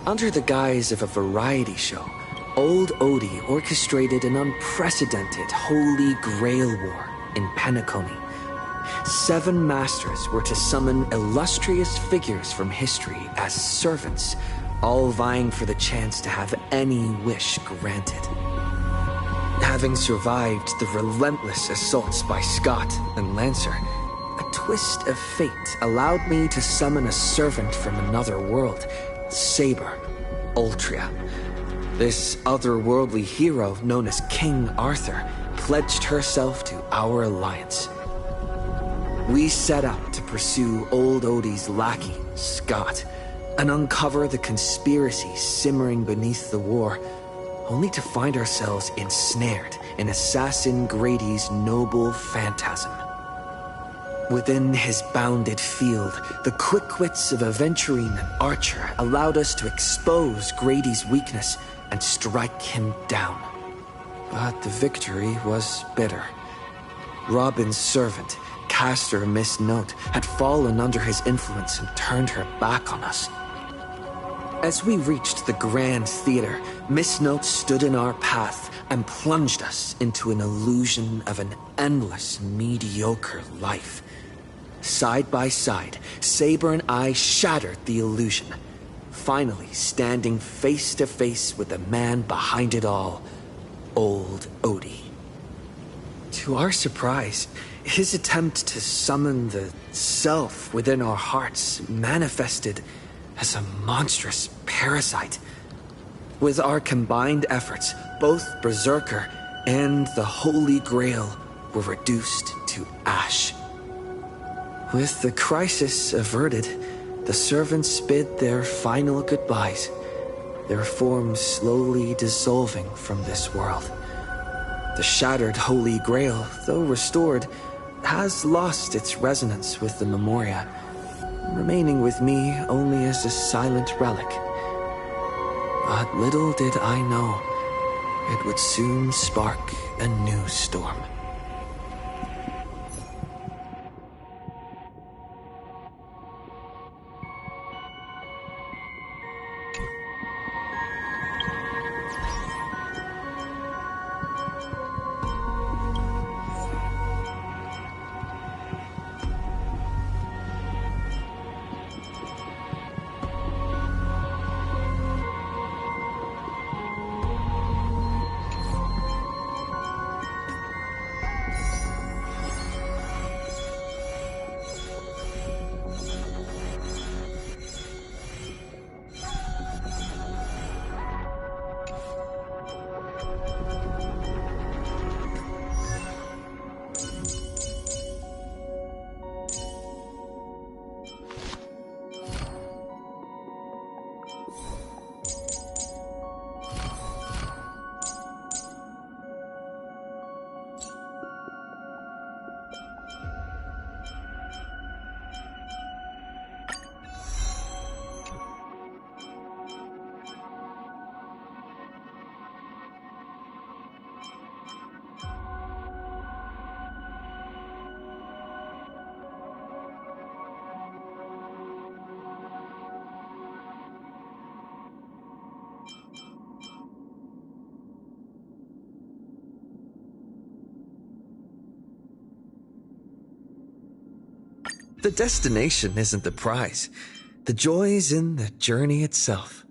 Under the guise of a variety show, Old Odie orchestrated an unprecedented Holy Grail War in Penacony. 7 masters were to summon illustrious figures from history as servants, all vying for the chance to have any wish granted. Having survived the relentless assaults by Scott and Lancer, a twist of fate allowed me to summon a servant from another world, Saber, Ultria. This otherworldly hero, known as King Arthur, pledged herself to our alliance. We set out to pursue Old Odie's lackey, Scott, and uncover the conspiracy simmering beneath the war, only to find ourselves ensnared in Assassin Grady's noble phantasm. Within his bounded field, the quick wits of Aventurine and Archer allowed us to expose Grady's weakness and strike him down. But the victory was bitter. Robin's servant, Caster Miss Note, had fallen under his influence and turned her back on us. As we reached the Grand Theater, Miss Note stood in our path and plunged us into an illusion of an endless, mediocre life. Side by side, Saber and I shattered the illusion, finally standing face to face with the man behind it all, Old Odie. To our surprise, his attempt to summon the self within our hearts manifested as a monstrous parasite. With our combined efforts, both Berserker and the Holy Grail were reduced to ash. With the crisis averted, the servants bid their final goodbyes, their forms slowly dissolving from this world. The shattered Holy Grail, though restored, has lost its resonance with the Memoria, remaining with me only as a silent relic. But little did I know, it would soon spark a new storm. The destination isn't the prize. The joy's in the journey itself.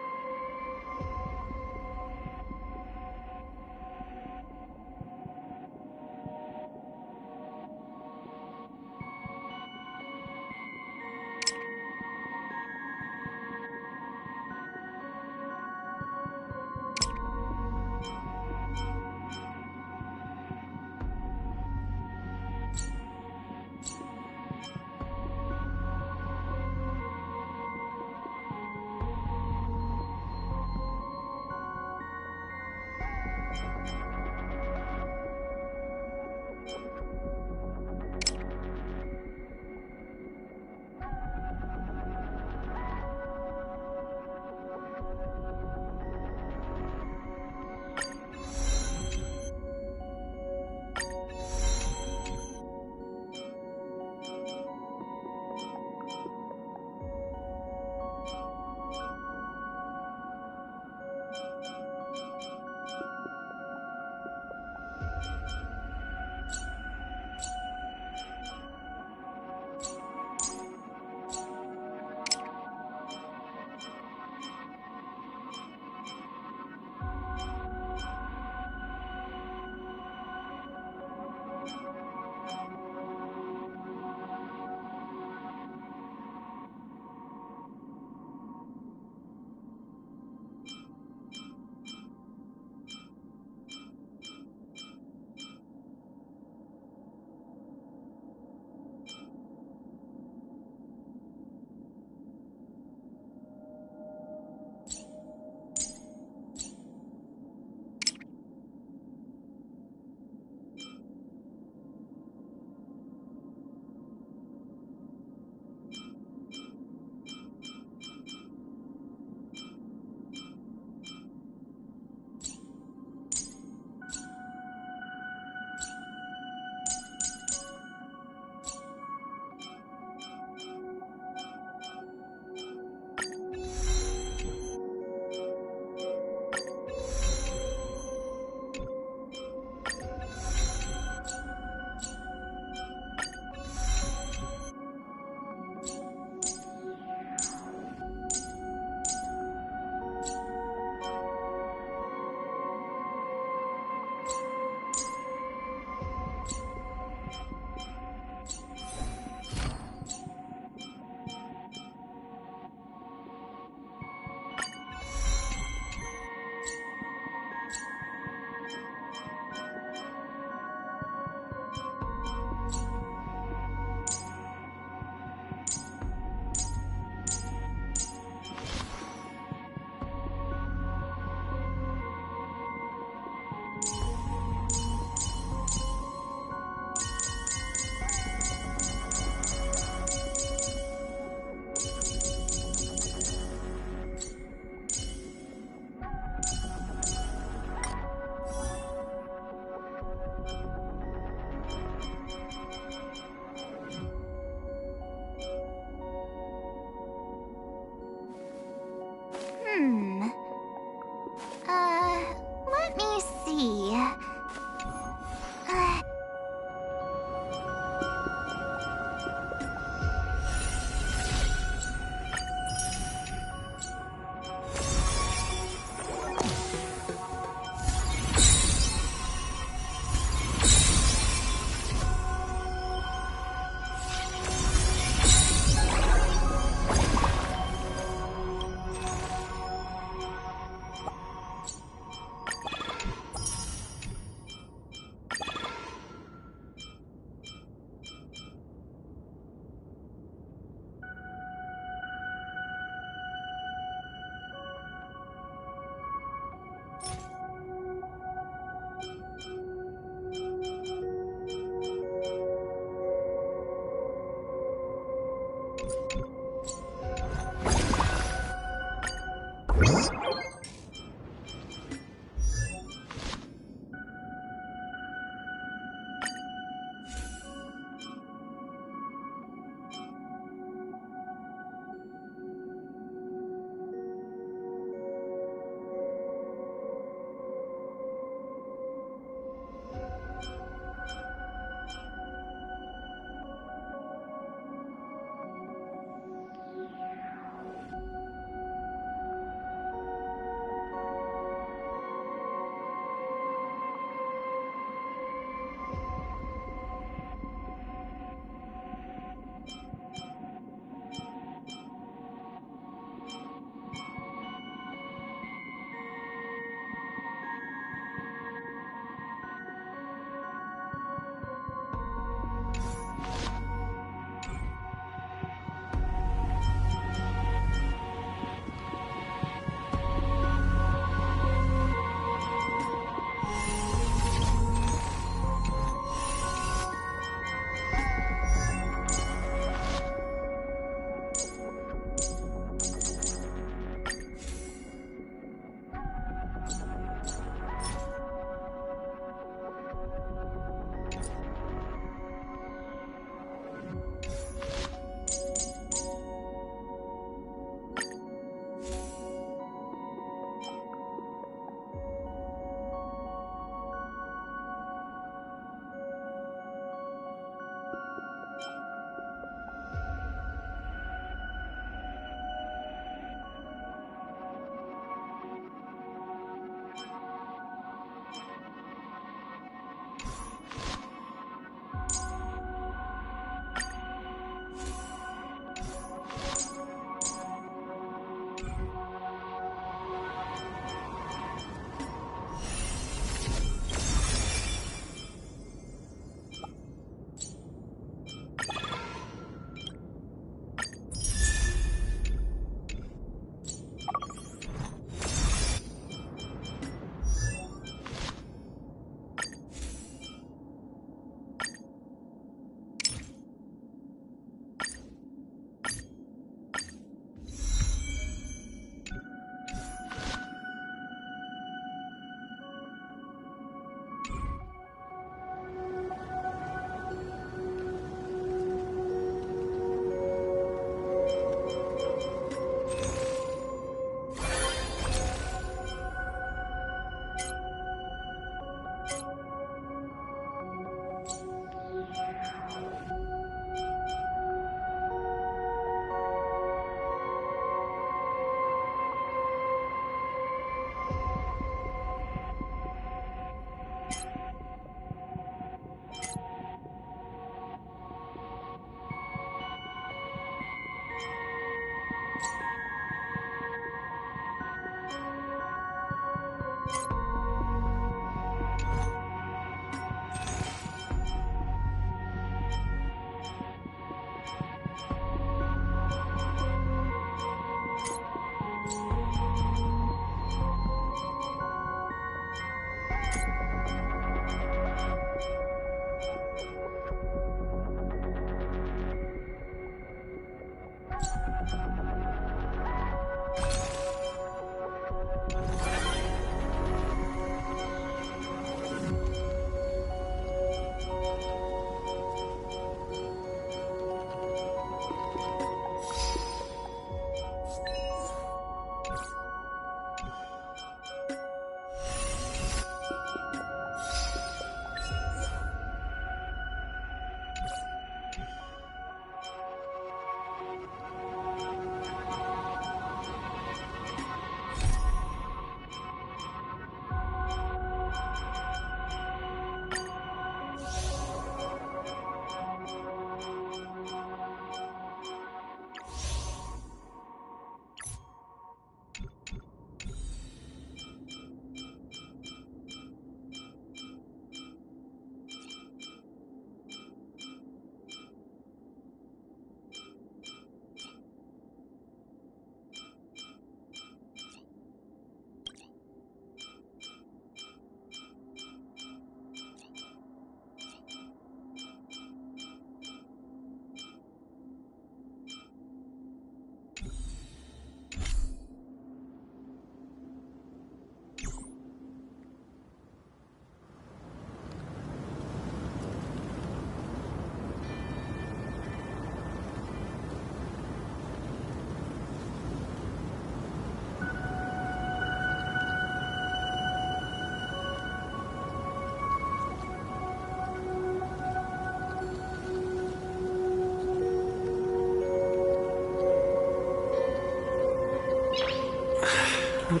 Nice.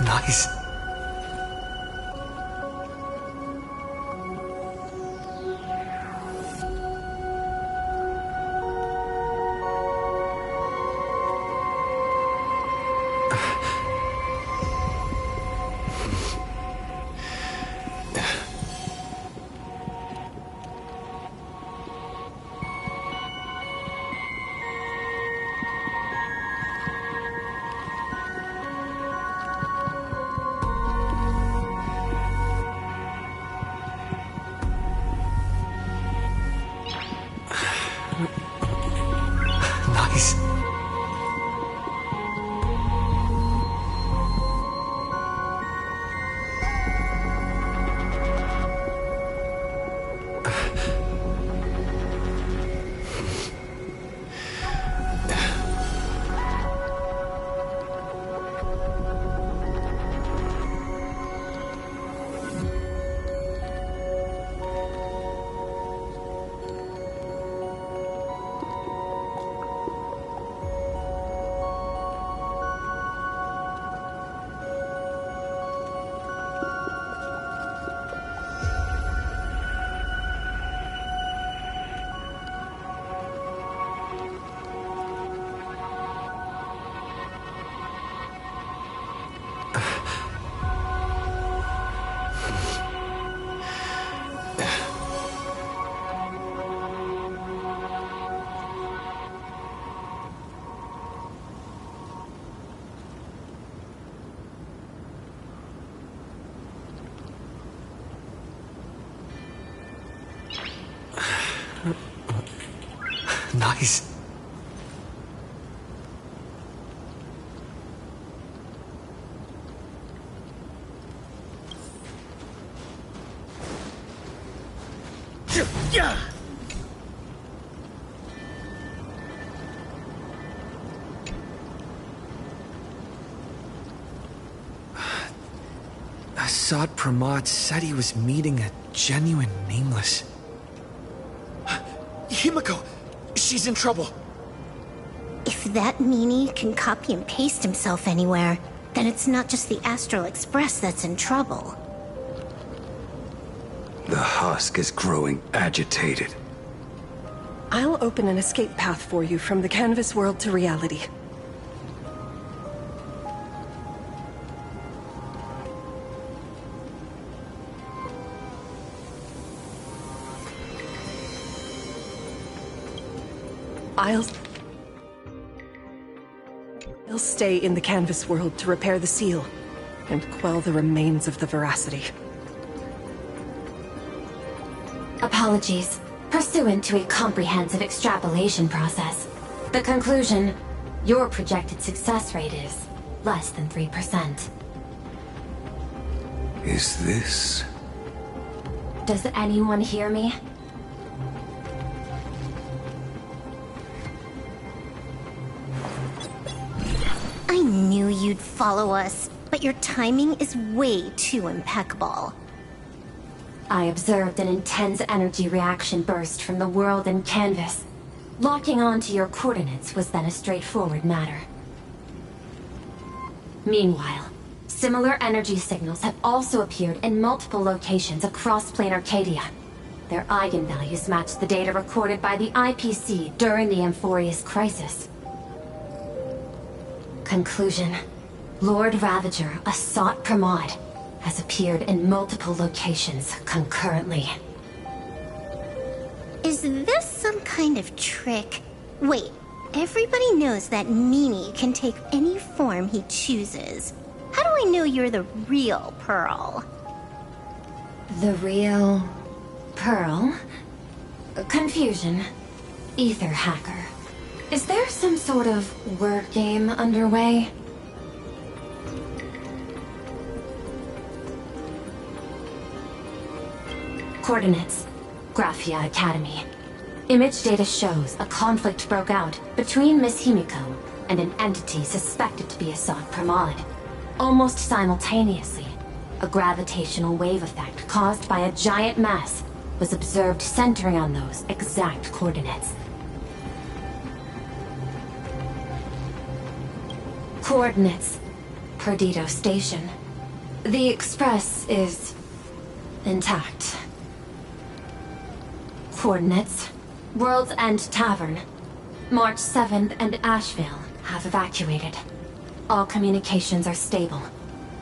Nice. Nice. Hsr Planarcadia said he was meeting a genuine nameless. Himiko! She's in trouble! If that meanie can copy and paste himself anywhere, then it's not just the Astral Express that's in trouble. The husk is growing agitated. I'll open an escape path for you from the canvas world to reality. I'll stay in the canvas world to repair the seal and quell the remains of the veracity. Apologies. Pursuant to a comprehensive extrapolation process, the conclusion, your projected success rate is less than 3%. Is this... Does anyone hear me? I knew you'd follow us, but your timing is way too impeccable. I observed an intense energy reaction burst from the world in canvas. Locking onto your coordinates was then a straightforward matter. Meanwhile, similar energy signals have also appeared in multiple locations across Planarcadia. Their eigenvalues match the data recorded by the IPC during the Amphorius crisis. Conclusion. Lord Ravager, a Hsr Planarcadia, has appeared in multiple locations concurrently. Is this some kind of trick? Wait, everybody knows that Meanie can take any form he chooses. How do I know you're the real Pearl? The real... Pearl? Confusion. Ether hacker. Is there some sort of word game underway? Coordinates. Graphia Academy. Image data shows a conflict broke out between Miss Himiko and an entity suspected to be a Hsr Planarcadia. Almost simultaneously, a gravitational wave effect caused by a giant mass was observed centering on those exact coordinates. Coordinates. Perdido Station. The Express is... intact. Coordinates. World's End Tavern. March 7th and Asheville have evacuated. All communications are stable,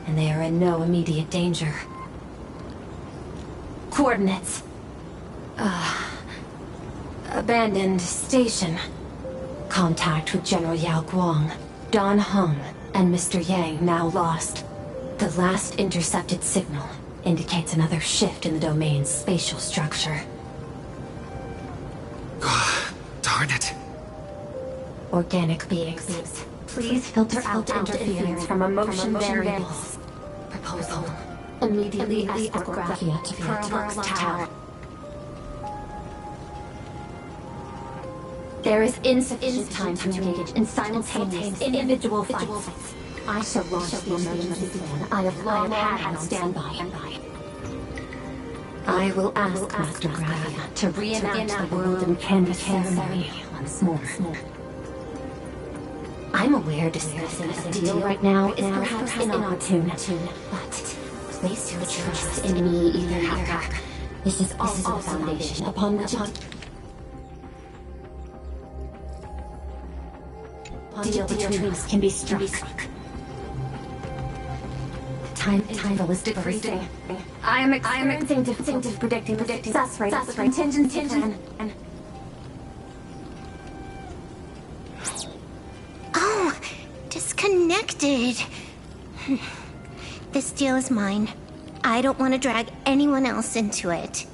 and they are in no immediate danger. Coordinates. Abandoned station. Contact with General Yao Guang, Don Hung, and Mr. Yang now lost. The last intercepted signal indicates another shift in the domain's spatial structure. Darn it. Organic beings. Please filter out interference from emotion variables. Proposal. Immediately escort Graphia to Pearl's Tower. There is insufficient time to engage in simultaneous individual fights. I shall launch the emergency plan I have long had on standby. I will ask Master Graphia to reenact the world in canvas ceremony once more. I'm aware discussing a deal right now is perhaps inopportune, but place your trust in me, Ether Hacker. This is also the foundation upon which deal between us can be struck. Time is decreasing. I am experiencing difficulty predicting the success rate of the contingency plan. Oh, disconnected. This deal is mine. I don't want to drag anyone else into it.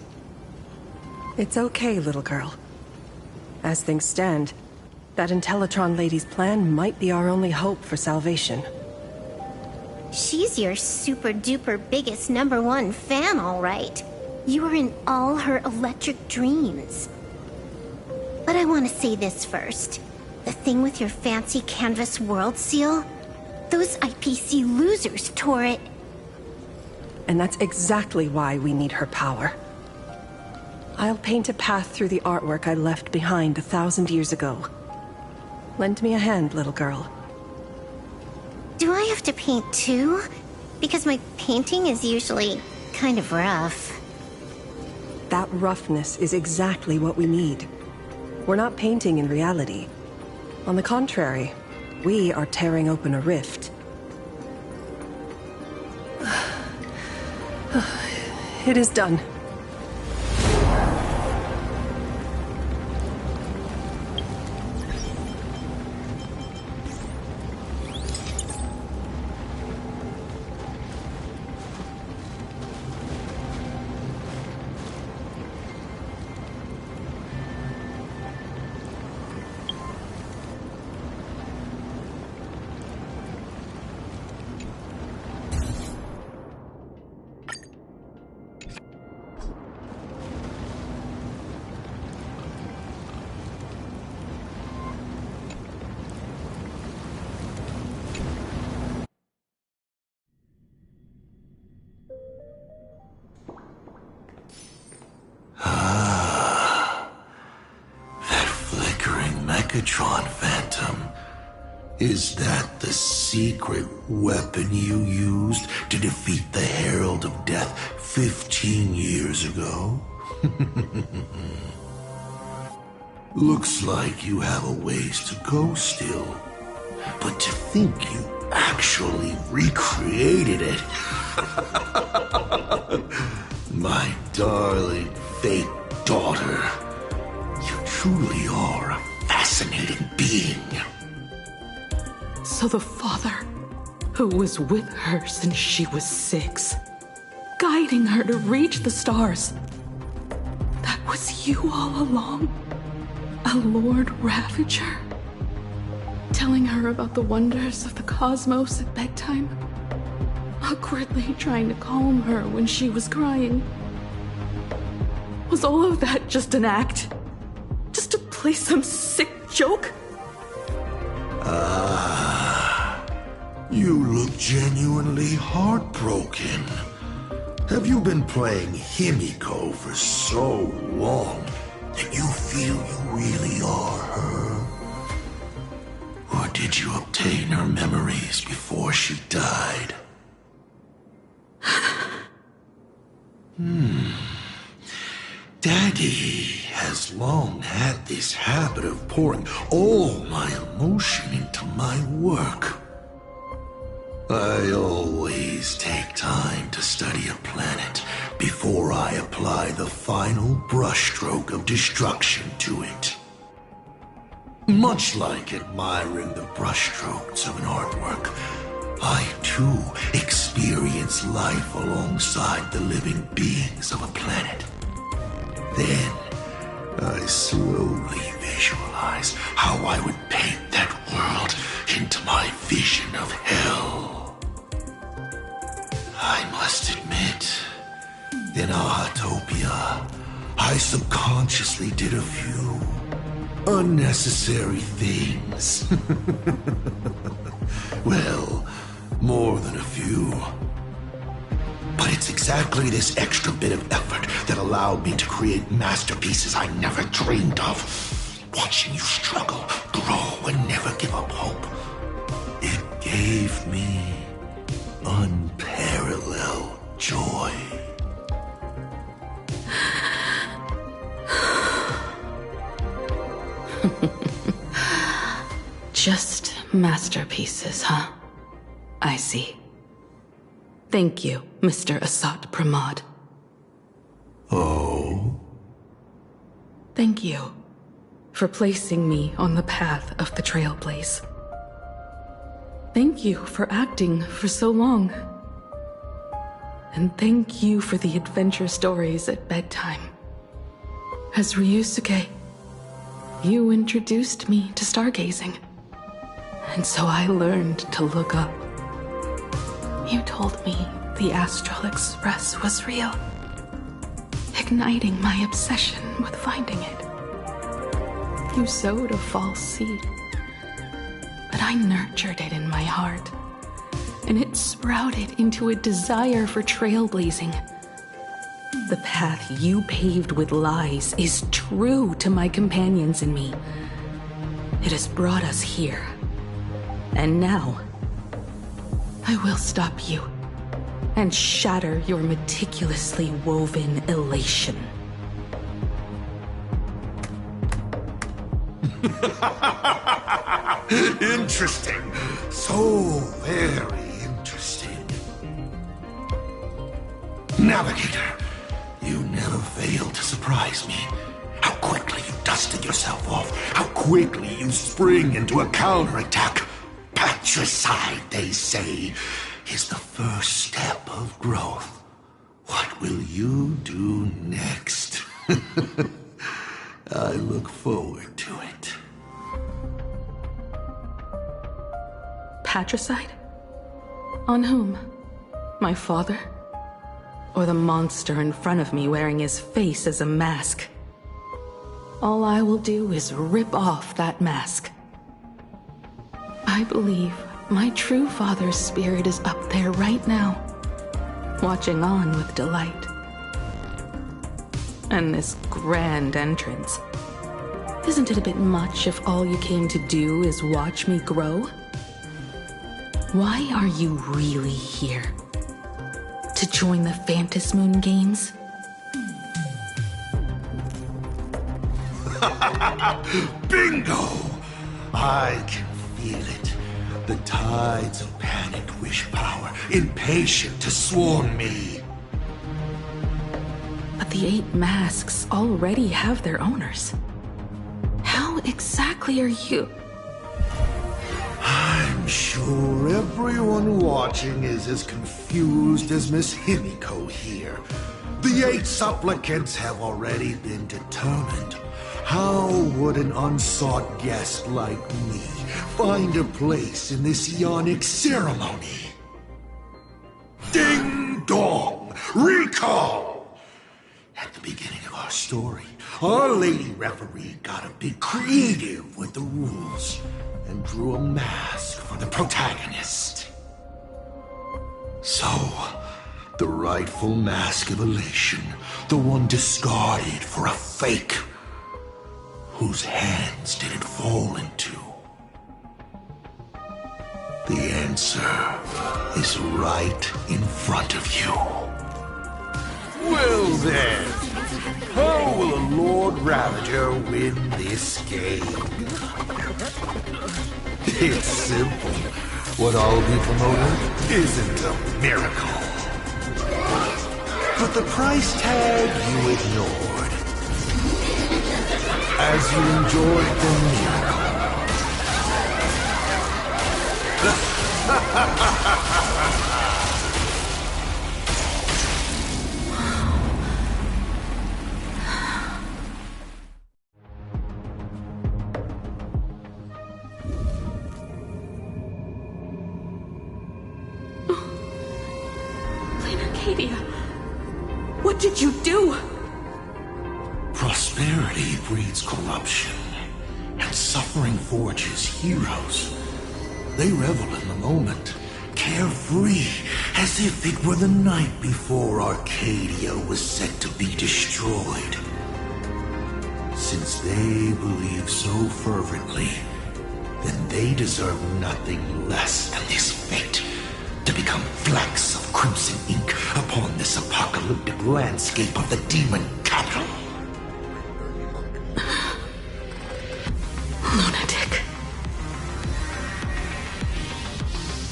It's okay, little girl. As things stand, that Intellitron lady's plan might be our only hope for salvation. She's your super-duper biggest #1 fan, all right. You were in all her electric dreams. But I want to say this first. The thing with your fancy canvas world seal? Those IPC losers tore it. And that's exactly why we need her power. I'll paint a path through the artwork I left behind 1,000 years ago. Lend me a hand, little girl. Do I have to paint too? Because my painting is usually kind of rough. That roughness is exactly what we need. We're not painting in reality. On the contrary, we are tearing open a rift. It is done. Megatron, Phantom. Is that the secret weapon you used to defeat the Herald of Death 15 years ago? Looks like you have a ways to go still. But to think you actually recreated it. My darling fake daughter. You truly are a fascinating being. So the father, who was with her since she was 6, guiding her to reach the stars, that was you all along? A Lord Ravager? Telling her about the wonders of the cosmos at bedtime? Awkwardly trying to calm her when she was crying? Was all of that just an act? Just to play some sick joke? You look genuinely heartbroken. Have you been playing Himiko for so long that you feel you really are her? Or did you obtain her memories before she died? Daddy has long had this habit of pouring all my emotion into my work. I always take time to study a planet before I apply the final brushstroke of destruction to it. Much like admiring the brushstrokes of an artwork, I too experience life alongside the living beings of a planet. Then, I slowly visualize how I would paint that world into my vision of hell. I must admit, in Ahatopia, I subconsciously did a few unnecessary things. Well, more than a few. But it's exactly this extra bit of effort that allowed me to create masterpieces I never dreamed of. Watching you struggle, grow, and never give up hope. It gave me unparalleled joy. Just masterpieces, huh? I see. Thank you, Mr. Hsr Planarcadia. Oh? Thank you for placing me on the path of the Trailblaze. Thank you for acting for so long. And thank you for the adventure stories at bedtime. As Ryusuke, you introduced me to stargazing. And so I learned to look up. You told me the Astral Express was real, igniting my obsession with finding it. You sowed a false seed, but I nurtured it in my heart, and it sprouted into a desire for trailblazing. The path you paved with lies is true to my companions and me. It has brought us here. And now, I will stop you and shatter your meticulously woven elation. Interesting. So very interesting. Navigator, you never fail to surprise me. How quickly you dusted yourself off. How quickly you spring into a counterattack. Patricide, they say, is the first step of growth. What will you do next? I look forward to it. Patricide? On whom? My father? Or the monster in front of me wearing his face as a mask? All I will do is rip off that mask. I believe my true father's spirit is up there right now, watching on with delight. And this grand entrance, Isn't it a bit much if all you came to do is watch me grow? Why are you really here? To join the Phantasmoon Games? Bingo! I can feel it. The tides of panicked wish power, impatient to swarm me. But the 8 masks already have their owners. How exactly are you? I'm sure everyone watching is as confused as Miss Himiko here. The 8 supplicants have already been determined. How would an unsought guest like me find a place in this yonic ceremony? Ding dong! Recall! At the beginning of our story, our lady referee got a bit creative with the rules and drew a mask for the protagonist. So, the rightful mask of elation, the one discarded for a fake. Whose hands did it fall into? The answer is right in front of you. Well then, how will a Lord Ravager win this game? It's simple. What I'll be promoting isn't a miracle. But the price tag you ignored. As you enjoyed the miracle. Planarcadia, what did you do? Prosperity breeds corruption, and suffering forges heroes. They revel in the moment, carefree, as if it were the night before Arcadia was set to be destroyed. Since they believe so fervently, then they deserve nothing less than this fate, to become flecks of crimson ink upon this apocalyptic landscape of the demon capital. Lunatic.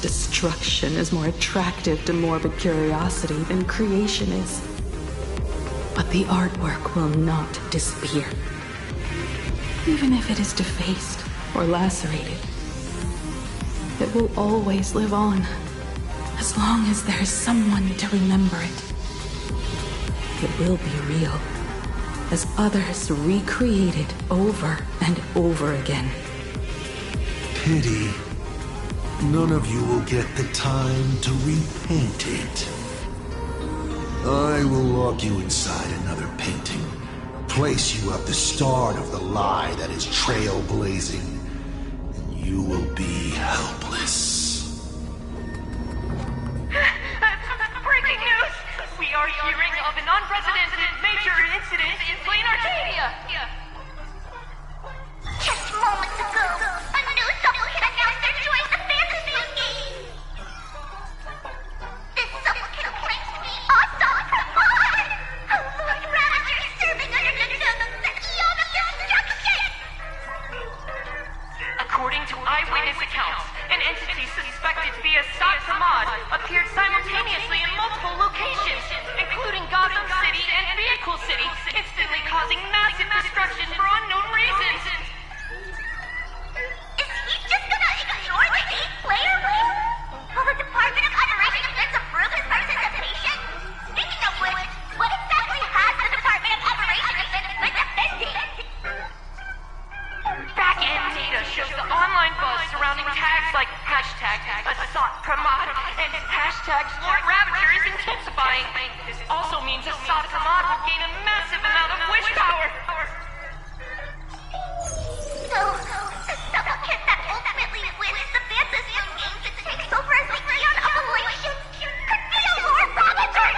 Destruction is more attractive to morbid curiosity than creation is. But the artwork will not disappear. Even if it is defaced or lacerated, it will always live on, as long as there is someone to remember it. It will be real, as others recreate it over and over again. Pity. None of you will get the time to repaint it. I will lock you inside another painting, place you at the start of the lie that is trailblazing, and you will be helpless. Breaking news! We are hearing of an unprecedented major incident in Planarcadia! Just moments ago, a new supplicant announced they're joining the Phantasmoon Games. This supplicant claims to be Hsr Planarcadia, a Lord Ravager serving under the Eon of Destruction. According to eyewitness accounts, an entity suspected to be a Hsr Planarcadia appeared simultaneously in multiple locations, including Gotham City and Vehicle City, instantly causing massive destruction for unknown reasons. Is he just gonna ignore the 8-player rule? Will the Department of Underwriting Defense approve his participation? Speaking of which, what exactly has the Department of Operation Defense been defending? Back-end data shows the online buzz surrounding tags like hashtag Hsr Planarcadia and hashtag Lord Ravager is intensifying. This also means Hsr Planarcadia will gain a massive amount of wish power. So, the supplicant that ultimately wins the Phantasmoon Games and takes over as the Eon of Elation could be a Lord Ravager!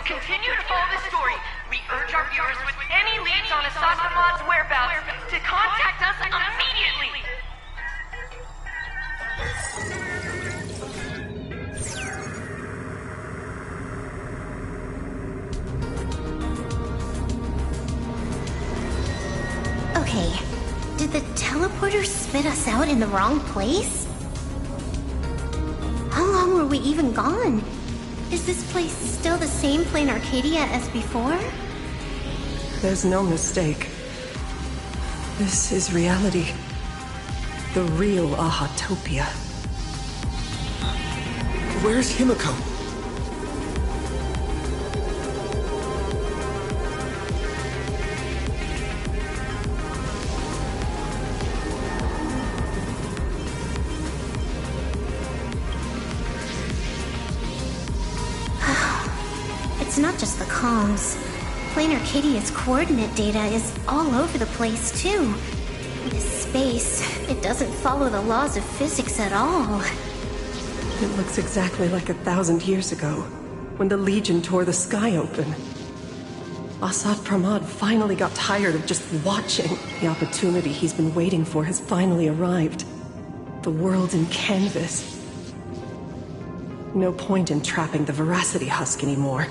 continue to follow the story. We urge our viewers with any leads on Hsr Planarcadia's whereabouts to contact us immediately. Okay, did the teleporter spit us out in the wrong place? How long were we even gone? Is this place still the same Planarcadia as before? There's no mistake. This is reality. The real Ahatopia. Where's Himiko? It's not just the comms. Planarcadia's coordinate data is all over the place, too. This space, it doesn't follow the laws of physics at all. It looks exactly like 1,000 years ago, when the Legion tore the sky open. Hsr Planarcadia finally got tired of just watching. The opportunity he's been waiting for has finally arrived. The world in canvas. No point in trapping the Veracity Husk anymore.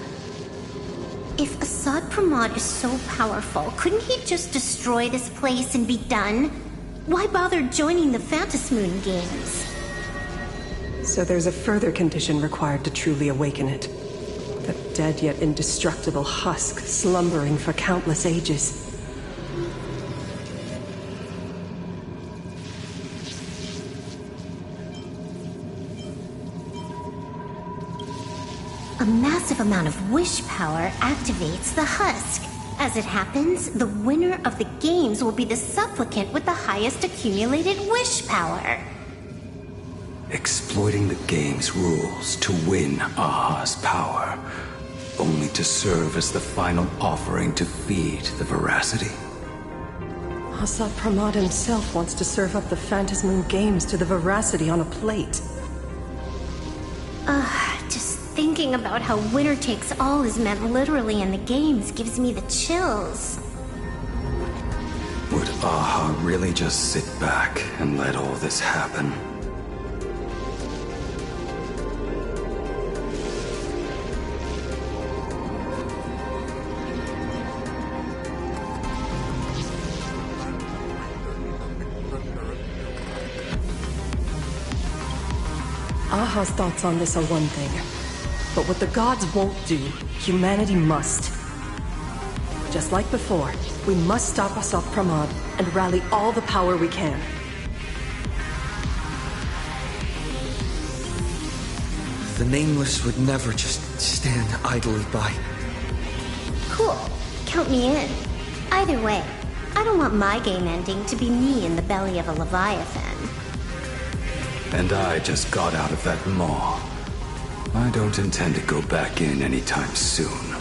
If Hsr Planarcadia is so powerful, couldn't he just destroy this place and be done? Why bother joining the Phantasmoon games? So there's a further condition required to truly awaken it. The dead yet indestructible husk slumbering for countless ages. A massive amount of wish power activates the husk. As it happens, the winner of the games will be the supplicant with the highest accumulated wish power. Exploiting the game's rules to win Aha's power, only to serve as the final offering to feed the Veracity. Hsr Planarcadia himself wants to serve up the Phantasmoon games to the Veracity on a plate. Just thinking about how winner takes all is meant literally in the games gives me the chills. Would Aha really just sit back and let all this happen? Aha's thoughts on this are one thing. But what the gods won't do, humanity must. Just like before, we must stop Hsr Planarcadia and rally all the power we can. The Nameless would never just stand idly by. Cool. Count me in. Either way, I don't want my game ending to be me in the belly of a Leviathan. And I just got out of that maw. I don't intend to go back in anytime soon.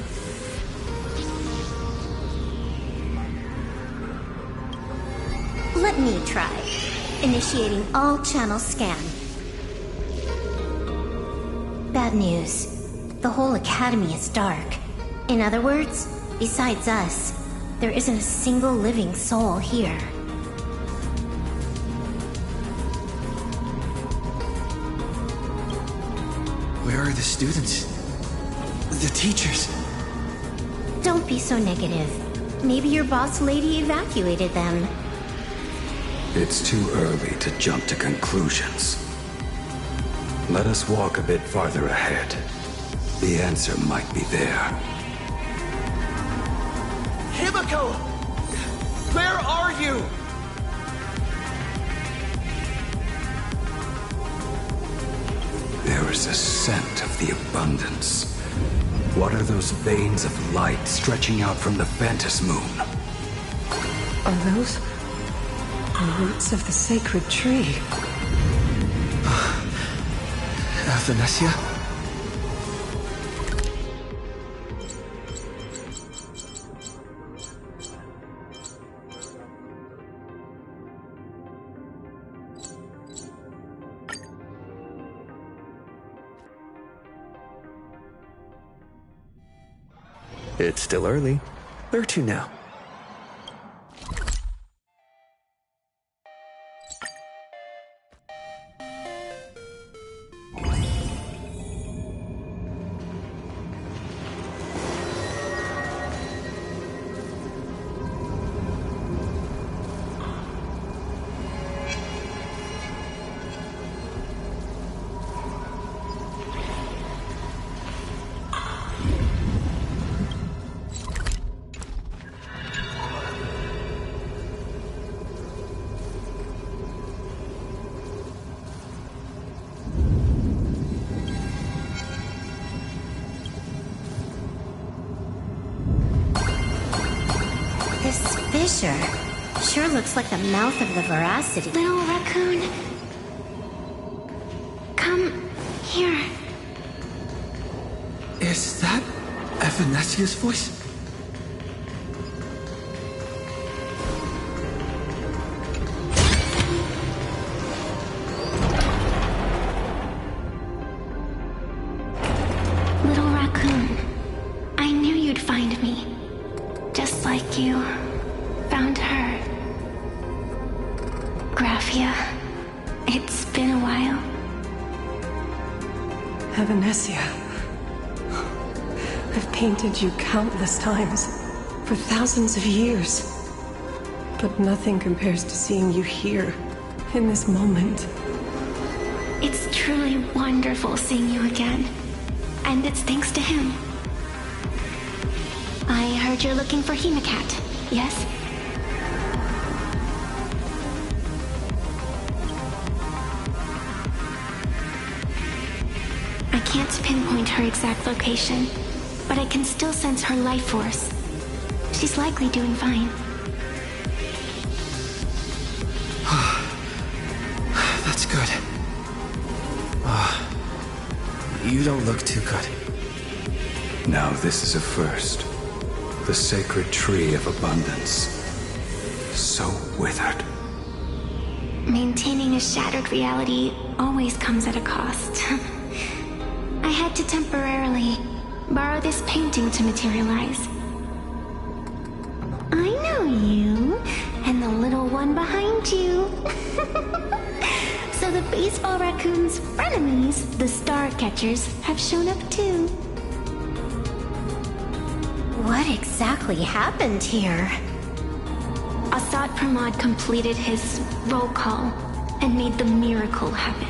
Let me try. Initiating all channel scan. Bad news. The whole academy is dark. In other words, besides us, there isn't a single living soul here. Where are the students? The teachers? Don't be so negative. Maybe your boss lady evacuated them. It's too early to jump to conclusions. Let us walk a bit farther ahead. The answer might be there. Himiko! Where are you? There is a scent of the abundance. What are those veins of light stretching out from the Phantasmoon? Are those the roots of the sacred tree? Venetia? It's still early. Where to now? This fissure sure looks like the mouth of the Veracity. Little raccoon, come here. Is that Evanesia's voice? Little raccoon, I knew you'd find me. Just like you found her. Graphia, it's been a while. Evanesia. I've painted you countless times, for thousands of years. But nothing compares to seeing you here, in this moment. It's truly wonderful seeing you again. And it's thanks to him. I heard you're looking for Hemacat, yes? I can't pinpoint her exact location, but I can still sense her life force. She's likely doing fine. That's good. You don't look too good. Now this is a first. The sacred tree of abundance. So withered. Maintaining a shattered reality always comes at a cost. I had to temporarily borrow this painting to materialize. I know you, and the little one behind you. So the baseball raccoon's frenemies, the star catchers, have shown up too. What exactly happened here? Hsr Planarcadia completed his roll call and made the miracle happen.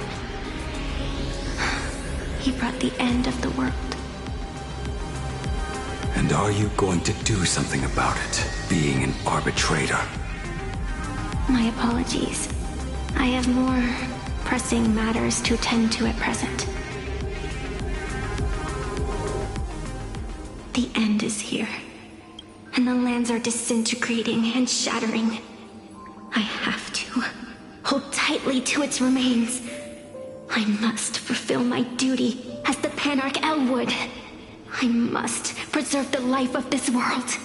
He brought the end of the world. And are you going to do something about it, being an arbitrator? My apologies. I have more pressing matters to attend to at present. The end is here, and the lands are disintegrating and shattering. I have to hold tightly to its remains. I must fulfill my duty as the Panarch Elwood. I must preserve the life of this world.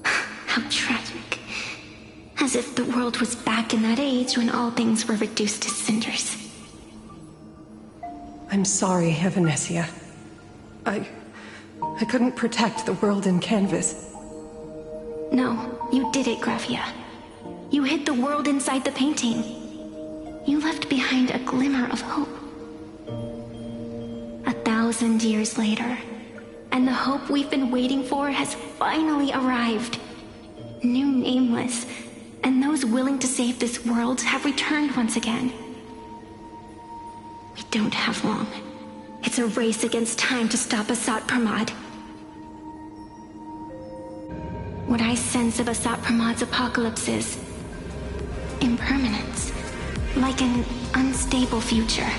How tragic. As if the world was back in that age when all things were reduced to cinders. I'm sorry, Evanesia. I couldn't protect the world in canvas. No, you did it, Graphia. You hid the world inside the painting. You left behind a glimmer of hope. 1,000 years later, and the hope we've been waiting for has finally arrived. New Nameless, and those willing to save this world have returned once again. We don't have long. It's a race against time to stop Hsr Planarcadia. What I sense of Hsr Planarcadia's apocalypse is impermanence, like an unstable future.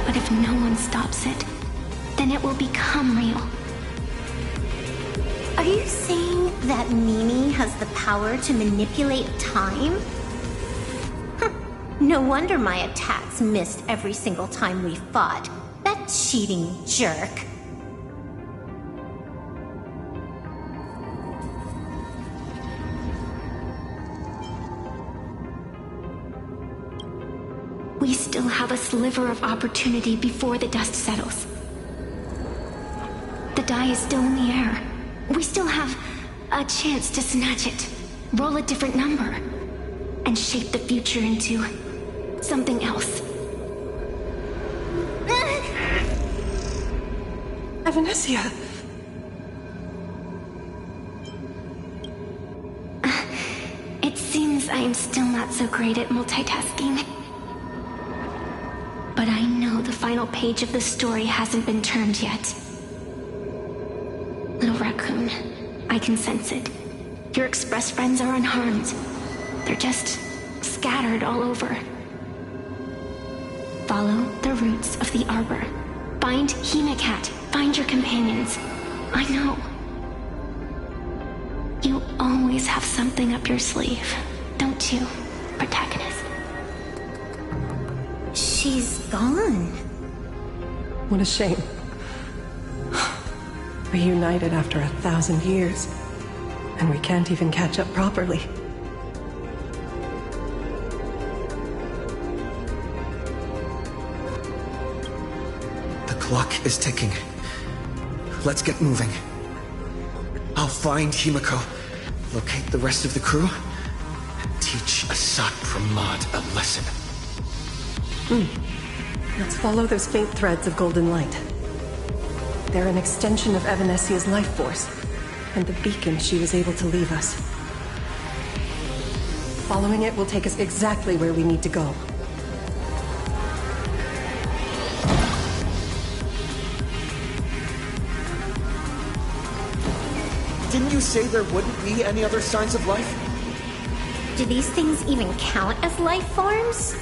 But if no one stops it, then it will become real. Are you saying that Mimi has the power to manipulate time? No wonder my attacks missed every single time we fought. That cheating jerk. We still have a sliver of opportunity before the dust settles. the die is still in the air. We still have a chance to snatch it, roll a different number, and shape the future into something else. Evanescia! It seems I am still not so great at multitasking. But I know the final page of the story hasn't been turned yet. Little raccoon, I can sense it. Your express friends are unharmed. They're just scattered all over. Follow the roots of the arbor. Find Hemacat. Find your companions. I know. You always have something up your sleeve, don't you, protagonist? She's gone. What a shame. Reunited after 1,000 years, and we can't even catch up properly. The clock is ticking. Let's get moving. I'll find Himiko, locate the rest of the crew, and teach Hsr Planarcadia a lesson. Let's follow those faint threads of golden light. They're an extension of Evanescia's life force, and the beacon she was able to leave us. Following it will take us exactly where we need to go. Didn't you say there wouldn't be any other signs of life? Do these things even count as life forms?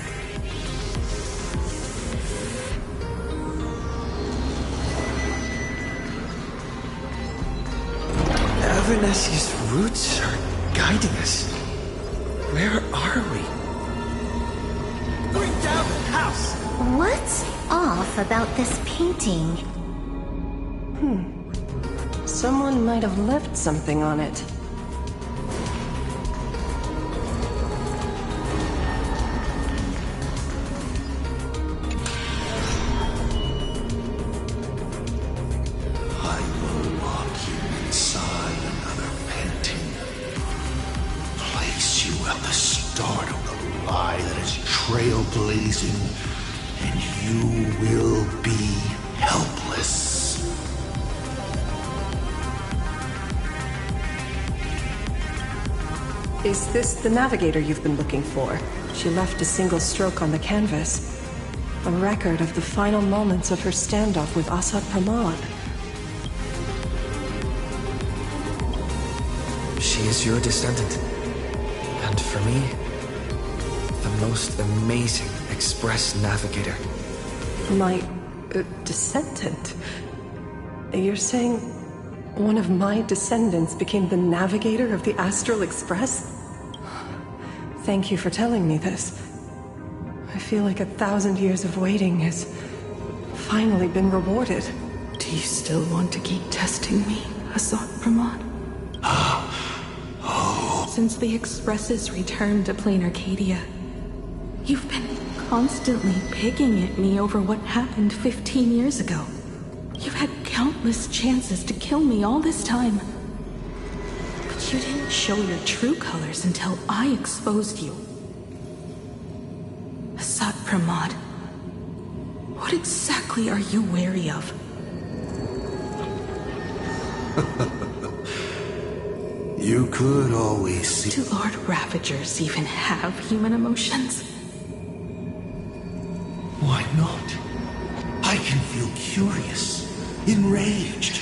Evanescia's roots are guiding us. Where are we? Bring down the house! What's off about this painting? Someone might have left something on it. I will lock you inside another painting. Place you at the start of the lie that is trailblazing, and you will be helpless. Is this the navigator you've been looking for? She left a single stroke on the canvas. A record of the final moments of her standoff with Hsr Planarcadia. She is your descendant. And for me, the most amazing express navigator. My descendant? You're saying one of my descendants became the navigator of the Astral Express? Thank you for telling me this. I feel like 1,000 years of waiting has finally been rewarded. Do you still want to keep testing me, Hsr Planarcadia? Since the Express's return to Planarcadia, you've been constantly picking at me over what happened 15 years ago. You've had countless chances to kill me all this time. But you didn't show your true colors until I exposed you. Hsr Planarcadia, what exactly are you wary of? You could always see... Do Lord Ravagers even have human emotions? Why not? I can feel curious, enraged.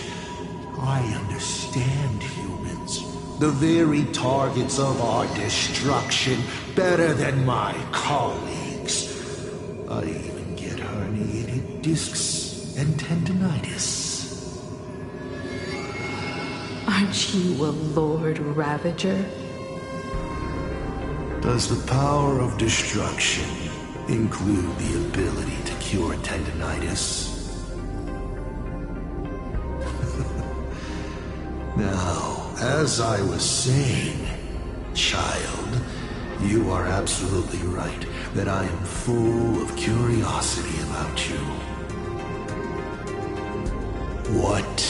I understand humans, the very targets of our destruction, better than my colleagues. I even get herniated discs and tendinitis. Aren't you a Lord Ravager? Does the power of destruction include the ability to cure tendinitis? Now, as I was saying, child, you are absolutely right that I am full of curiosity about you. What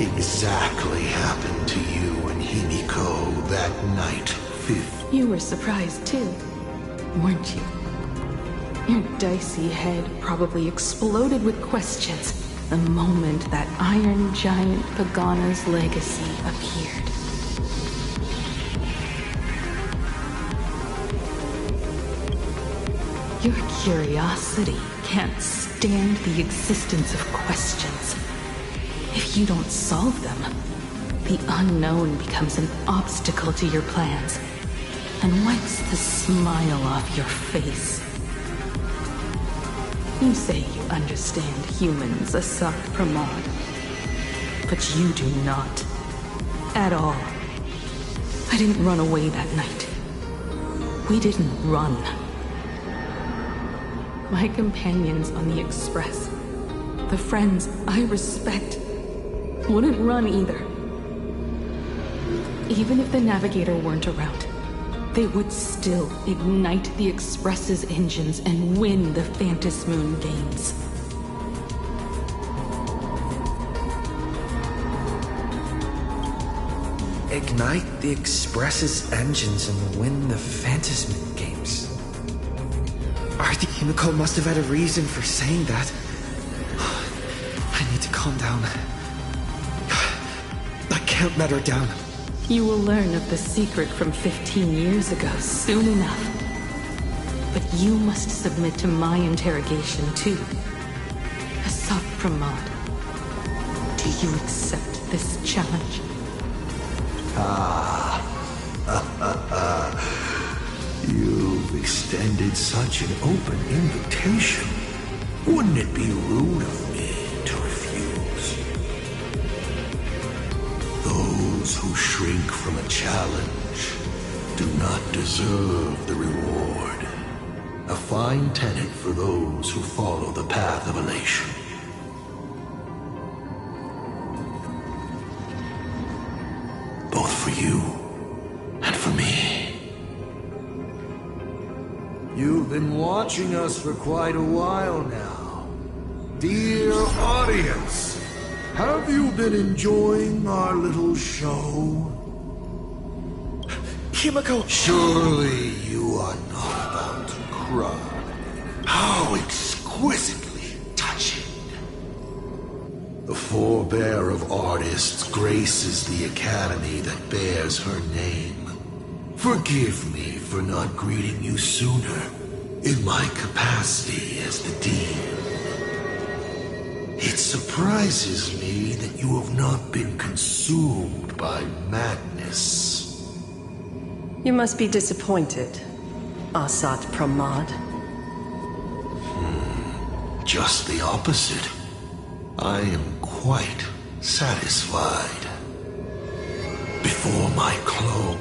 exactly happened to you and Himiko that night, Fifth? You were surprised too, weren't you? Your dicey head probably exploded with questions the moment that Iron Giant Pagana's legacy appeared. Your curiosity can't stand the existence of questions. If you don't solve them, the unknown becomes an obstacle to your plans and wipes the smile off your face. You say you understand humans, Hsr Pramod, but you do not. At all. I didn't run away that night. We didn't run. My companions on the Express, the friends I respect, wouldn't run either. Even if the Navigator weren't around, they would still ignite the Express's engines and win the Phantasmoon Games. Ignite the Express's engines and win the Phantasmoon Games. Artie Himiko must have had a reason for saying that. I need to calm down. I can't let her down. You will learn of the secret from 15 years ago soon enough. But you must submit to my interrogation too. Hsr Pramod, do you accept this challenge? You've extended such an open invitation. Wouldn't it be rude of me to refuse? Those who shrink from a challenge do not deserve the reward. A fine tenet for those who follow the path of elation. Both for you and for me. You've been watching us for quite a while now. Dear audience, have you been enjoying our little show? Himiko! Surely you are not about to cry. How exquisitely touching. The forebear of artists graces the academy that bears her name. Forgive me for not greeting you sooner in my capacity as the Dean. It surprises me that you have not been consumed by madness. You must be disappointed, Hsr Pramod. Just the opposite. I am quite satisfied. Before my clone.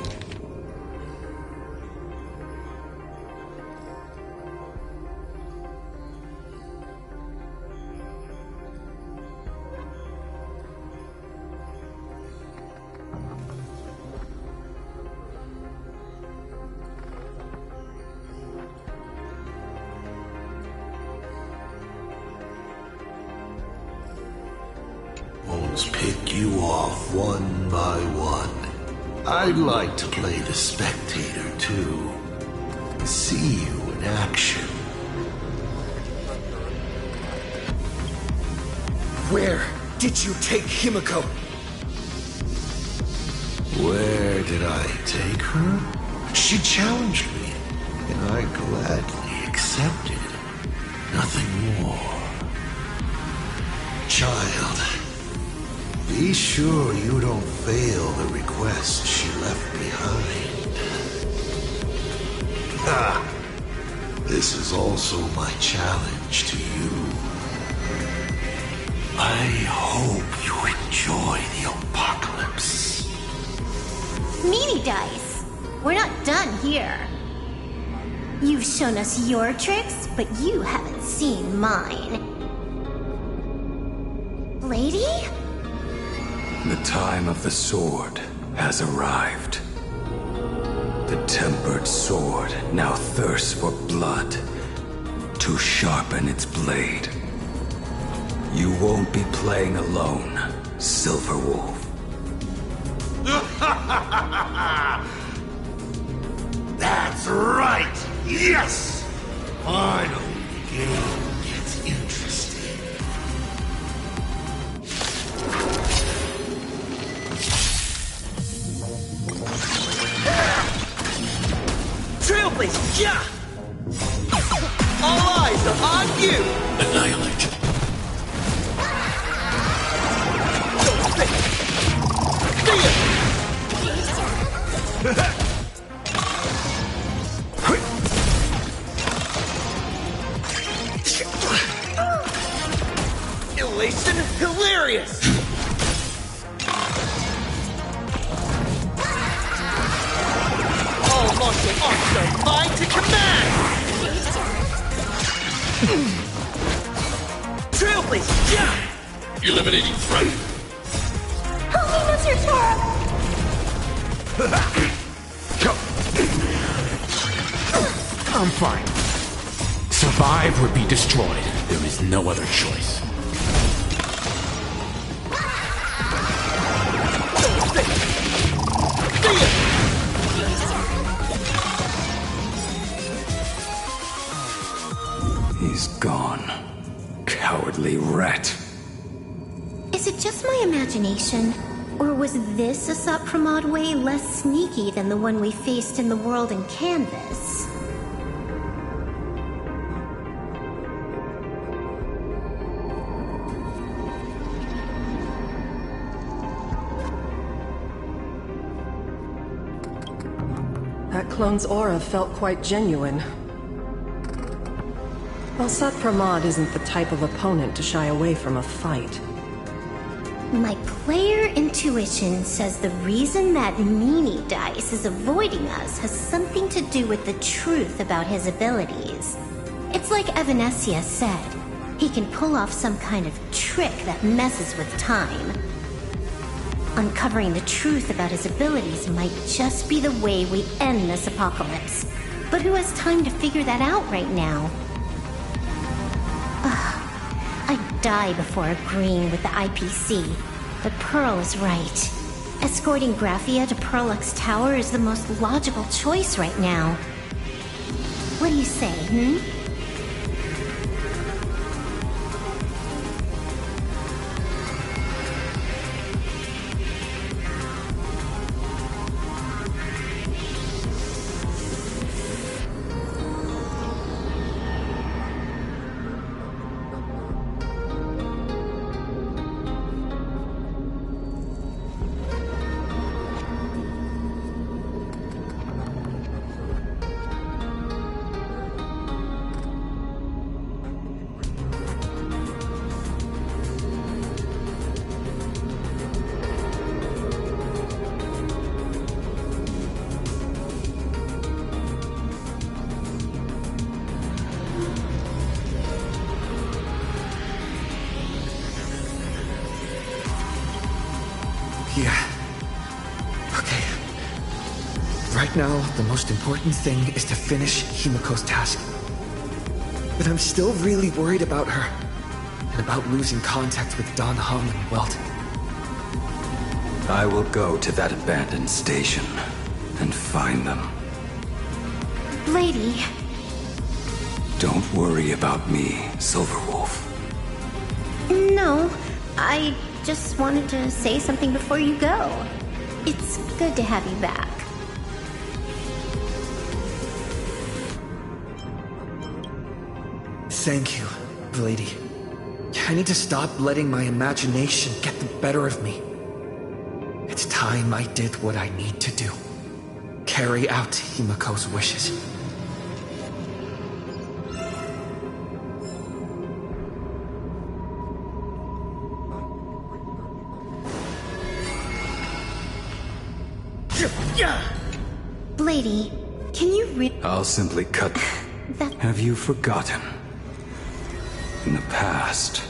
Pick you off one by one. I'd like to play the spectator too. See you in action. Where did you take Himiko? Where did I take her? She challenged me, and I gladly accepted. Nothing more. Child, be sure you don't fail the request she left behind. Ha! This is also my challenge to you. I hope you enjoy the apocalypse. Meanie Dice, we're not done here. You've shown us your tricks, but you haven't seen mine. Lady? The time of the sword has arrived. The tempered sword now thirsts for blood to sharpen its blade. You won't be playing alone. Silver Wolf. That's right! Yes! Finally, the game gets interesting. Trailblazer, yeah! All eyes are on you! Annihilate. Elation hilarious! All martial arts are mine to command! Trailblazer, yeah! Eliminating threat. Help me, Mr. Tora! I'm fine. Survive or be destroyed. There is no other choice. He's gone. Cowardly rat. Is it just my imagination? Or was this Hsr Pramod way less sneaky than the one we faced in the world in Canvas? That clone's aura felt quite genuine. Well, Hsr Pramod isn't the type of opponent to shy away from a fight. My player intuition says the reason that meanie dice is avoiding us has something to do with the truth about his abilities. It's like Evanescia said, he can pull off some kind of trick that messes with time. Uncovering the truth about his abilities might just be the way we end this apocalypse. But who has time to figure that out right now? I'd die before agreeing with the IPC, but Pearl is right. Escorting Graphia to Perlux Tower is the most logical choice right now. What do you say, Yeah. Okay. Right now, the most important thing is to finish Himiko's task. But I'm still really worried about her. And about losing contact with Dan Heng and Welt. I will go to that abandoned station and find them. Lady. Don't worry about me, Silverwolf. No, I just wanted to say something before you go. It's good to have you back. Thank you, lady. I need to stop letting my imagination get the better of me. It's time I did what I need to do. Carry out Himiko's wishes. Lady, can you I'll simply cut... that... Have you forgotten? In the past,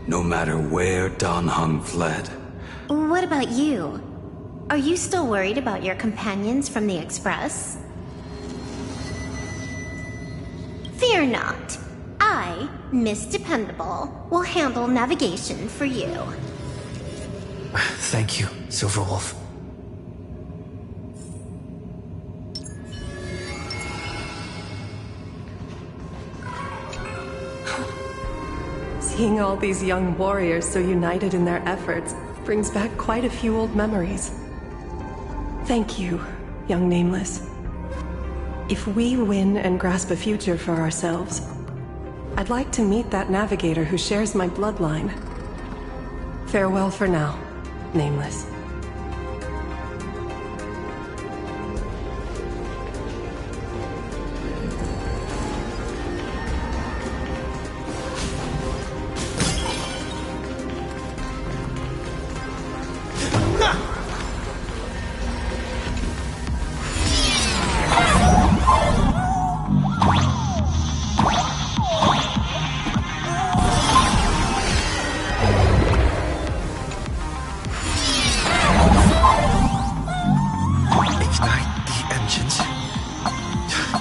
no matter where Dan Heng fled... What about you? Are you still worried about your companions from the Express? Fear not. I, Miss Dependable, will handle navigation for you. Thank you, Silverwolf. Seeing all these young warriors so united in their efforts brings back quite a few old memories. Thank you, young Nameless. If we win and grasp a future for ourselves, I'd like to meet that navigator who shares my bloodline. Farewell for now, Nameless.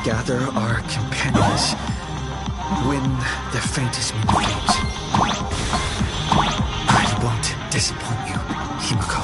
Gather our companions. Win the faintest moon flames. I won't disappoint you, Himiko.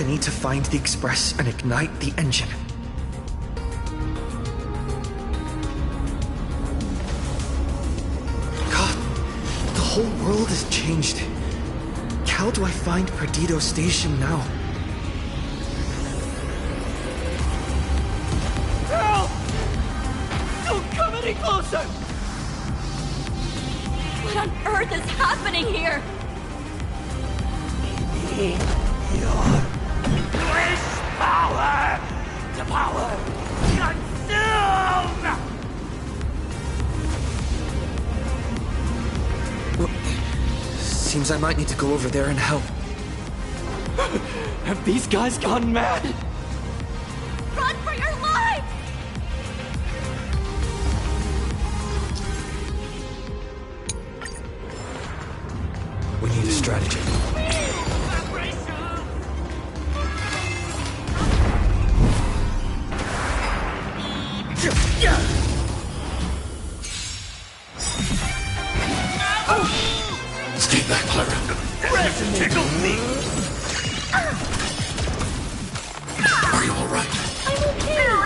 need to find the Express and ignite the engine. God, the whole world has changed. How do I find Perdido Station now? Help! Don't come any closer! What on earth is happening here? Wish power! The power! Consume! Seems I might need to go over there and help. Have these guys gone mad? Run for your life! We need a strategy. Stay back, Clara. Tickle me! Are you alright? I'm okay.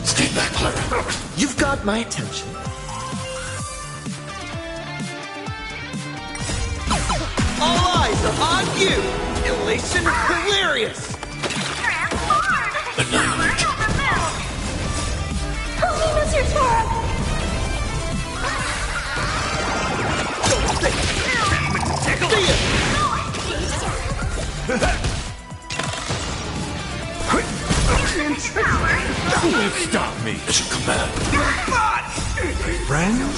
Stay back, Clara. You've got my attention. All eyes are on you! Elation hilarious! Annihilate. Help me, Mr. Torb! Stop me. As you command. Friends?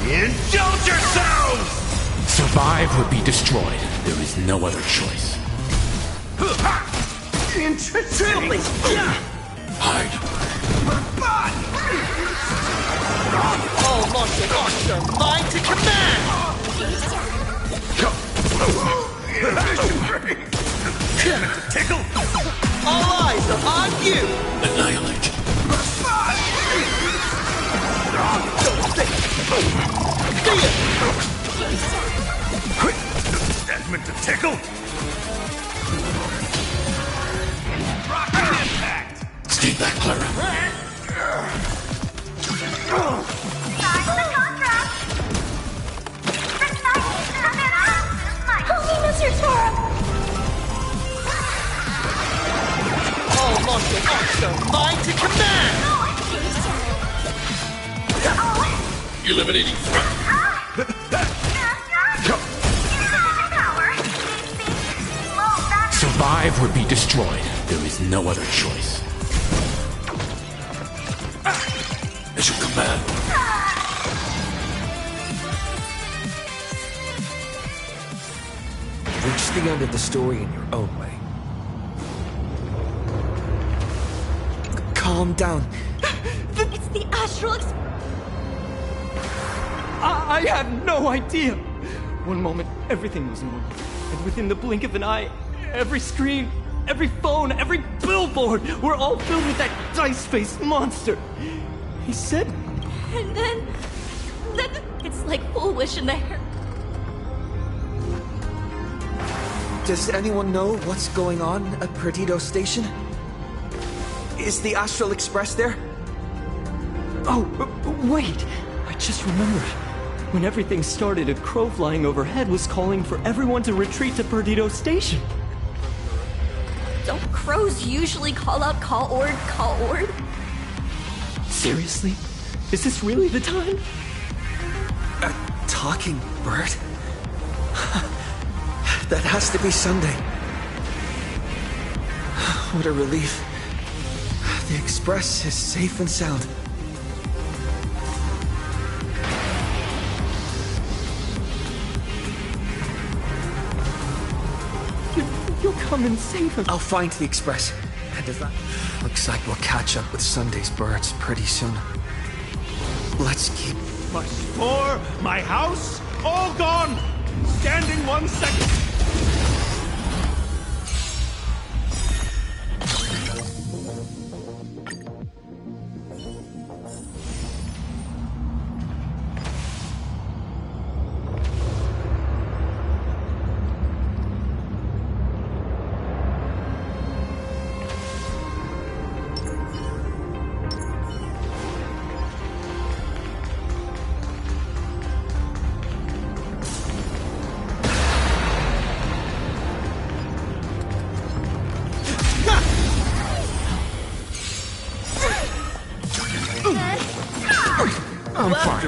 Indulge yourselves! Survive or be destroyed. There is no other choice. Interesting! Hide. All martial arts are mine to command! Tickle! All eyes are on you! Annihilate. That's meant to tickle! Rocket impact! Stay back, Clara. Help me, Mr. Torb! All martial arts are mine to command! Eliminating threat. Survive or be destroyed. There is no other choice. As you command. Reach the end of the story in your own way. Calm down. It's the astral I had no idea! One moment, everything was normal. And within the blink of an eye, every screen, every phone, every billboard were all filled with that dice-faced monster. He said... And then it's like full wish in the hair. Does anyone know what's going on at Perdido Station? Is the Astral Express there? Oh, wait! I just remembered. When everything started, a crow flying overhead was calling for everyone to retreat to Perdido Station. Don't crows usually call out call ord? Seriously? Is this really the time? A talking bird? That has to be Sunday. What a relief. The Express is safe and sound. You'll come and save him. I'll find the Express. And if that... Looks like we'll catch up with Sunday's birds pretty soon. Let's keep... My store, my house, all gone! Standing 1 second!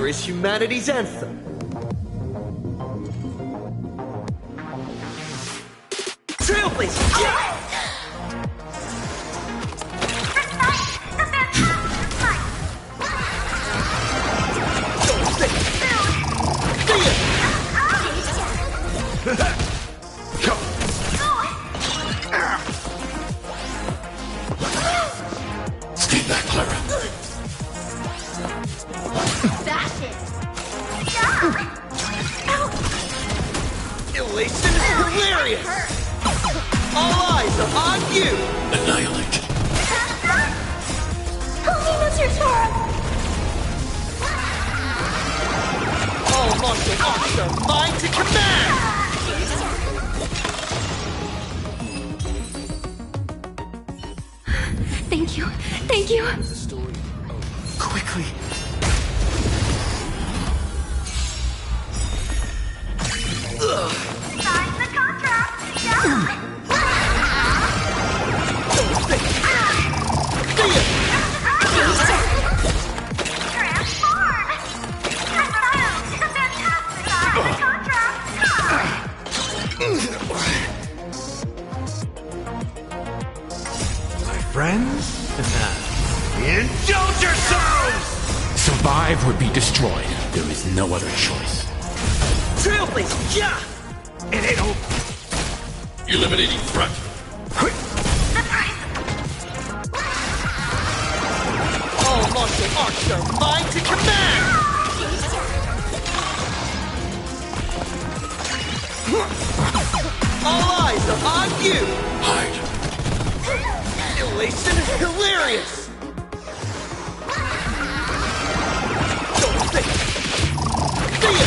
Fire is humanity's anthem. Trailblazer! Yeah! Stay back, Clara. That's it. Elation is hilarious! All eyes are on you! Annihilate. Help me, Mr. Toro! All martial arts are mine to command! Thank you. Thank you. Quickly. Sign the contract. My friends? Indulge yourselves! Survive or be destroyed. There is no other choice. Trailblazer! Yeah! It ain't over. Eliminating front. All martial arts are mine to command! All eyes are on you! Hide. Elation is hilarious! Don't think! See ya!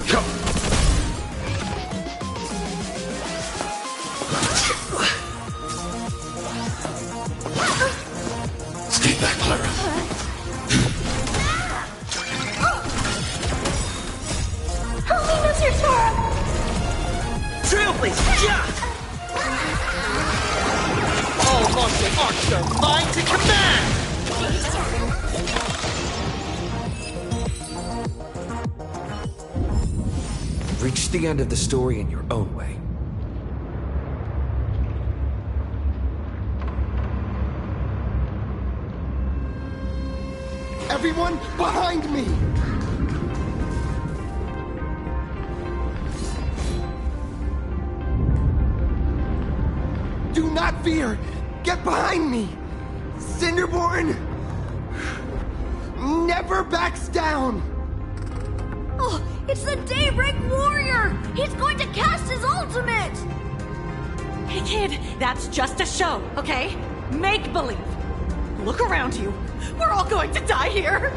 Come. Stay back, Clara. Help me, Mr. Toro! Trailblazer! Yeah! All martial arts are mine to command! Reach the end of the story in your own way. Everyone behind me! Do not fear! Get behind me! Cinderborn never backs down! Oh, it's the Daybreak Warrior! He's going to cast his ultimate! Hey kid, that's just a show, okay? Make believe. Look around you. We're all going to die here.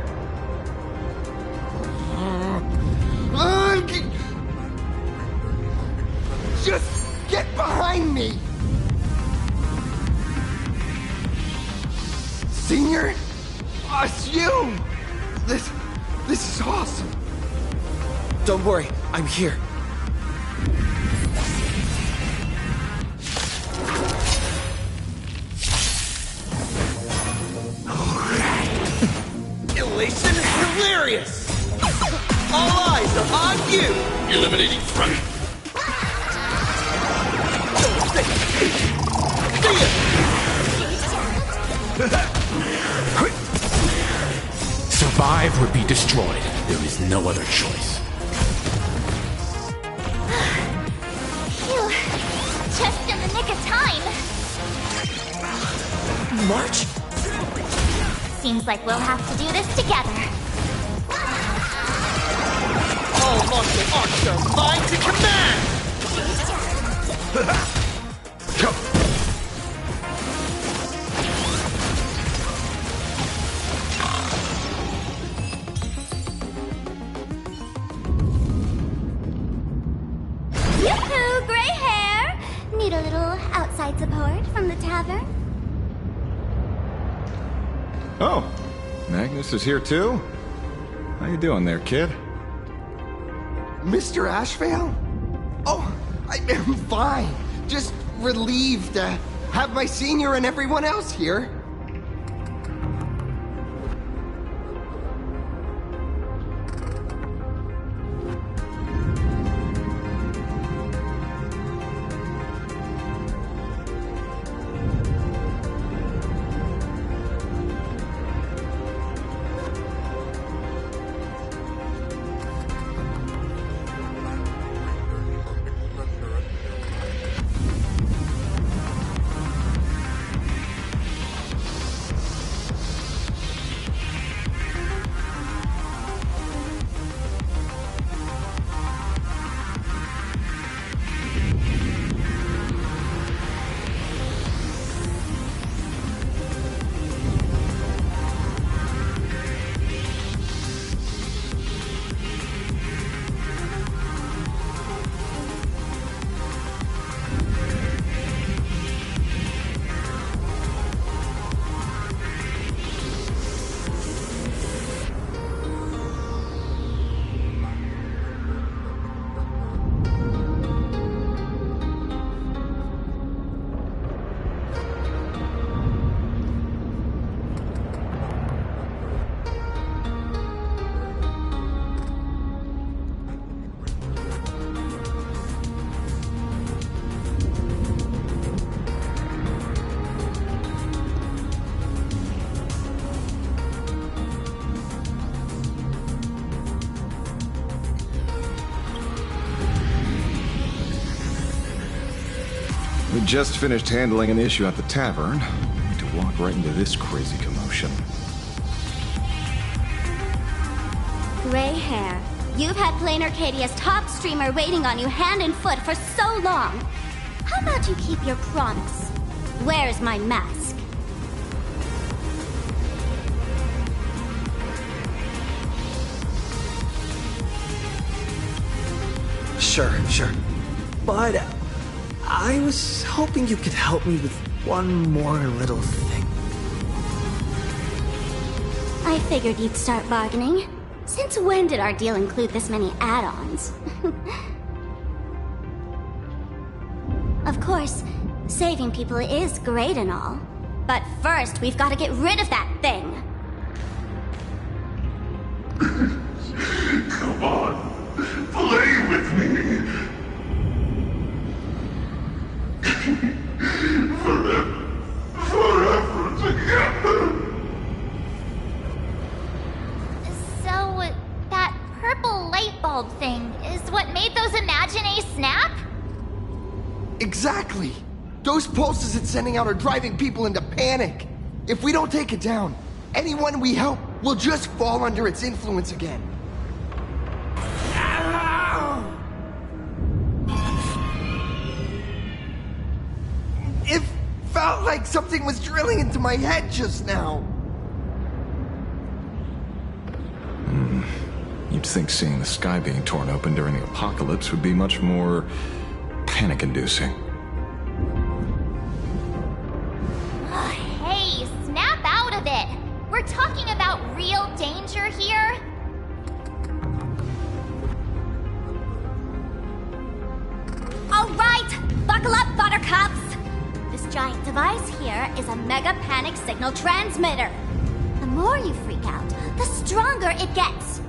Just get behind me! Senior? Assume! This is awesome! Don't worry, I'm here. Elation is hilarious! All eyes are on you! Eliminating front. See ya! Survive or be destroyed. There is no other choice. Phew. Just in the nick of time. March? Seems like we'll have to do this together. All martial arts are mine to command! Come. Yoo-hoo, gray hair! Need a little outside support from the tavern? Oh, Magnus is here too? How you doing there, kid? Mr. Ashvale? Oh, I'm fine. Just relieved to have my senior and everyone else here. We just finished handling an issue at the tavern. Need to walk right into this crazy commotion. Gray hair. You've had Planarcadia's top streamer waiting on you hand and foot for so long. How about you keep your promise? Where's my mask? Sure. But I was hoping you could help me with one more little thing. I figured you'd start bargaining. Since when did our deal include this many add-ons? Of course, saving people is great and all. But first, we've got to get rid of that thing. Come on, play with me. Forever together. So, that purple light bulb thing is what made those Imaginae snap? Exactly! Those pulses it's sending out are driving people into panic. If we don't take it down, anyone we help will just fall under its influence again. It felt like something was drilling into my head just now. You'd think seeing the sky being torn open during the apocalypse would be much more panic-inducing. Hey, snap out of it! We're talking about real danger here. All right, buckle up, buttercups! This giant device here is a mega panic signal transmitter. The more you freak out, the stronger it gets.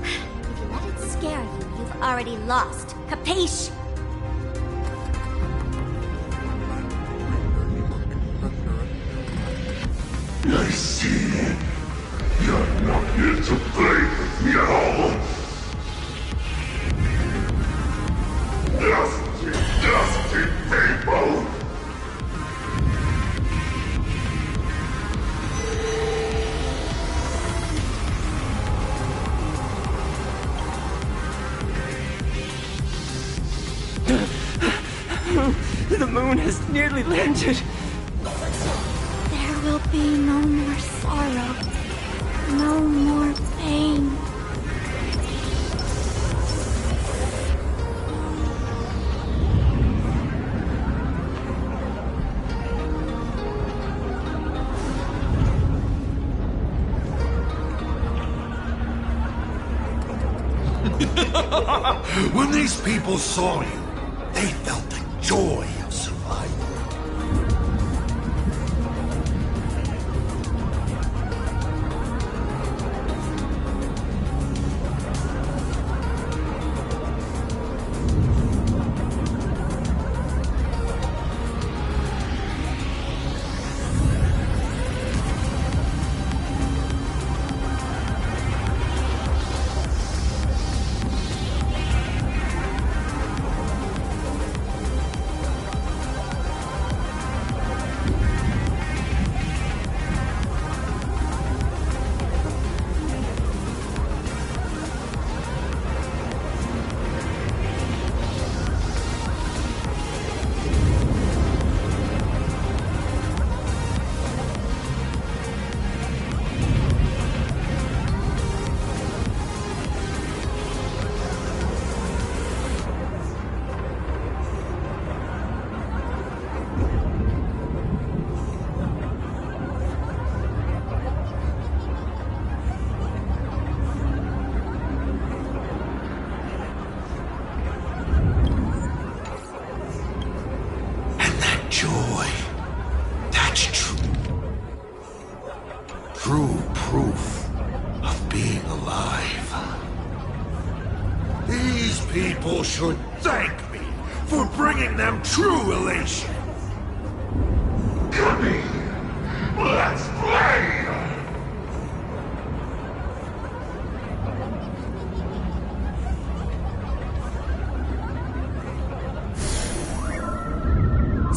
If you let it scare you, you've already lost. Capiche? I see. You're not here to play with me at all. Dusty people! The moon has nearly landed. There will be no more sorrow, no more pain. When these people saw you, they felt the joy of survival. Joy. That's true. True proof of being alive. These people should thank me for bringing them true elation. Come in. Let's play.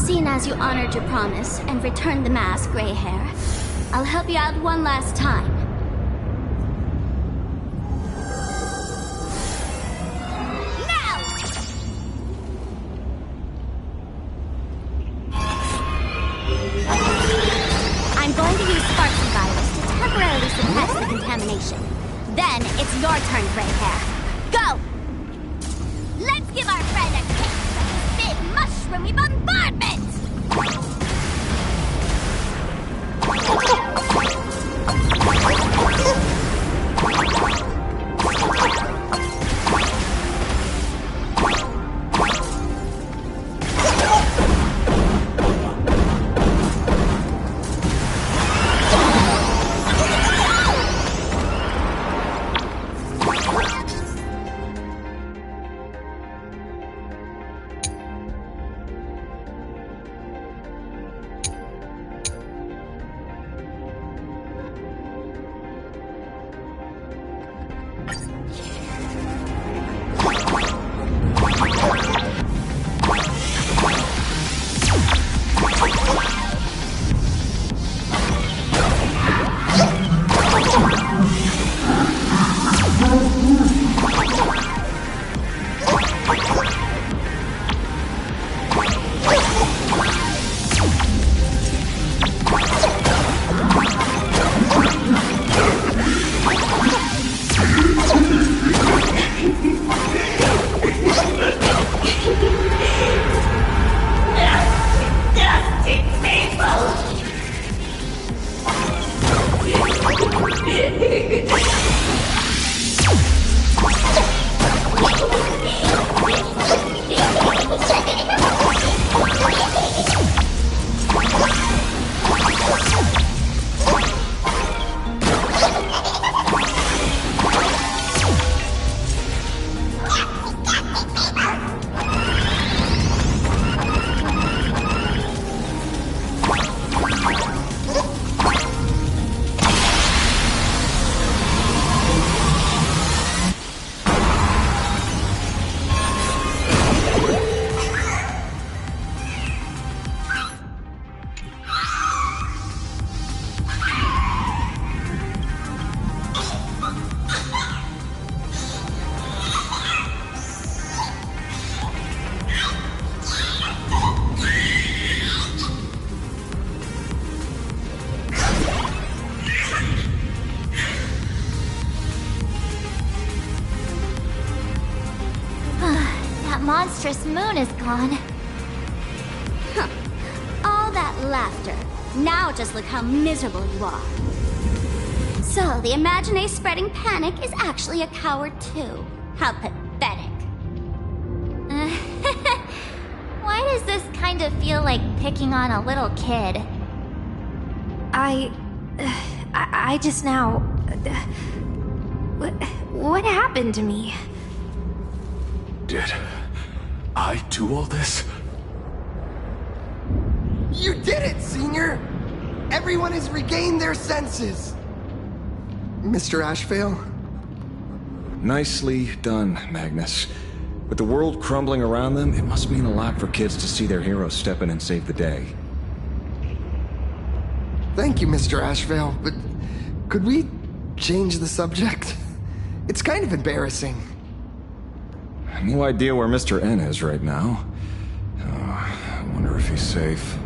Seeing as you honored your promise and returned the mask, Gray Hair, I'll help you out one last time. Now! I'm going to use Sparky Virus to temporarily suppress the contamination. Then it's your turn, Gray Hair. Go! Let's give our friend a taste of this big mushroomy bombardment! Monstrous moon is gone. Huh. All that laughter. Now just look how miserable you are. So, the Imagine spreading panic is actually a coward too. How pathetic. Why does this kind of feel like picking on a little kid? I just now... What happened to me? Did I do all this? You did it, Senior! Everyone has regained their senses! Mr. Ashvale? Nicely done, Magnus. With the world crumbling around them, it must mean a lot for kids to see their heroes step in and save the day. Thank you, Mr. Ashvale, but could we change the subject? It's kind of embarrassing. No idea where Mr. N is right now. I wonder if he's safe.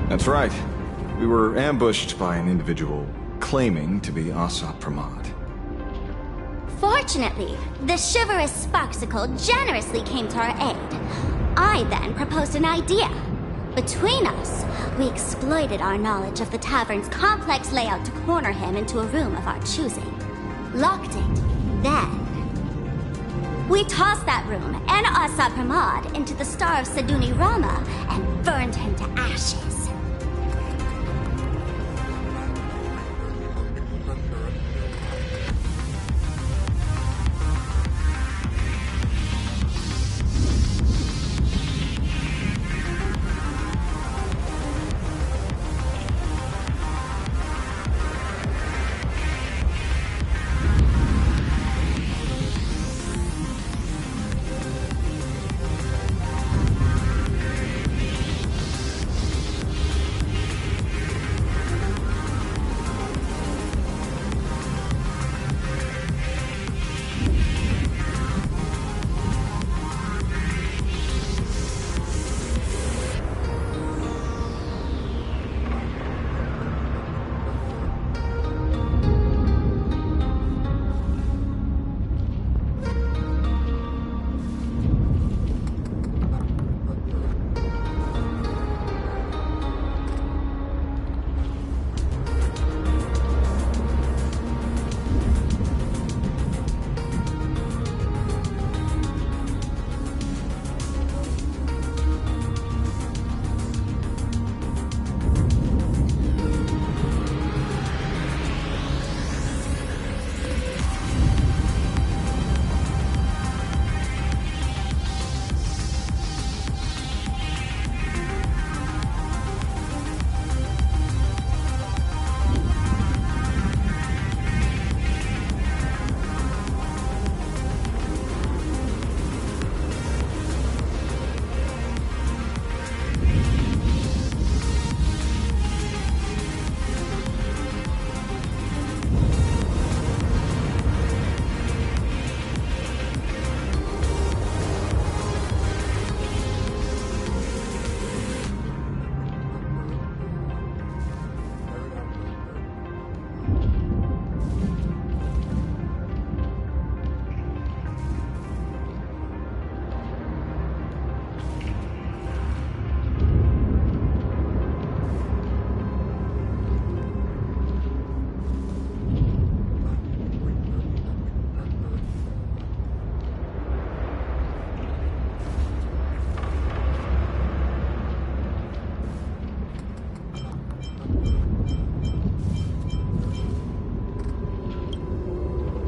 That's right. We were ambushed by an individual claiming to be Hsr Planarcadia. Fortunately, the chivalrous Sparksicle generously came to our aid. I then proposed an idea. Between us, we exploited our knowledge of the tavern's complex layout to corner him into a room of our choosing. Locked it. Then, we tossed that room and Hsr Planarcadia into the star of Seduni Rama and burned him to ashes.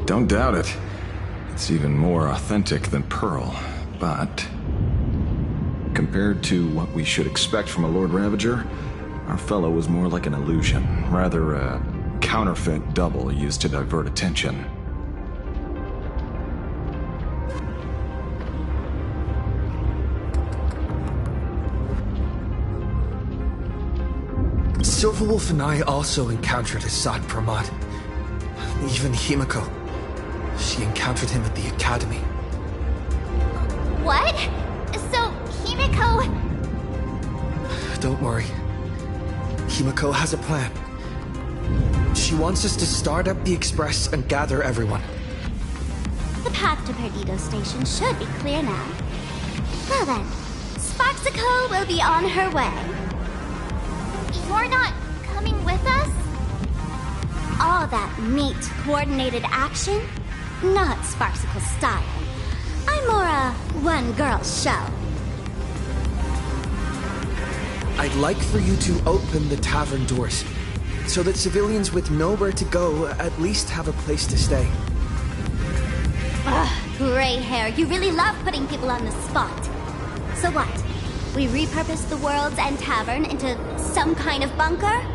Don't doubt it. It's even more authentic than Pearl, but compared to what we should expect from a Lord Ravager, our fellow was more like an illusion, rather a counterfeit double used to divert attention. Silverwolf and I also encountered Hsr Pramod. Even Himiko. She encountered him at the academy. What? So, Himiko... Don't worry. Himiko has a plan. She wants us to start up the Express and gather everyone. The path to Perdido Station should be clear now. Well then, Sparksico will be on her way. You're not coming with us? All that neat, coordinated action? Not Sparksicle style. I'm more a one-girl show. I'd like for you to open the tavern doors, so that civilians with nowhere to go at least have a place to stay. Ugh, gray hair, you really love putting people on the spot. So what? We repurpose the World's End Tavern into some kind of bunker?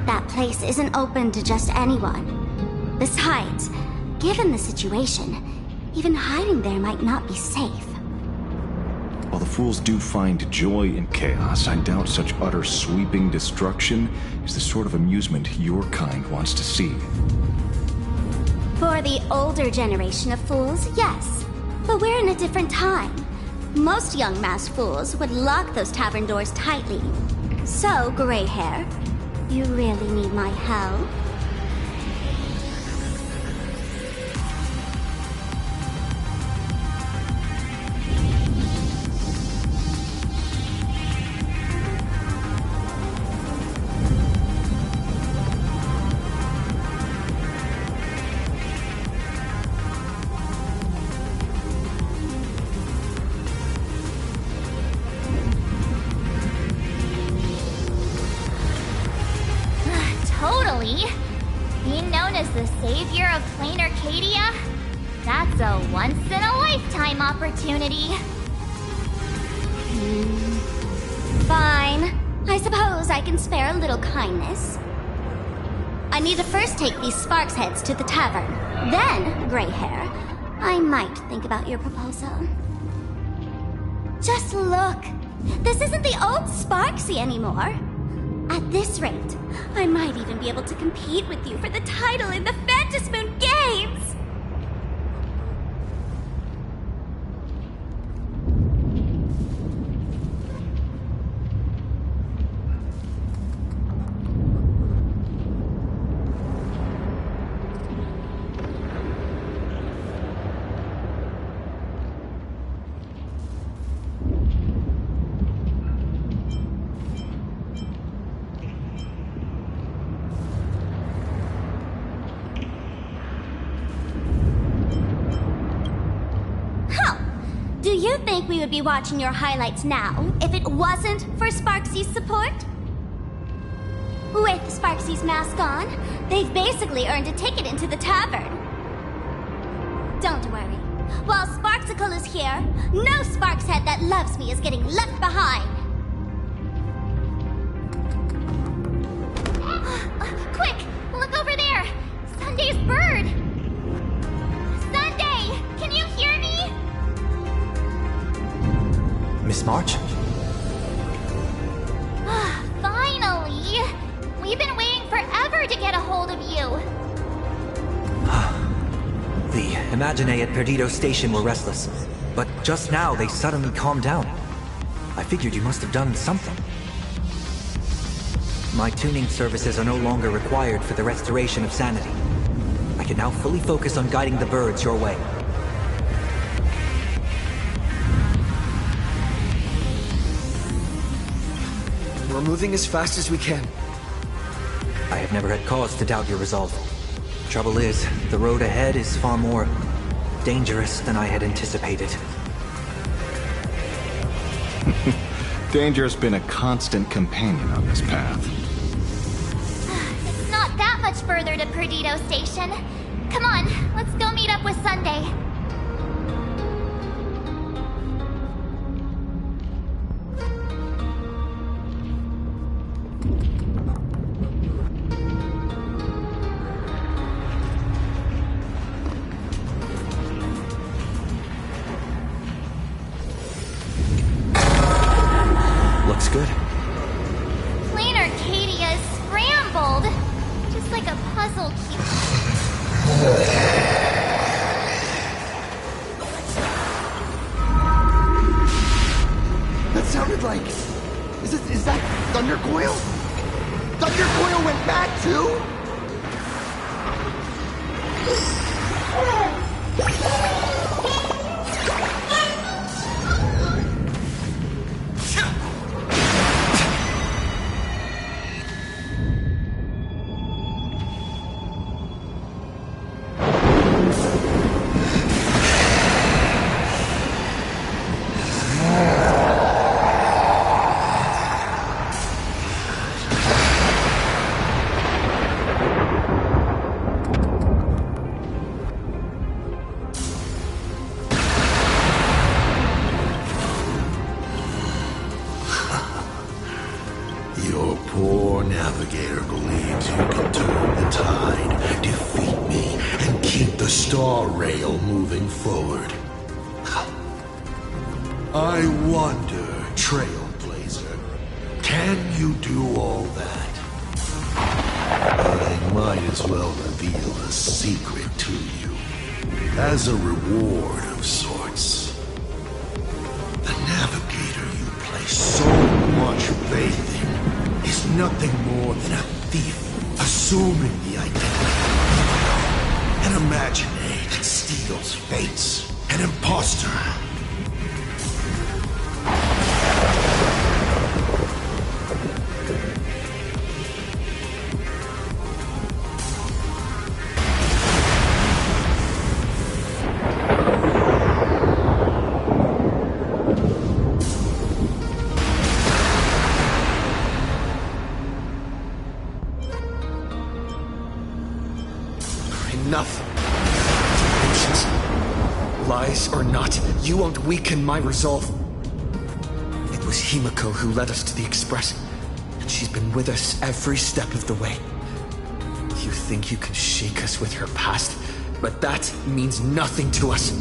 That place isn't open to just anyone. Besides, given the situation, even hiding there might not be safe. While the fools do find joy in chaos, I doubt such utter sweeping destruction is the sort of amusement your kind wants to see. For the older generation of fools, yes. But we're in a different time. Most young masked fools would lock those tavern doors tightly. So, gray hair, you really need my help? Totally. Being known as the savior of Planarcadia? That's a once-in-a-lifetime opportunity. Fine. I suppose I can spare a little kindness. I need to first take these Sparks heads to the tavern. Then, gray hair, I might think about your proposal. Just look. This isn't the old Sparksy anymore. At this rate, I might even be able to compete with you for the title in the Phantasmoon Games! Do you think we would be watching your highlights now if it wasn't for Sparksy's support? With Sparksy's mask on, they've basically earned a ticket into the tavern. Don't worry. While Sparksicle is here, no Sparkshead that loves me is getting left behind. Quick! Look over there! Sunday's bird! Sunday! Can you hear me? Miss March? Finally! We've been waiting forever to get a hold of you! The Imaginae at Perdido Station were restless, but just now they suddenly calmed down. I figured you must have done something. My tuning services are no longer required for the restoration of sanity. I can now fully focus on guiding the birds your way. We're moving as fast as we can. I have never had cause to doubt your resolve. Trouble is, the road ahead is far more dangerous than I had anticipated. Danger has been a constant companion on this path. It's not that much further to Perdido Station. Come on, let's go meet up with Sunday. Looks good. Planarcadia is scrambled. Just like a puzzle cube. That sounded like... Is that Thundercoil? Thundercoil went mad too? Your poor navigator believes you can turn the tide, defeat me, and keep the star rail moving forward. I wonder, Trailblazer, can you do all that? I might as well reveal a secret to you, as a reward of sorts. The navigator you place so much faith in is nothing more than a thief assuming the identity. An imaginary that steals fates. An imposter. Enough. Delusions. Lies or not, you won't weaken my resolve. It was Himiko who led us to the Express, and she's been with us every step of the way. You think you can shake us with her past, but that means nothing to us.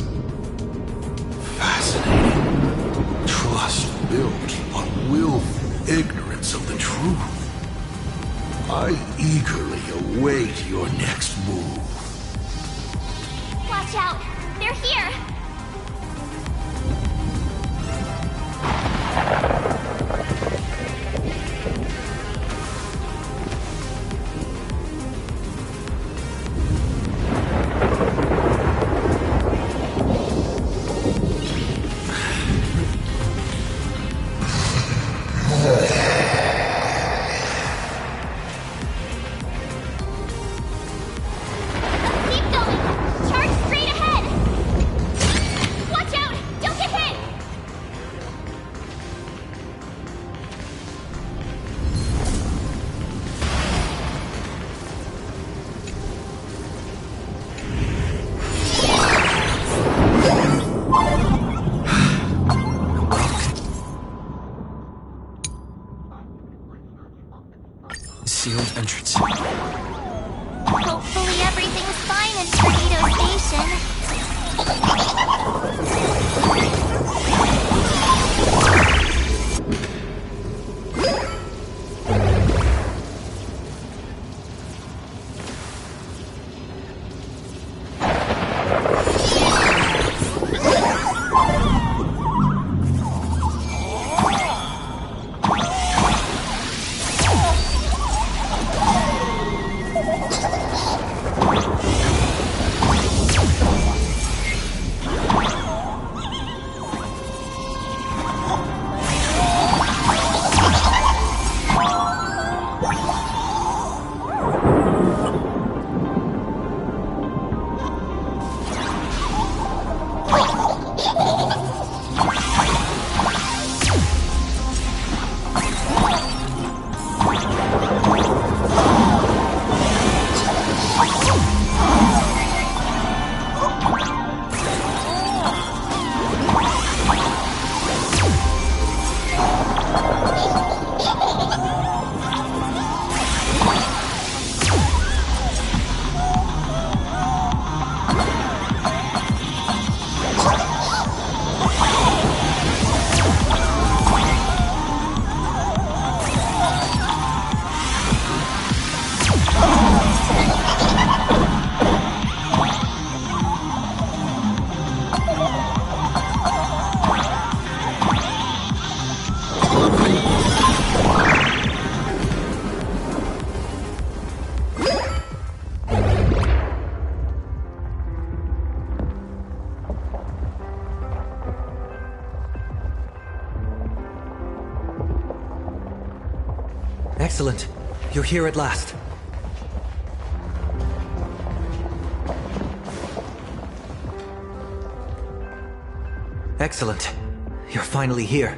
Fascinating. Trust built on willful ignorance of the truth. I eagerly await your next move. Watch out! They're here! Sealed entrance. Hopefully everything's fine in Tornado Station. Excellent. You're here at last. Excellent. You're finally here.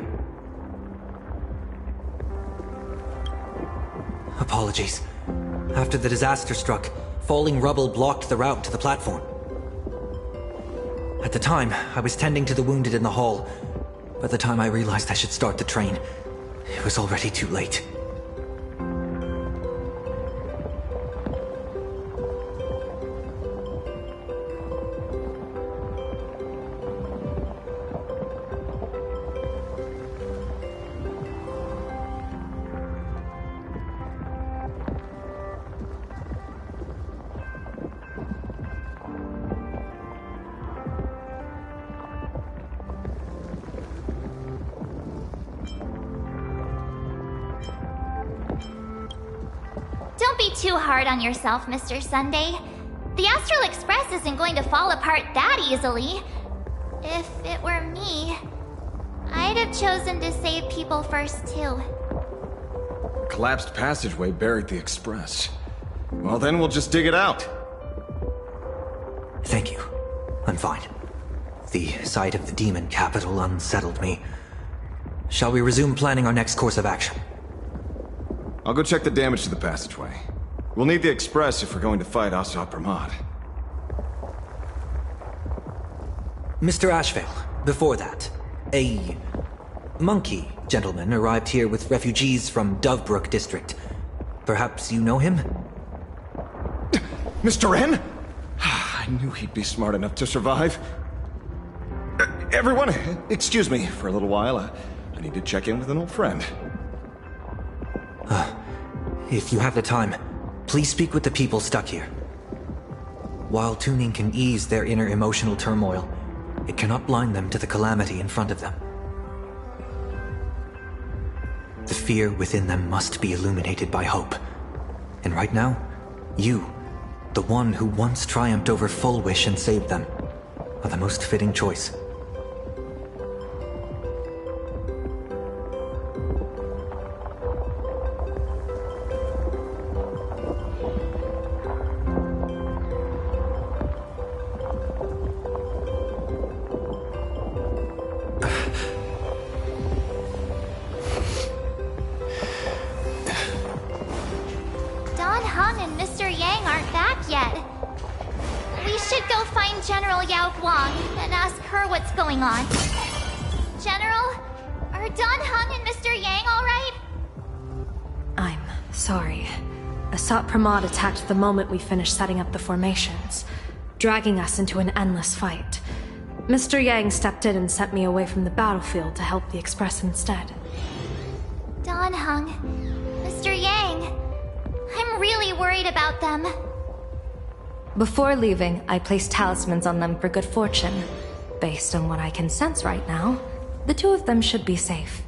Apologies. After the disaster struck, falling rubble blocked the route to the platform. At the time, I was tending to the wounded in the hall. By the time I realized I should start the train, it was already too late. Don't be too hard on yourself, Mr. Sunday. The Astral Express isn't going to fall apart that easily. If it were me, I'd have chosen to save people first, too. A collapsed passageway buried the Express. Well, then we'll just dig it out. Thank you. I'm fine. The sight of the demon capital unsettled me. Shall we resume planning our next course of action? I'll go check the damage to the passageway. We'll need the Express if we're going to fight Hsr Planarcadia. Mr. Ashvale, before that, a monkey gentleman arrived here with refugees from Dovebrook district. Perhaps you know him? Mr. N? I knew he'd be smart enough to survive. Everyone, excuse me for a little while. I need to check in with an old friend. If you have the time, please speak with the people stuck here. While tuning can ease their inner emotional turmoil, it cannot blind them to the calamity in front of them. The fear within them must be illuminated by hope. And right now, you, the one who once triumphed over Full Wish and saved them, are the most fitting choice. Hsr Planarcadia attacked the moment we finished setting up the formations, dragging us into an endless fight. Mr. Yang stepped in and sent me away from the battlefield to help the Express instead. Don Hung, Mr. Yang, I'm really worried about them. Before leaving, I placed talismans on them for good fortune. Based on what I can sense right now, the two of them should be safe.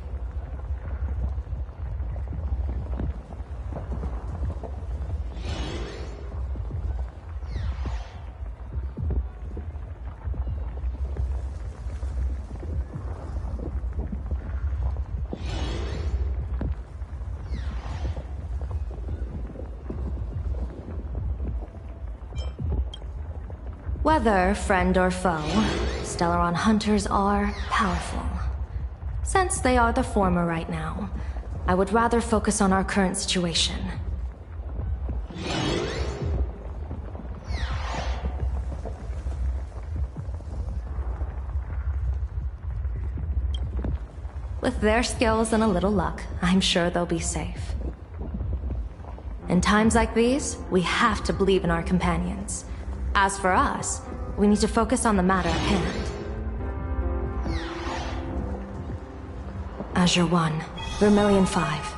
Whether friend or foe, Stellaron hunters are powerful. Since they are the former right now, I would rather focus on our current situation. With their skills and a little luck, I'm sure they'll be safe. In times like these, we have to believe in our companions. As for us, we need to focus on the matter at hand. Azure 1, Vermilion 5,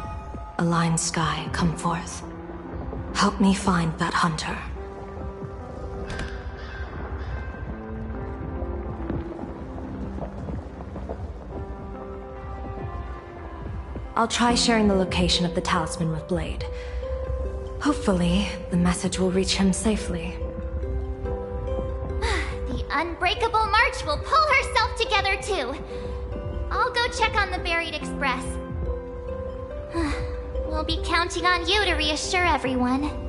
Aligned Sky, come forth. Help me find that hunter. I'll try sharing the location of the talisman with Blade. Hopefully, the message will reach him safely. The Unbreakable March will pull herself together too. I'll go check on the buried Express. We'll be counting on you to reassure everyone.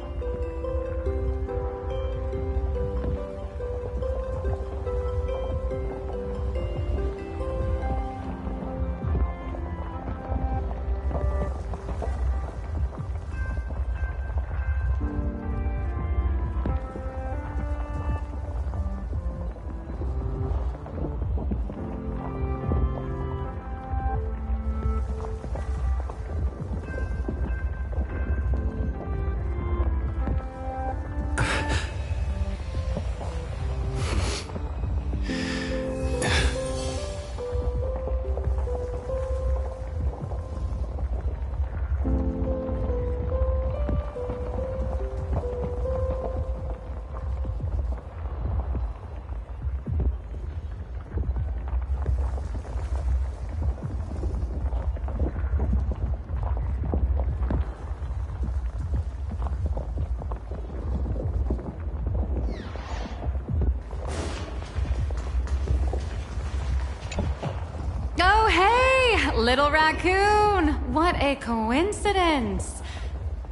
Oh, hey! Little raccoon! What a coincidence!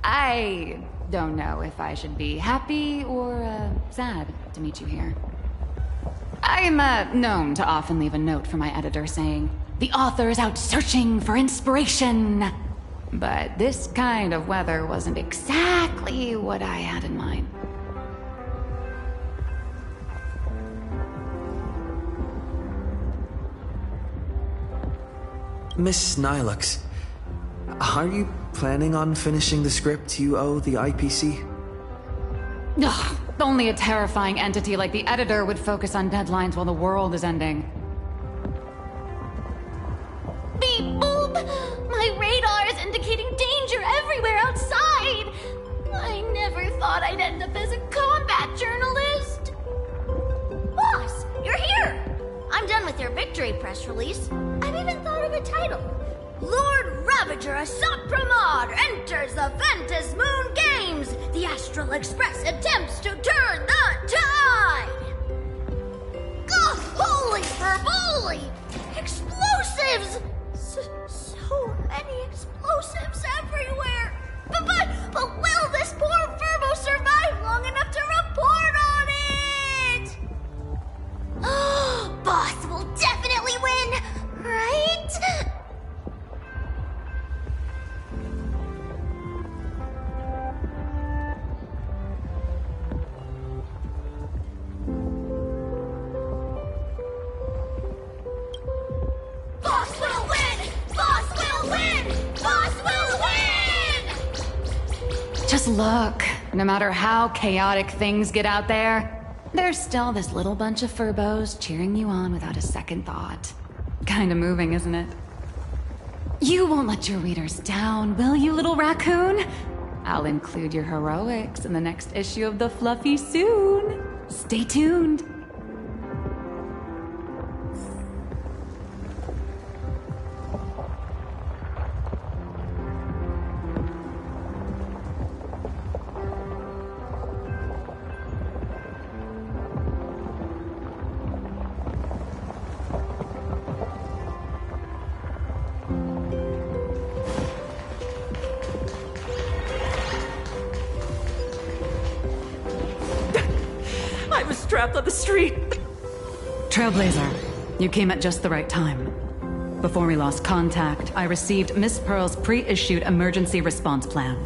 I don't know if I should be happy or sad to meet you here. I'm known to often leave a note for my editor saying, "The author is out searching for inspiration." But this kind of weather wasn't exactly what I had in mind. Miss Nilux, are you planning on finishing the script you owe the IPC? Ugh, only a terrifying entity like the editor would focus on deadlines while the world is ending. Beep boop! My radar is indicating danger everywhere outside! I never thought I'd end up as a combat journalist! Boss, you're here! I'm done with your victory press release. I've even thought of a title. Lord Ravager Hsr Planarcadia enters the Ventus Moon Games! The Astral Express attempts to turn the tide! Ugh, holy verboli! Explosives! So many explosives everywhere! But will this poor Verbo survive long enough to report on it? Boss will definitely win, right? Boss will win! Boss will win! Boss will win! Just look. No matter how chaotic things get out there, there's still this little bunch of furbos cheering you on without a second thought. Kinda moving, isn't it? You won't let your readers down, will you, little raccoon? I'll include your heroics in the next issue of The Fluffy soon. Stay tuned. I was trapped on the street. Trailblazer, you came at just the right time. Before we lost contact, I received Miss Pearl's pre-issued emergency response plan.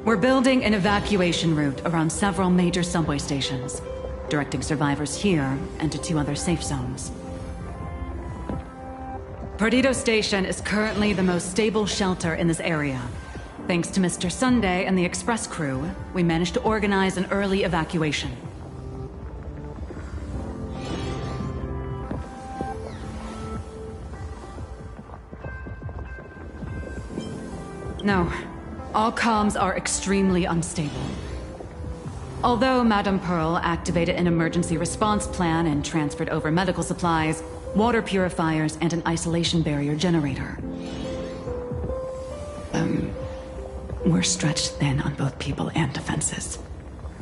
We're building an evacuation route around several major subway stations, directing survivors here and to 2 other safe zones. Perdido Station is currently the most stable shelter in this area. Thanks to Mr. Sunday and the express crew, we managed to organize an early evacuation. No, all comms are extremely unstable. Although Madame Pearl activated an emergency response plan and transferred over medical supplies, water purifiers, and an isolation barrier generator. We're stretched thin on both people and defenses.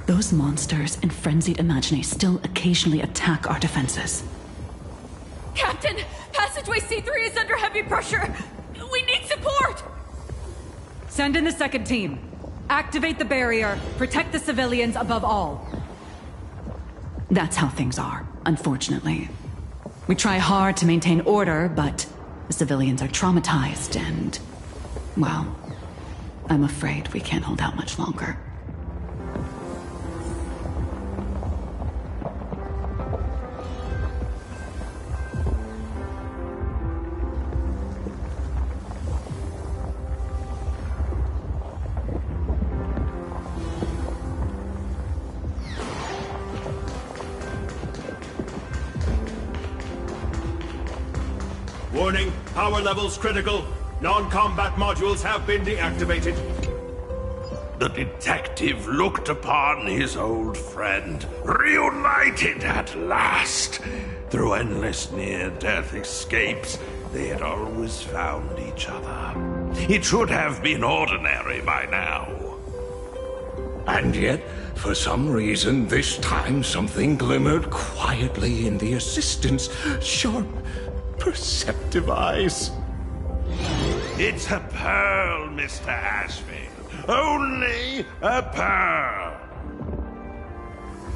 Those monsters and frenzied Imaginae still occasionally attack our defenses. Captain, passageway C3 is under heavy pressure. We need support. Send in the second team. Activate the barrier. Protect the civilians above all. That's how things are, unfortunately. We try hard to maintain order, but the civilians are traumatized and, well, I'm afraid we can't hold out much longer. Warning, power levels critical. Non-combat modules have been deactivated. The detective looked upon his old friend, reunited at last. Through endless near-death escapes, they had always found each other. It should have been ordinary by now. And yet, for some reason, this time something glimmered quietly in the assistant's sharp, perceptive eyes. It's a pearl, Mr. Ashfield. Only a pearl.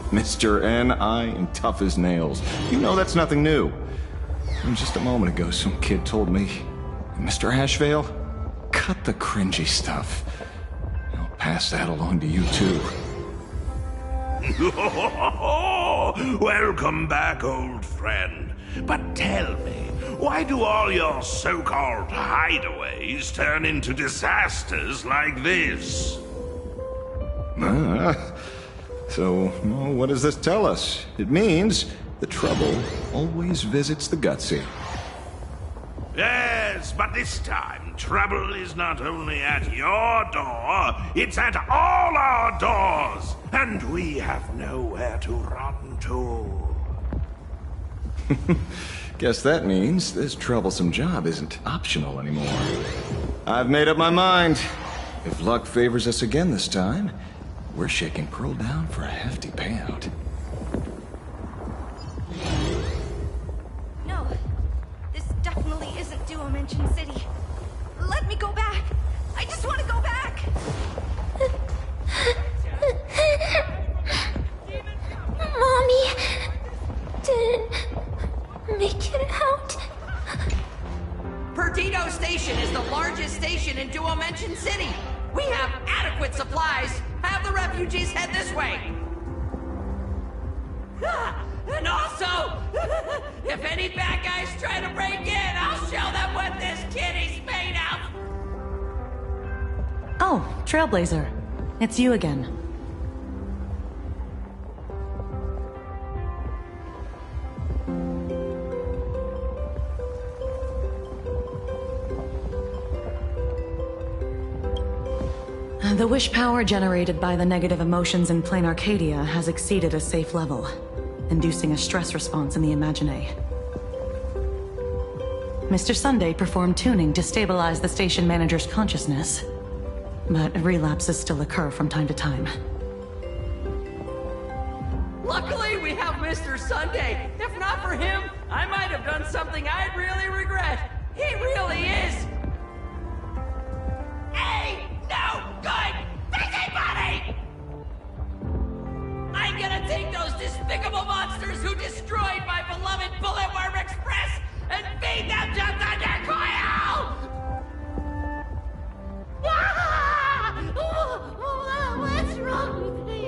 Mr. N, I am tough as nails. You know that's nothing new. And just a moment ago, some kid told me, Mr. Ashvale, cut the cringy stuff. I'll pass that along to you, too. Welcome back, old friend. But tell me, why do all your so-called hideaways turn into disasters like this? So, well, what does this tell us? It means the trouble always visits the gutsy. Yes, but this time, trouble is not only at your door, it's at all our doors, and we have nowhere to run to. Guess that means this troublesome job isn't optional anymore. I've made up my mind. If luck favors us again this time, we're shaking Pearl down for a hefty payout. No, this definitely isn't Duo Mansion City. Let me go back. I just want to go back. Mommy didn't make it out. Perdido Station is the largest station in Duo Mansion City. We have adequate supplies. Have the refugees head this way. And also, if any bad guys try to break in, I'll show them what this kitty's made of. Oh, Trailblazer. It's you again. The wish power generated by the negative emotions in Planarcadia has exceeded a safe level, inducing a stress response in the Imagine. Mr. Sunday performed tuning to stabilize the station manager's consciousness, but relapses still occur from time to time. Luckily, we have Mr. Sunday. If not for him, I might have done something I'd really regret. He really is a no good busybody! I'm gonna take those despicable monsters who destroyed my beloved Bulletworm Express and feed them to Thundercoil! What's wrong with me?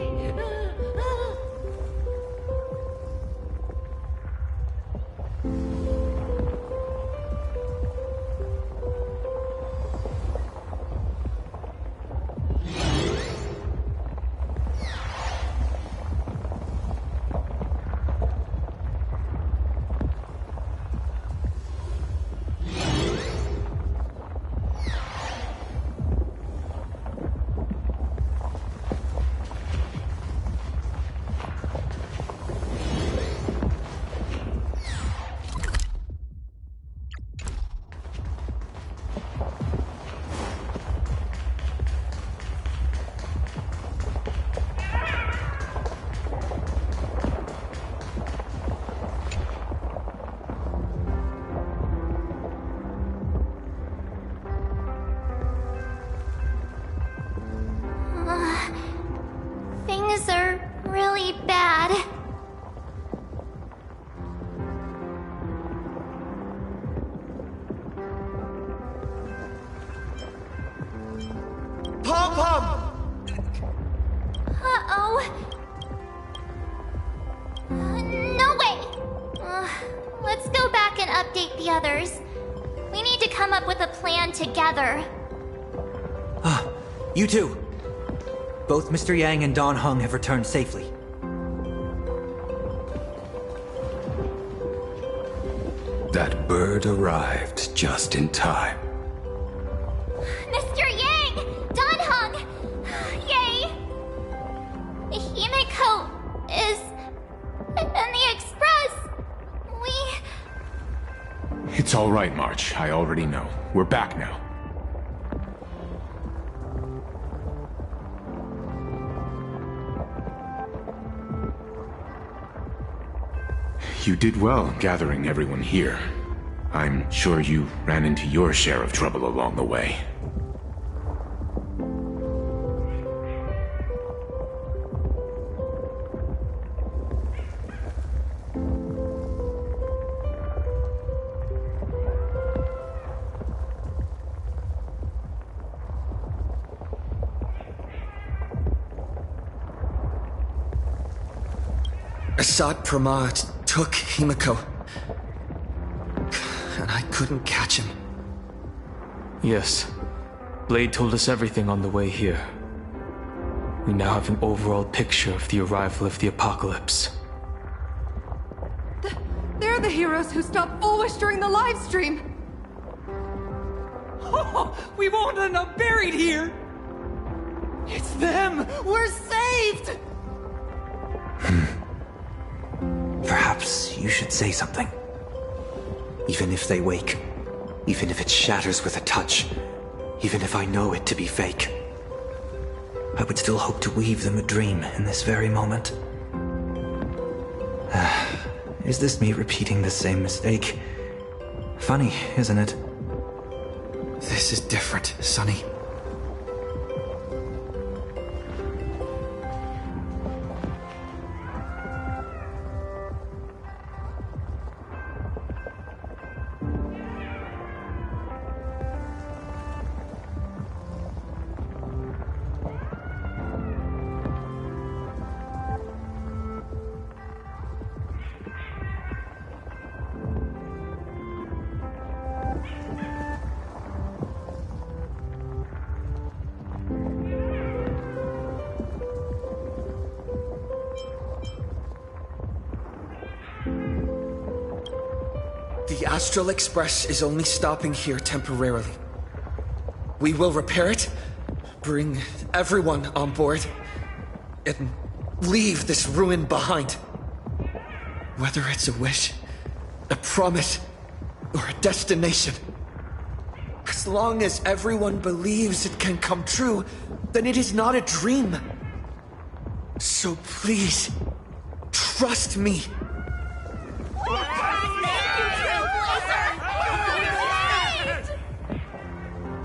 Let's go back and update the others. We need to come up with a plan together. Ah, you too. Both Mr. Yang and Don Hung have returned safely. That bird arrived just in time. Mr. Yang! Don Hung! Yay! Himeko is in the Express! It's all right, March. I already know. We're back now. You did well gathering everyone here. I'm sure you ran into your share of trouble along the way. Hsr Planarcadia took Himeko, and I couldn't catch him. Yes. Blade told us everything on the way here. We now have an overall picture of the arrival of the apocalypse. They're the heroes who stopped Foolish during the live stream. Oh, we won't end up buried here! It's them! We're saved! Perhaps you should say something. Even if they wake, even if it shatters with a touch, even if I know it to be fake, I would still hope to weave them a dream in this very moment. Is this me repeating the same mistake? Funny, isn't it? This is different, Sonny. The Astral Express is only stopping here temporarily. We will repair it, bring everyone on board, and leave this ruin behind. Whether it's a wish, a promise, or a destination. As long as everyone believes it can come true, then it is not a dream. So please, trust me.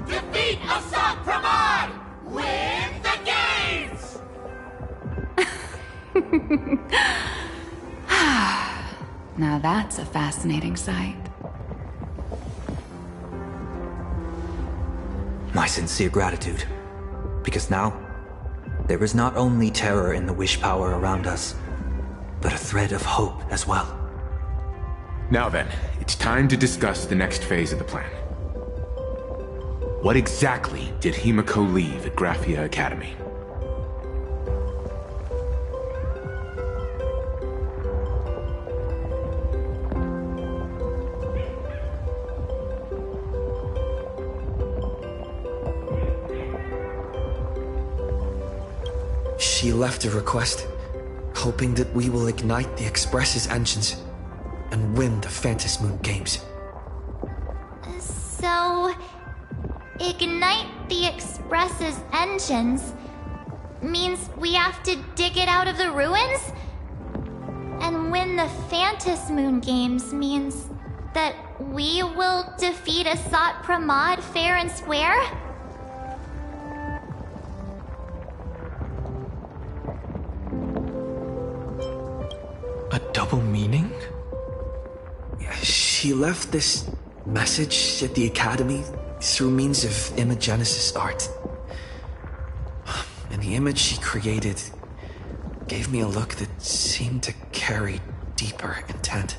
Defeat Hsr Planarcadia! Win the games! Now that's a fascinating sight. My sincere gratitude. Because now, there is not only terror in the wish power around us, but a thread of hope as well. Now then, it's time to discuss the next phase of the plan. What exactly did Himeko leave at Graphia Academy? She left a request, hoping that we will ignite the Express's engines and win the Phantom Moon Games. So, ignite the Express's engines means we have to dig it out of the ruins? And win the Phantom Moon Games means that we will defeat Hsr Planarcadia fair and square? A double meaning? She left this message at the Academy through means of imagenesis art. And the image she created gave me a look that seemed to carry deeper intent.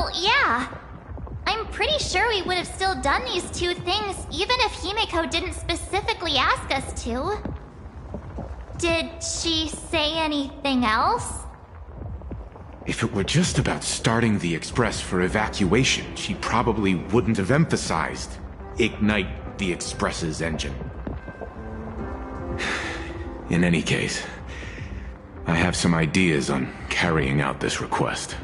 Well, yeah. I'm pretty sure we would have still done these two things even if Himiko didn't specifically ask us to. Did she say anything else? If it were just about starting the Express for evacuation, she probably wouldn't have emphasized ignite the Express's engine. In any case, I have some ideas on carrying out this request.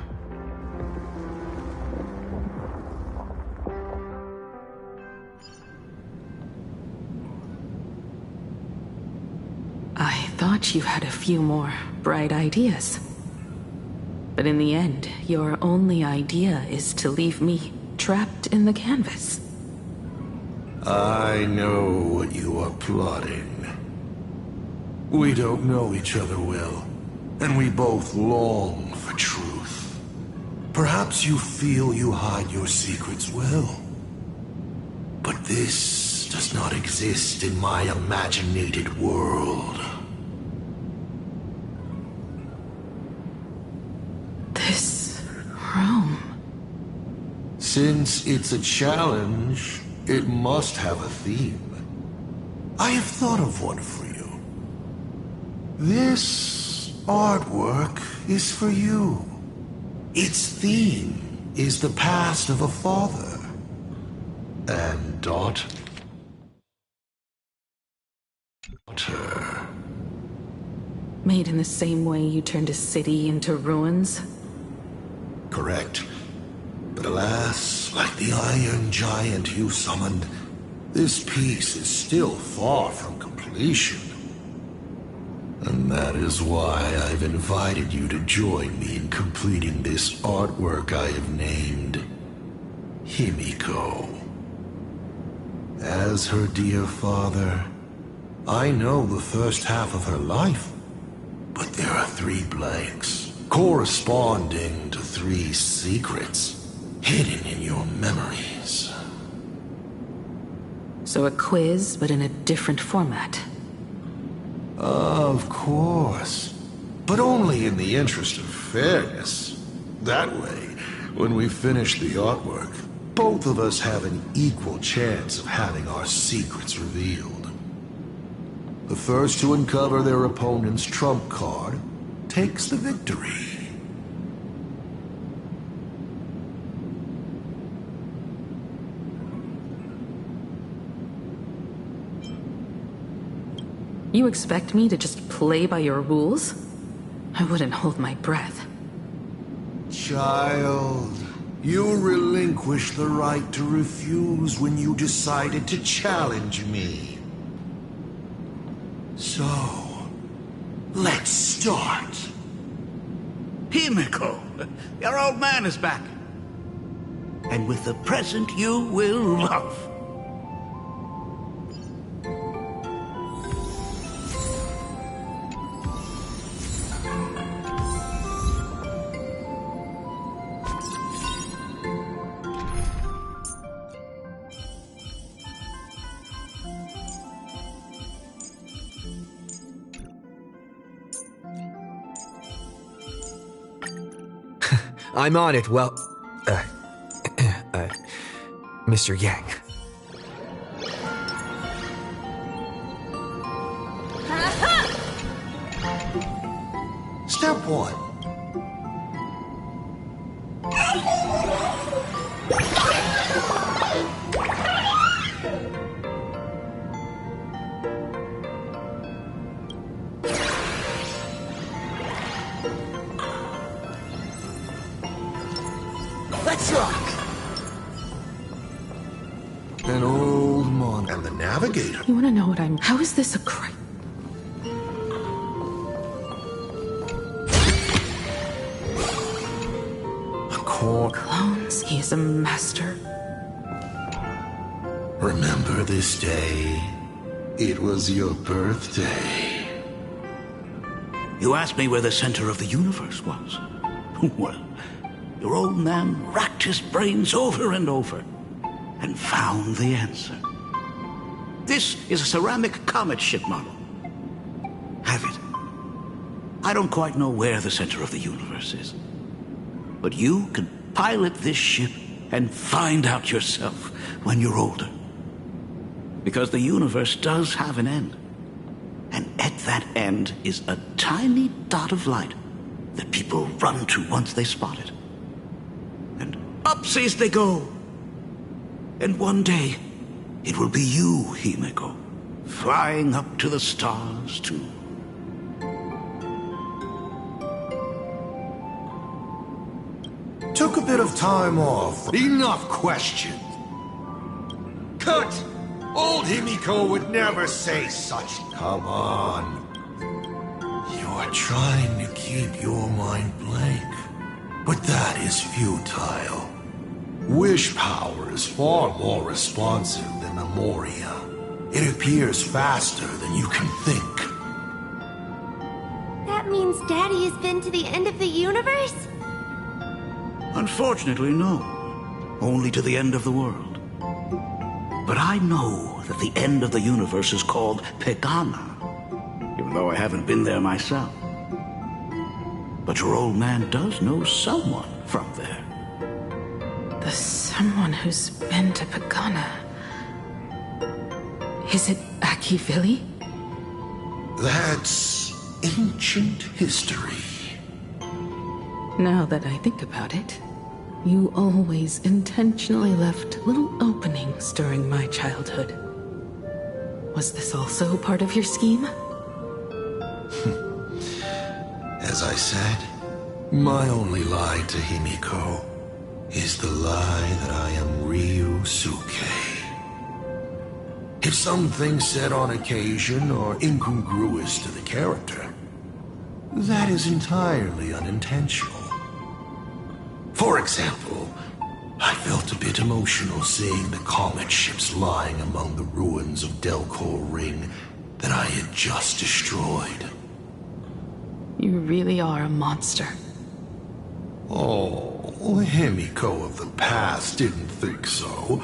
I thought you had a few more bright ideas. But in the end, your only idea is to leave me trapped in the canvas. I know what you are plotting. We don't know each other well, and we both long for truth. Perhaps you feel you hide your secrets well. But this does not exist in my imaginated world. This room... Since it's a challenge, it must have a theme. I have thought of one for you. This artwork is for you. Its theme is the past of a father and daughter. Made in the same way you turned a city into ruins? Correct. But alas, like the iron giant you summoned, this piece is still far from completion. And that is why I've invited you to join me in completing this artwork I have named Himiko. As her dear father, I know the first half of her life, but there are 3 blanks, corresponding to 3 secrets, hidden in your memories. So a quiz, but in a different format. Of course. But only in the interest of fairness. That way, when we finish the artwork, both of us have an equal chance of having our secrets revealed. The first to uncover their opponent's trump card takes the victory. You expect me to just play by your rules? I wouldn't hold my breath. Child, you relinquished the right to refuse when you decided to challenge me. So, let's start. Himiko, your old man is back. And with the present you will love. I'm on it, well... Mr. Yang. Step 1. Let's rock! An old monk and the navigator. You wanna know what I'm... How is this a crime? A core... Clones? He is a master. Remember this day? It was your birthday. You asked me where the center of the universe was. Well, your old man racked his brains over and over and found the answer. This is a ceramic comet ship model. Have it. I don't quite know where the center of the universe is, but you can pilot this ship and find out yourself when you're older. Because the universe does have an end. And at that end is a tiny dot of light that people run to once they spot it. And upsies they go. And one day, it will be you, Himeko, flying up to the stars too. Took a bit of time off. Enough questions. Cut! Old Himiko would never say such. Come on. You're trying to keep your mind blank. But that is futile. Wish power is far more responsive than memoria. It appears faster than you can think. That means Daddy has been to the end of the universe? Unfortunately, no. Only to the end of the world. But I know that the end of the universe is called Pegana, even though I haven't been there myself. But your old man does know someone from there. The someone who's been to Pagana. Is it Akivili? That's ancient history. Now that I think about it, you always intentionally left little openings during my childhood. Was this also part of your scheme? As I said, my only lie to Himiko is the lie that I am Ryusuke. If some things said on occasion are incongruous to the character, that is entirely unintentional. For example, I felt a bit emotional seeing the comet ships lying among the ruins of Delcor Ring that I had just destroyed. You really are a monster. Oh, Himiko of the past didn't think so.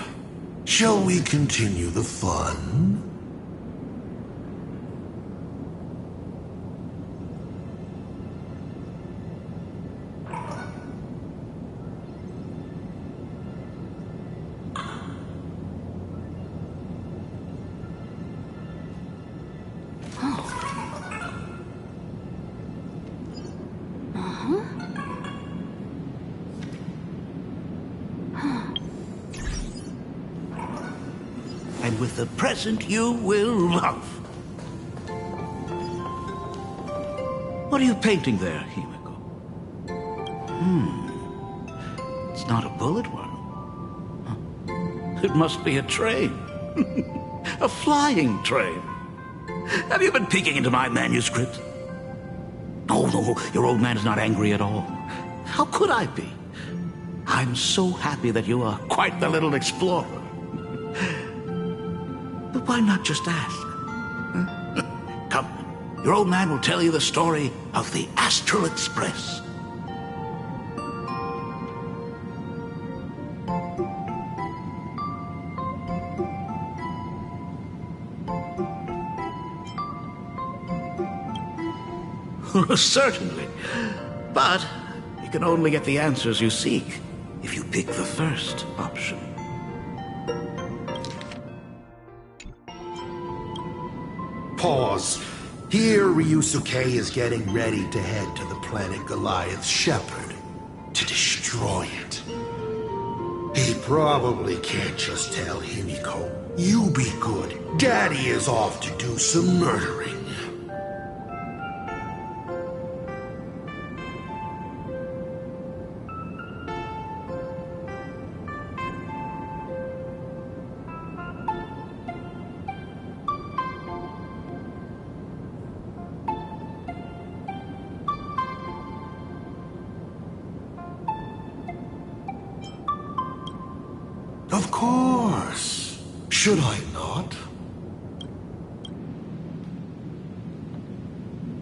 Shall we continue the fun? And with the present you will love. What are you painting there, Himiko? It's not a bullet worm. It must be a train. A flying train. Have you been peeking into my manuscript? Oh, no, your old man is not angry at all. How could I be? I'm so happy that you are quite the little explorer. But why not just ask? Come, your old man will tell you the story of the Astral Express. Certainly. But you can only get the answers you seek if you pick the first option. Pause. Here, Ryusuke is getting ready to head to the planet Goliath's Shepherd to destroy it. He probably can't just tell Himiko, "You be good. Daddy is off to do some murdering." Of course. Should I not?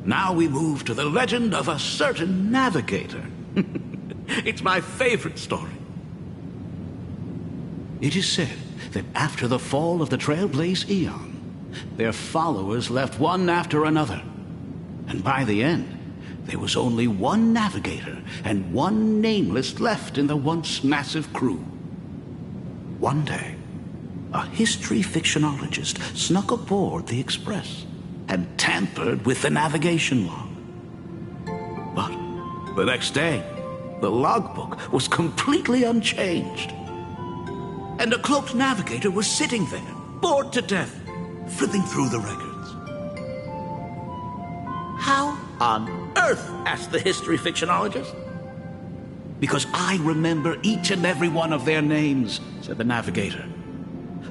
Now we move to the legend of a certain navigator. It's my favorite story. It is said that after the fall of the Trailblaze Eon, their followers left one after another. And by the end, There was only one navigator and one nameless left in the once massive crew. One day, a history fictionologist snuck aboard the Express and tampered with the navigation log. But the next day, the logbook was completely unchanged. And a cloaked navigator was sitting there, bored to death, flipping through the records. How on earth? Asked the history fictionologist. Because I remember each and every one of their names, said the navigator,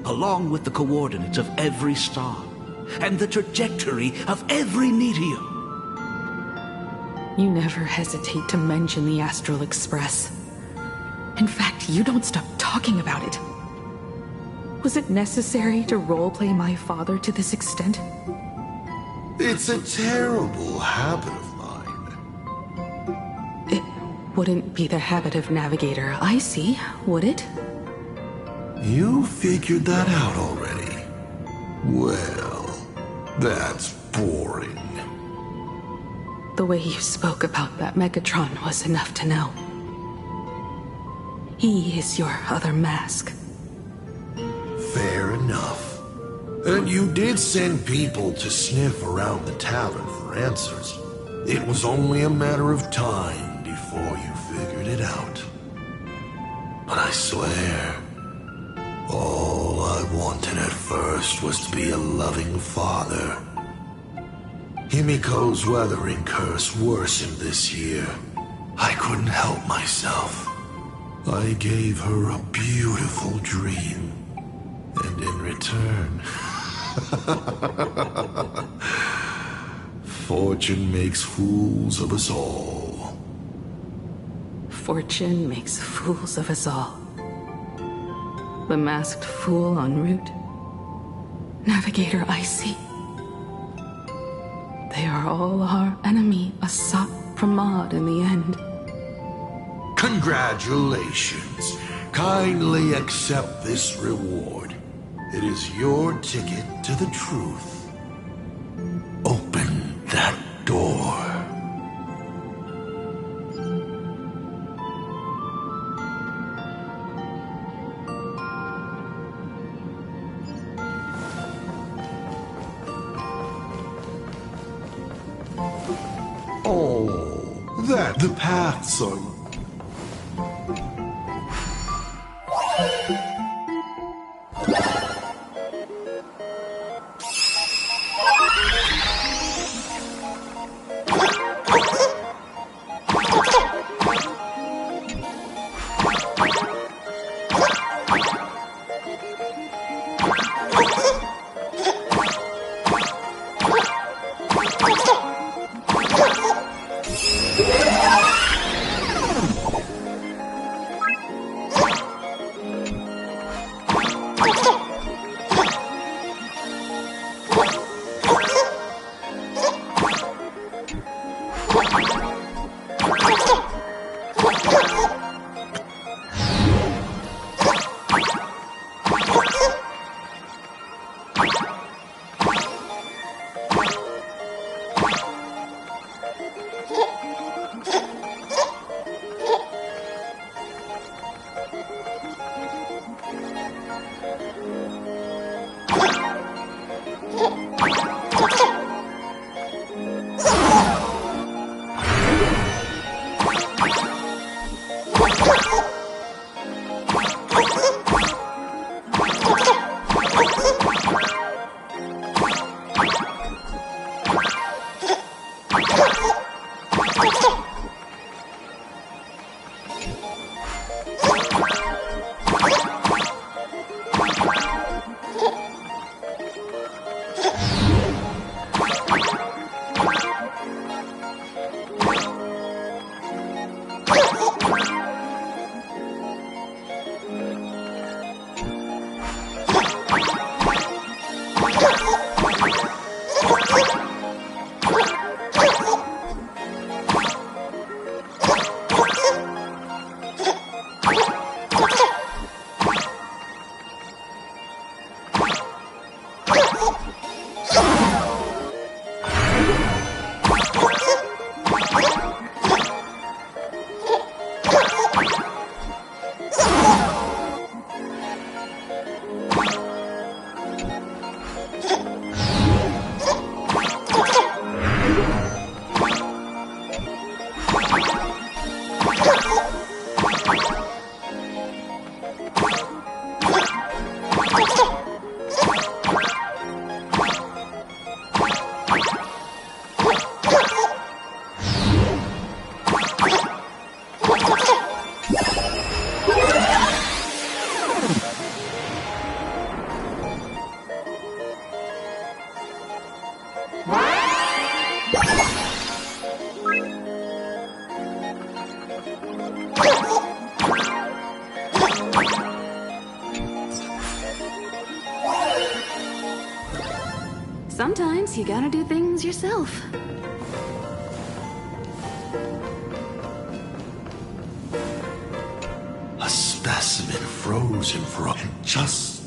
along with the coordinates of every star and the trajectory of every meteor. You never hesitate to mention the Astral Express. In fact, you don't stop talking about it. Was it necessary to roleplay my father to this extent? It's a terrible habit of mine. It wouldn't be the habit of Navigator I see, would it? You figured that out already? Well, that's boring. The way you spoke about that Megatron was enough to know. He is your other mask. Fair enough. And you did send people to sniff around the tavern for answers. It was only a matter of time before you figured it out. But I swear, all I wanted at first was to be a loving father. Himiko's weathering curse worsened this year. I couldn't help myself. I gave her a beautiful dream. And in return, fortune makes fools of us all. Fortune makes fools of us all. The masked fool en route. Navigator Icy. They are all our enemy, Hsr Planarcadia in the end. Congratulations. Kindly accept this reward. It is your ticket to the truth. Open that door. Oh, the paths are... Sometimes you gotta do things yourself. A specimen frozen for just...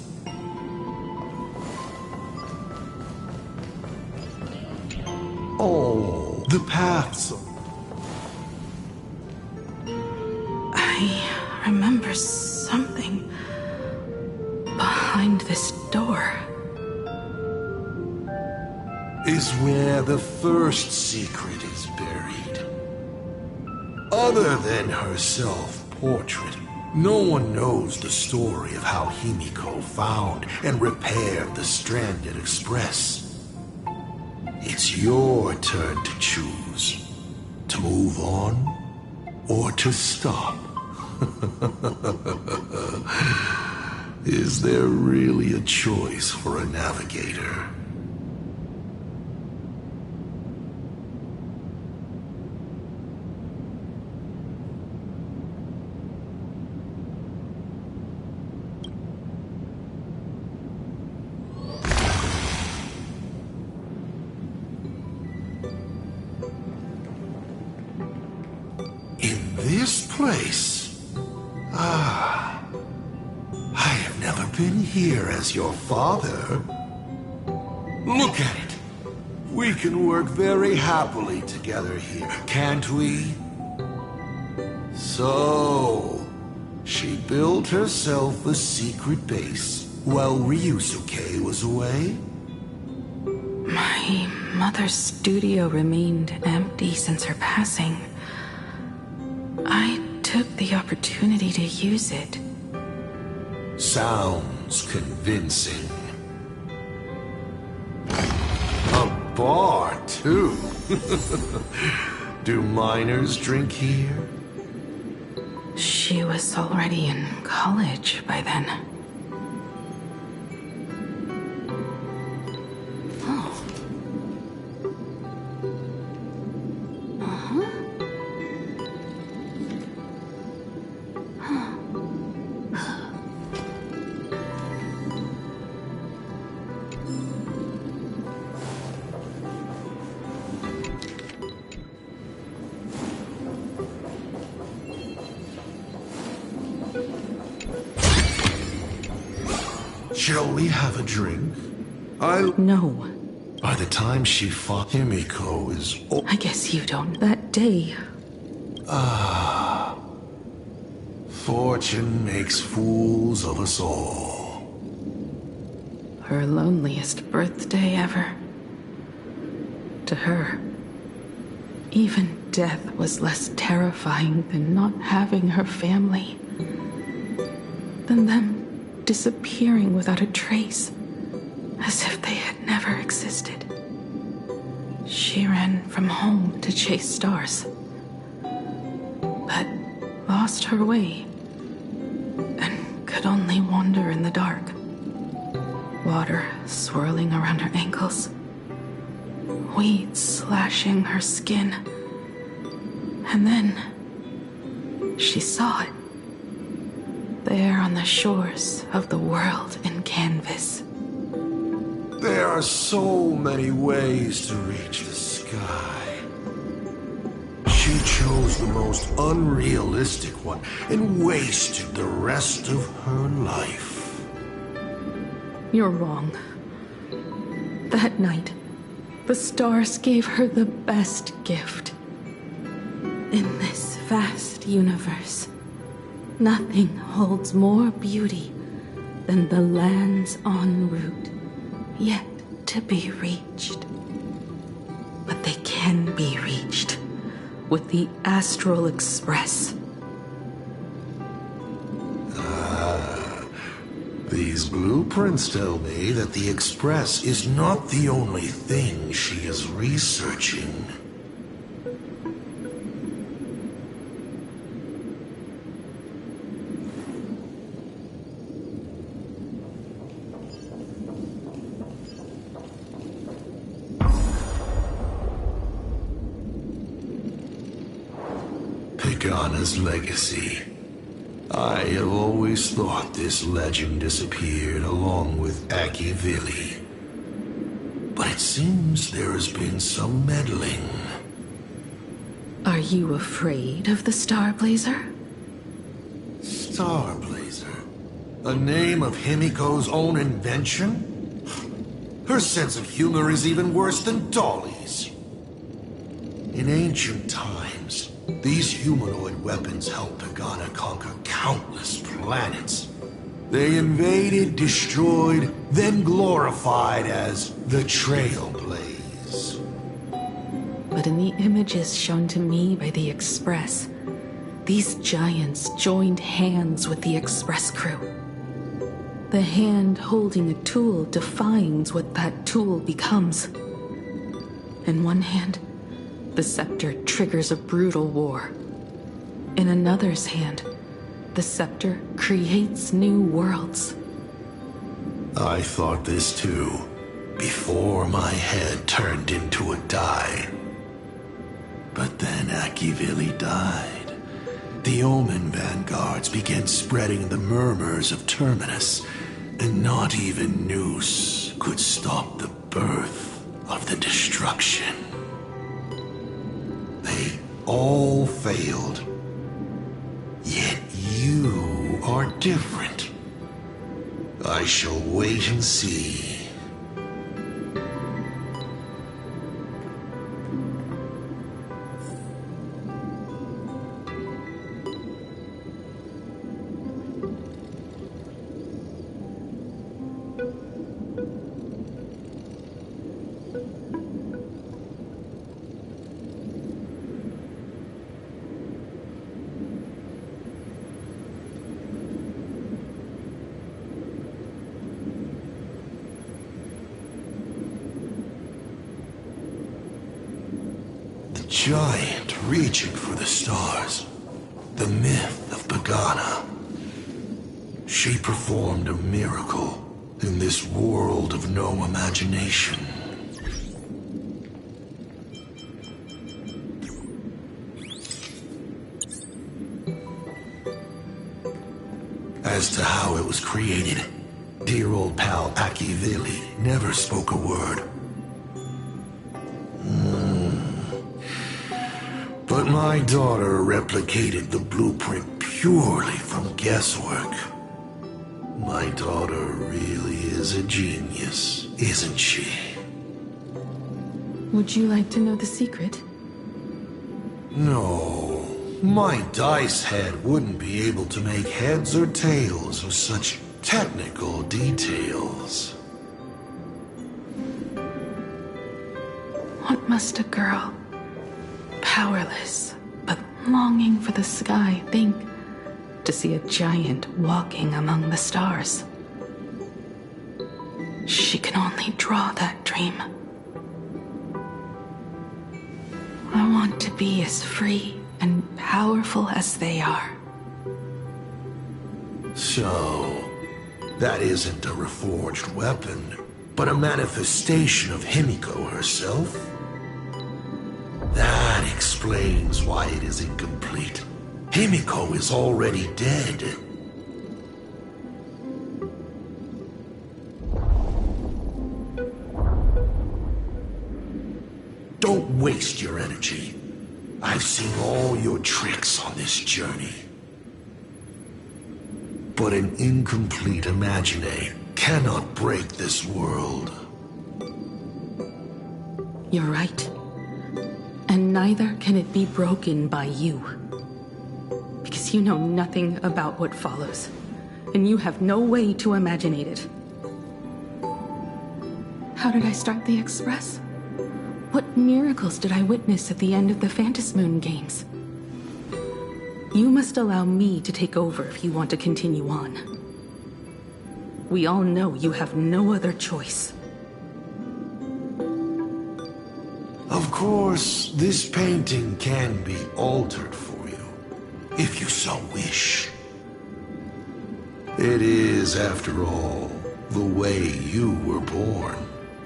Oh, the paths. I remember something behind this door. Is where the first secret is buried. Other than her self-portrait, no one knows the story of how Himiko found and repaired the stranded express. It's your turn to choose. To move on, or to stop. Is there really a choice for a navigator? This place? I have never been here as your father. Look at it. We can work very happily together here, can't we? So, she built herself a secret base while Ryusuke was away? My mother's studio remained empty since her passing. I took the opportunity to use it. Sounds convincing. A bar, too. Do minors drink here? She was already in college by then. Shall we have a drink? No. By the time she fought Himiko is... I guess you don't. That day... Fortune makes fools of us all. Her loneliest birthday ever. To her, even death was less terrifying than not having her family. Than them disappearing without a trace, as if they had never existed. She ran from home to chase stars, but lost her way and could only wander in the dark. Water swirling around her ankles, weeds slashing her skin, and then she saw it. There on the shores of the world in canvas. There are so many ways to reach the sky. She chose the most unrealistic one and wasted the rest of her life. You're wrong. That night, the stars gave her the best gift. In this vast universe, nothing holds more beauty than the lands en route, yet to be reached. But they can be reached with the Astral Express. These blueprints tell me that the Express is not the only thing she is researching. Pagana's legacy. I have always thought this legend disappeared along with Akivili. But it seems there has been some meddling. Are you afraid of the Starblazer? Starblazer? A name of Himiko's own invention? Her sense of humor is even worse than Dolly's. In ancient times, these humanoid weapons helped Pagana conquer countless planets. They invaded, destroyed, then glorified as the Trailblaze. But in the images shown to me by the Express, these giants joined hands with the Express crew. The hand holding a tool defines what that tool becomes. In one hand, the scepter triggers a brutal war. In another's hand, the scepter creates new worlds. I thought this too, before my head turned into a die. But then Akivili died. The Omen vanguards began spreading the murmurs of Terminus, and not even Noose could stop the birth of the destruction. They all failed. Yet you are different. I shall wait and see. Giant reaching for the stars. The myth of Pagana. She performed a miracle in this world of no imagination. As to how it was created, dear old pal Akivili never spoke a word. But my daughter replicated the blueprint purely from guesswork. My daughter really is a genius, isn't she? Would you like to know the secret? No, my dice head wouldn't be able to make heads or tails of such technical details. What must a girl, powerless, but longing for the sky, think to see a giant walking among the stars? She can only draw that dream. I want to be as free and powerful as they are. So, that isn't a reforged weapon, but a manifestation of Himiko herself? That explains why it is incomplete. Himiko is already dead. Don't waste your energy. I've seen all your tricks on this journey. But an incomplete Imagine cannot break this world. You're right. And neither can it be broken by you. Because you know nothing about what follows, and you have no way to imagine it. How did I start the Express? What miracles did I witness at the end of the Phantasmoon games? You must allow me to take over if you want to continue on. We all know you have no other choice. Of course, this painting can be altered for you, if you so wish. It is, after all, the way you were born,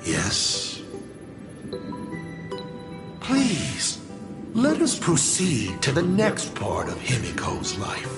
yes? Please, let us proceed to the next part of Himiko's life.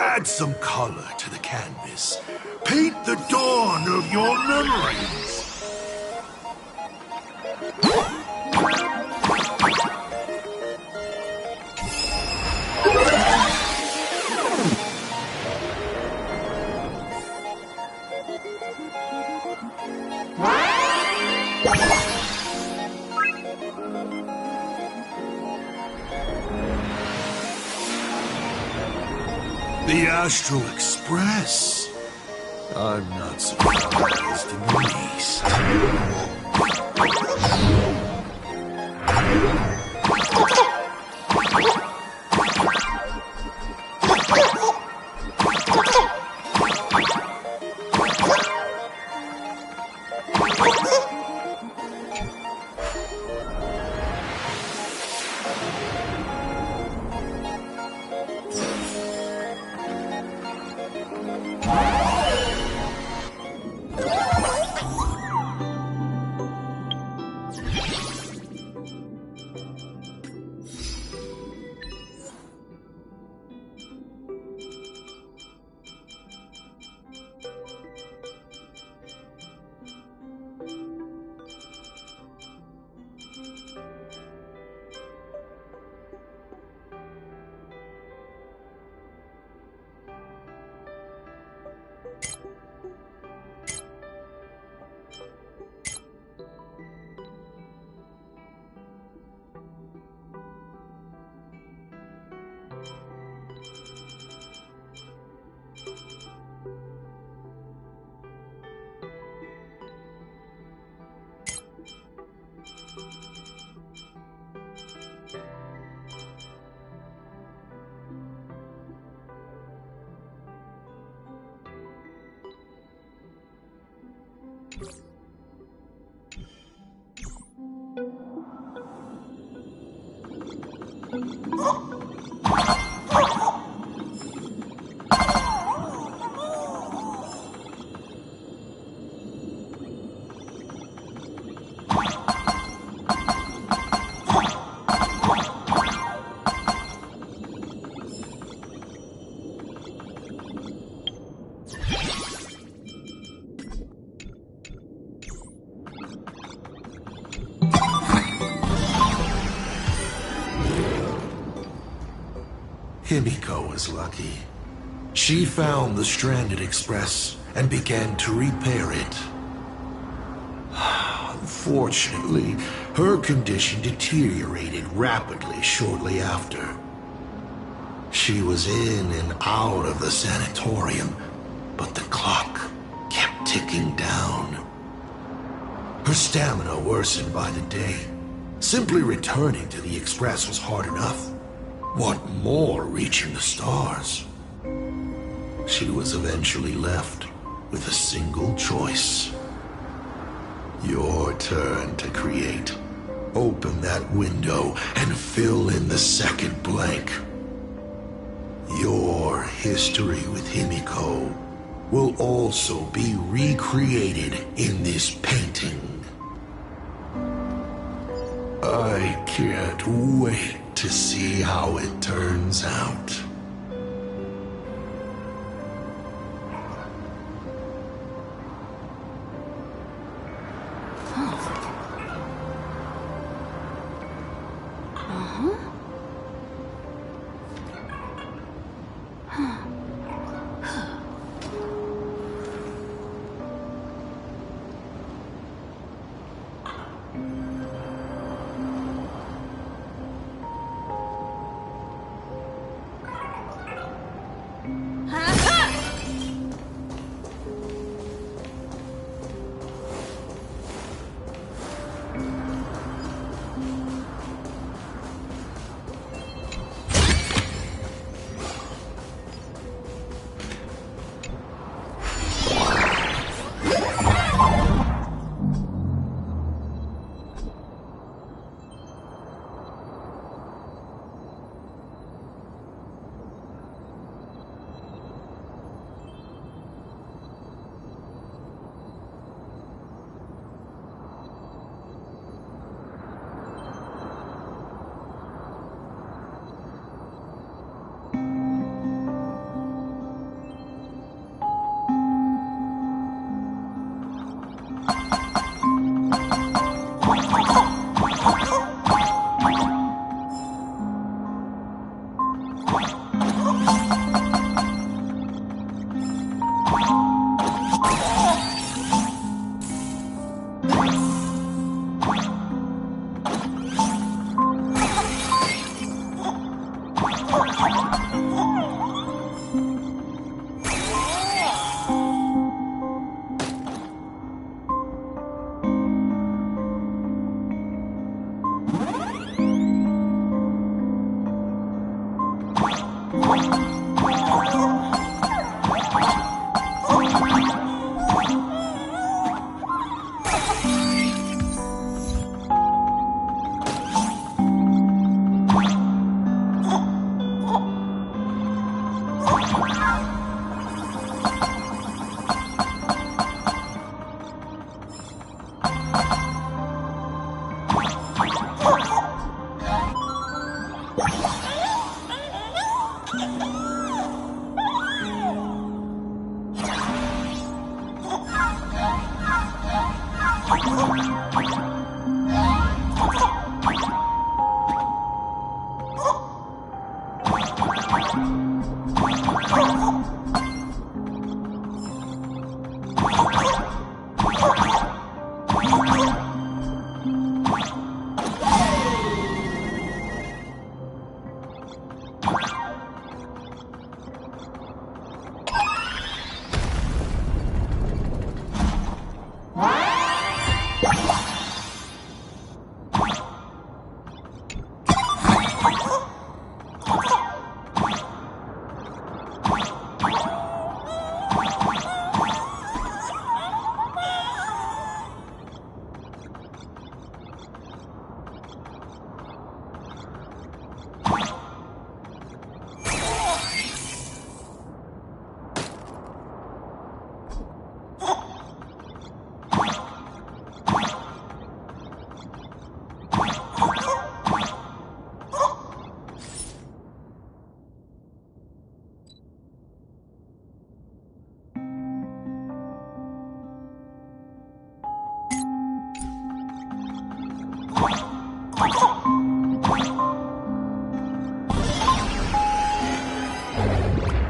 Add some color to the canvas. Paint the dawn of your memories. The Astral Express. I'm not surprised in the least. Himiko was lucky. She found the stranded express and began to repair it. Unfortunately, her condition deteriorated rapidly shortly after. She was in and out of the sanatorium, but the clock kept ticking down. Her stamina worsened by the day. Simply returning to the express was hard enough. What more reaching the stars? She was eventually left with a single choice. Your turn to create. Open that window and fill in the second blank. Your history with Himiko will also be recreated in this painting. I can't wait to see how it turns out.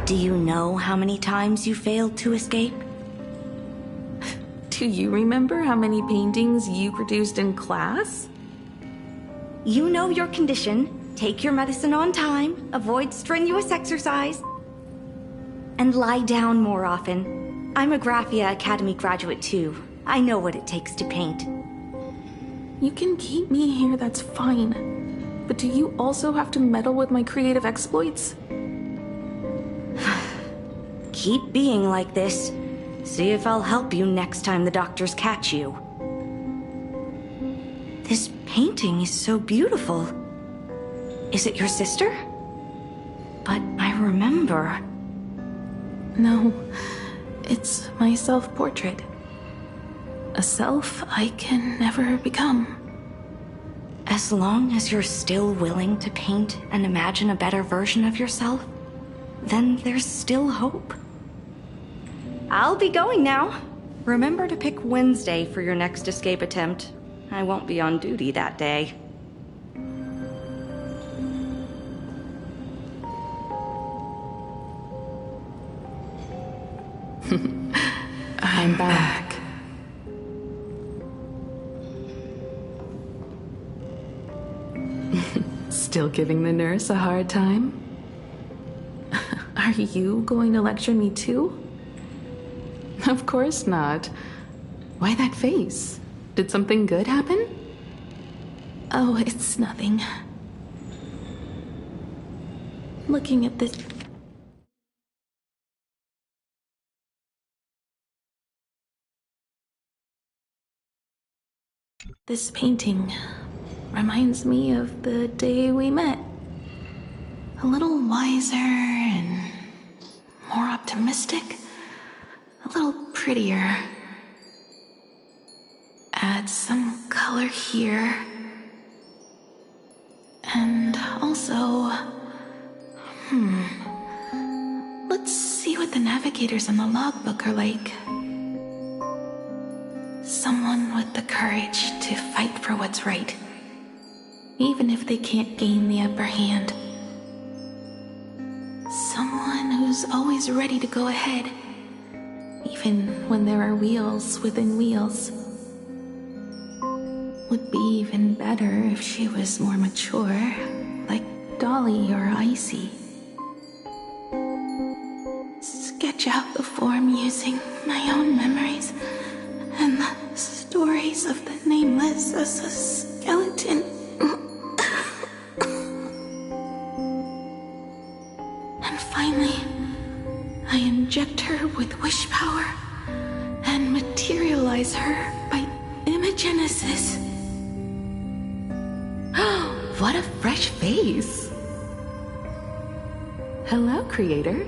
Do you know how many times you failed to escape? Do you remember how many paintings you produced in class? You know your condition. Take your medicine on time, avoid strenuous exercise, and lie down more often. I'm a Graphia Academy graduate too. I know what it takes to paint. You can keep me here, that's fine. But do you also have to meddle with my creative exploits? Keep being like this. See if I'll help you next time the doctors catch you. This painting is so beautiful. Is it your sister? But I remember... No, it's my self-portrait. A self I can never become. As long as you're still willing to paint and imagine a better version of yourself, then there's still hope. I'll be going now. Remember to pick Wednesday for your next escape attempt. I won't be on duty that day. I'm back. Still giving the nurse a hard time? Are you going to lecture me too? Of course not. Why that face? Did something good happen? Oh, it's nothing. Looking at this... This painting reminds me of the day we met. A little wiser and more optimistic. A little prettier. Add some color here. And also... Let's see what the navigators on the logbook are like. Someone with the courage to fight for what's right, even if they can't gain the upper hand. Someone who's always ready to go ahead, even when there are wheels within wheels. Would be even better if she was more mature, like Dolly or Icy. Sketch out the form using my own memories and the stories of the Nameless as a skeleton. And finally, I inject her with wish power and materialize her by imagenesis. What a fresh face! Hello, creator.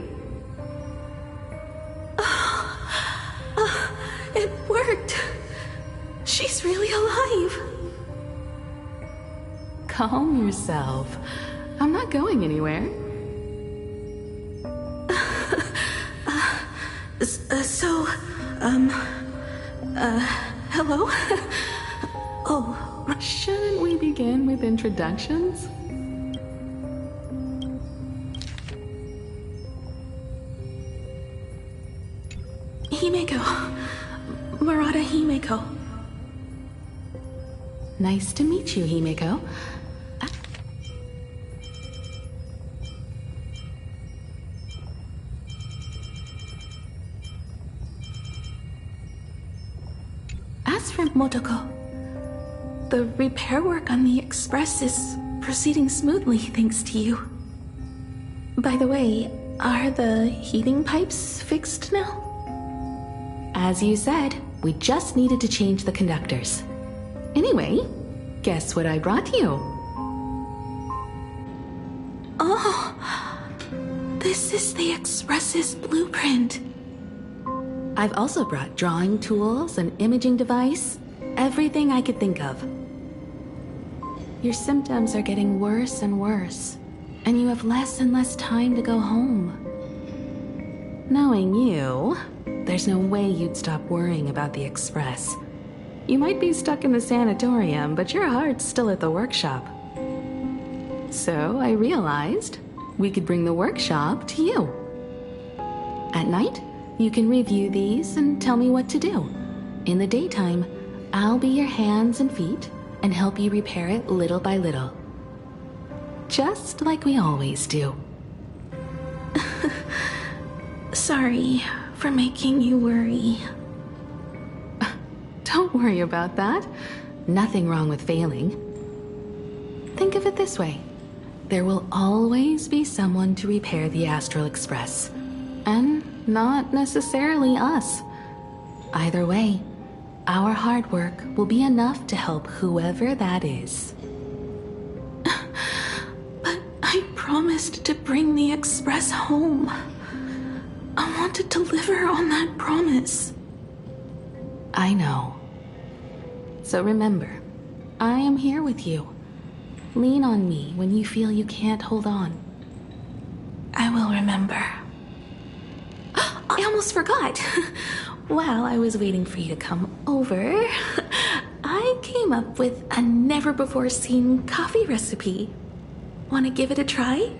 It worked! She's really alive! Calm yourself. I'm not going anywhere. Hello? Oh, shouldn't we begin with introductions? Himeko. Murata Himeko. Nice to meet you, Himeko. As for Motoko, the repair work on the Express is proceeding smoothly thanks to you. By the way, are the heating pipes fixed now? As you said, we just needed to change the conductors. Anyway, guess what I brought you? Oh, this is the Express's blueprint. I've also brought drawing tools, an imaging device, everything I could think of. Your symptoms are getting worse and worse, and you have less and less time to go home. Knowing you, there's no way you'd stop worrying about the Express. You might be stuck in the sanatorium, but your heart's still at the workshop. So I realized we could bring the workshop to you. At night, you can review these and tell me what to do. In the daytime, I'll be your hands and feet and help you repair it little by little. Just like we always do. Sorry for making you worry. Don't worry about that. Nothing wrong with failing. Think of it this way. There will always be someone to repair the Astral Express. And not necessarily us. Either way, our hard work will be enough to help whoever that is. But I promised to bring the Express home. I want to deliver on that promise. I know. So remember, I am here with you. Lean on me when you feel you can't hold on. I will remember. I almost forgot. While I was waiting for you to come over, I came up with a never-before-seen coffee recipe. Want to give it a try?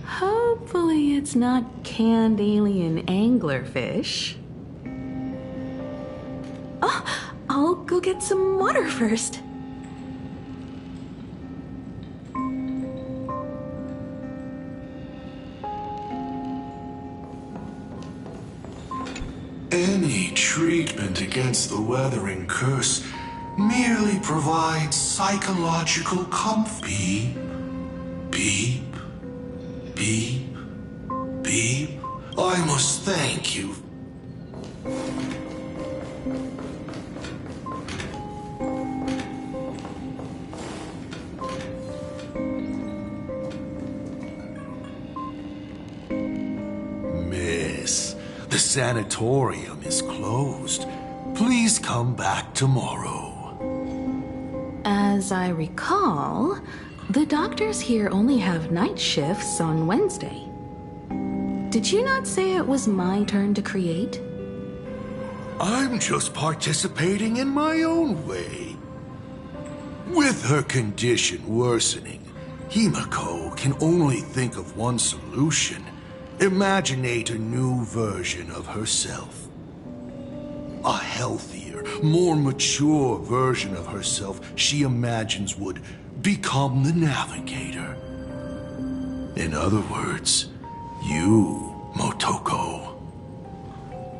Hopefully it's not canned alien anglerfish. Oh, I'll go get some water first. Any treatment against the weathering curse merely provides psychological comfort. Beep, beep, beep, beep. I must thank you. Miss, the sanatorium is closed. Please come back tomorrow. As I recall, the doctors here only have night shifts on Wednesday. Did you not say it was my turn to create? I'm just participating in my own way. With her condition worsening, Himiko can only think of one solution. Imaginate a new version of herself. A healthier, more mature version of herself she imagines would become the Navigator. In other words, you, Motoko.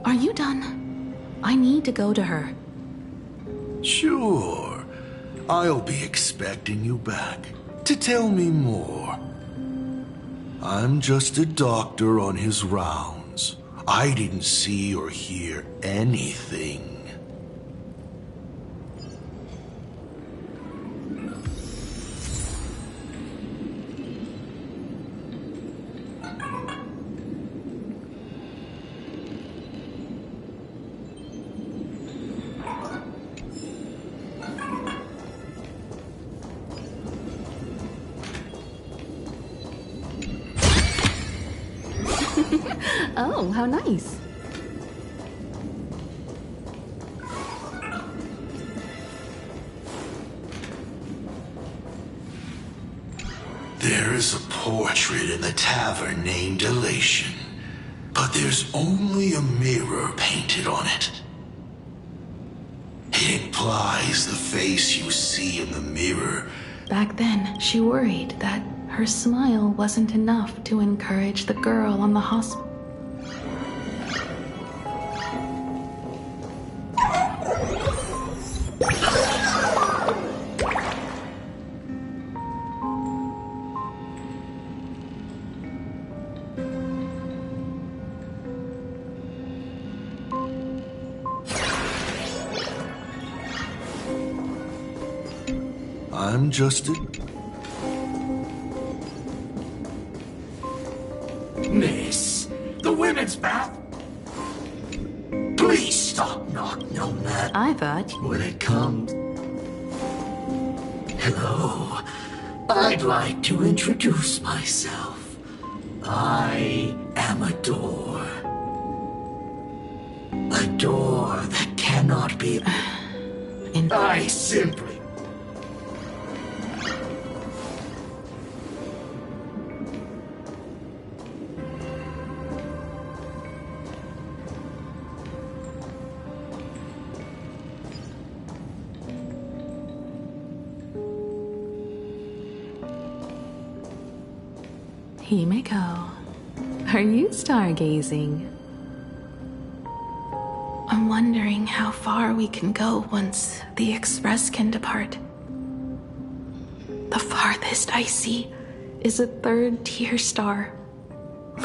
Are you done? I need to go to her. Sure. I'll be expecting you back to tell me more. I'm just a doctor on his rounds. I didn't see or hear anything. Oh, how nice. There is a portrait in the tavern named Elation, but there's only a mirror painted on it. It implies the face you see in the mirror. Back then, she worried that her smile wasn't enough to encourage the girl on the hospital. I'm just a... Miss, the women's bath? Please stop knocking on that. I thought... When it comes... Hello. I'd like to introduce myself. I am a door. A door that cannot be. I simply. Himeko, are you stargazing? I'm wondering how far we can go once the Express can depart. The farthest I see is a third-tier star,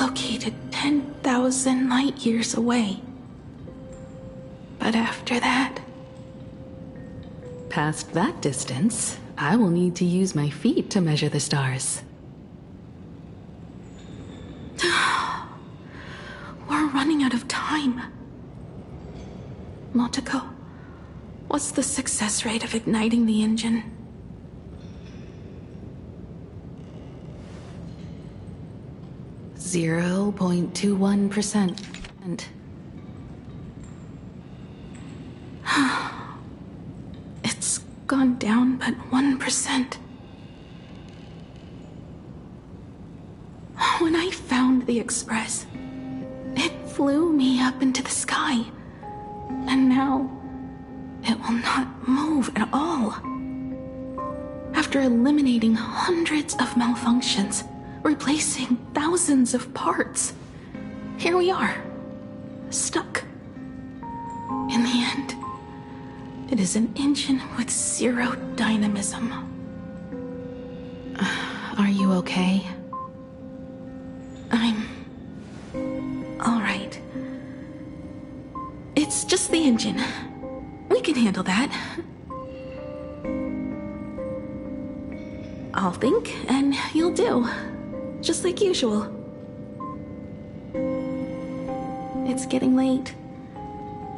located 10,000 light-years away. But after that... Past that distance, I will need to use my feet to measure the stars. We're running out of time. Motoko, what's the success rate of igniting the engine? .21%. It's gone down but 1%. When I found the Express, it flew me up into the sky. And now, it will not move at all. After eliminating hundreds of malfunctions, replacing thousands of parts, here we are, stuck. In the end, it is an engine with zero dynamism. Are you okay? I'm... all right. It's just the engine. We can handle that. I'll think, and you'll do. Just like usual. It's getting late.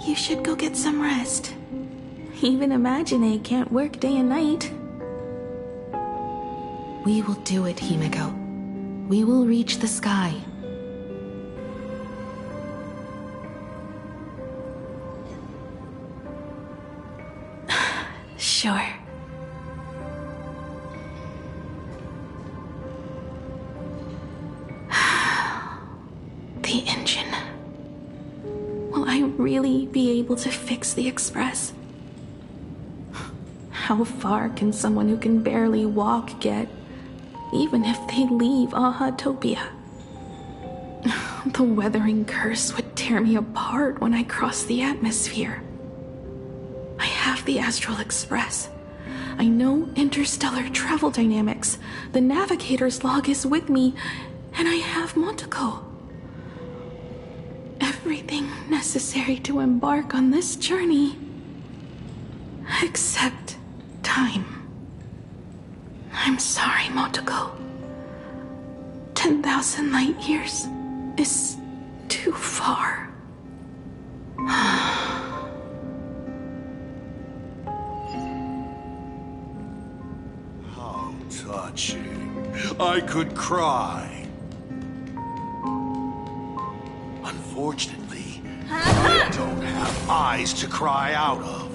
You should go get some rest. Even Imagine can't work day and night. We will do it, Himeko. We will reach the sky. Sure. The engine. Will I really be able to fix the Express? How far can someone who can barely walk get, even if they leave Ahatopia? The weathering curse would tear me apart when I cross the atmosphere. I have the Astral Express. I know interstellar travel dynamics. The navigator's log is with me, and I have Motoko. Everything necessary to embark on this journey. Except time. I'm sorry, Motoko. 10,000 light years is too far. How touching. I could cry. Unfortunately, I don't have eyes to cry out of.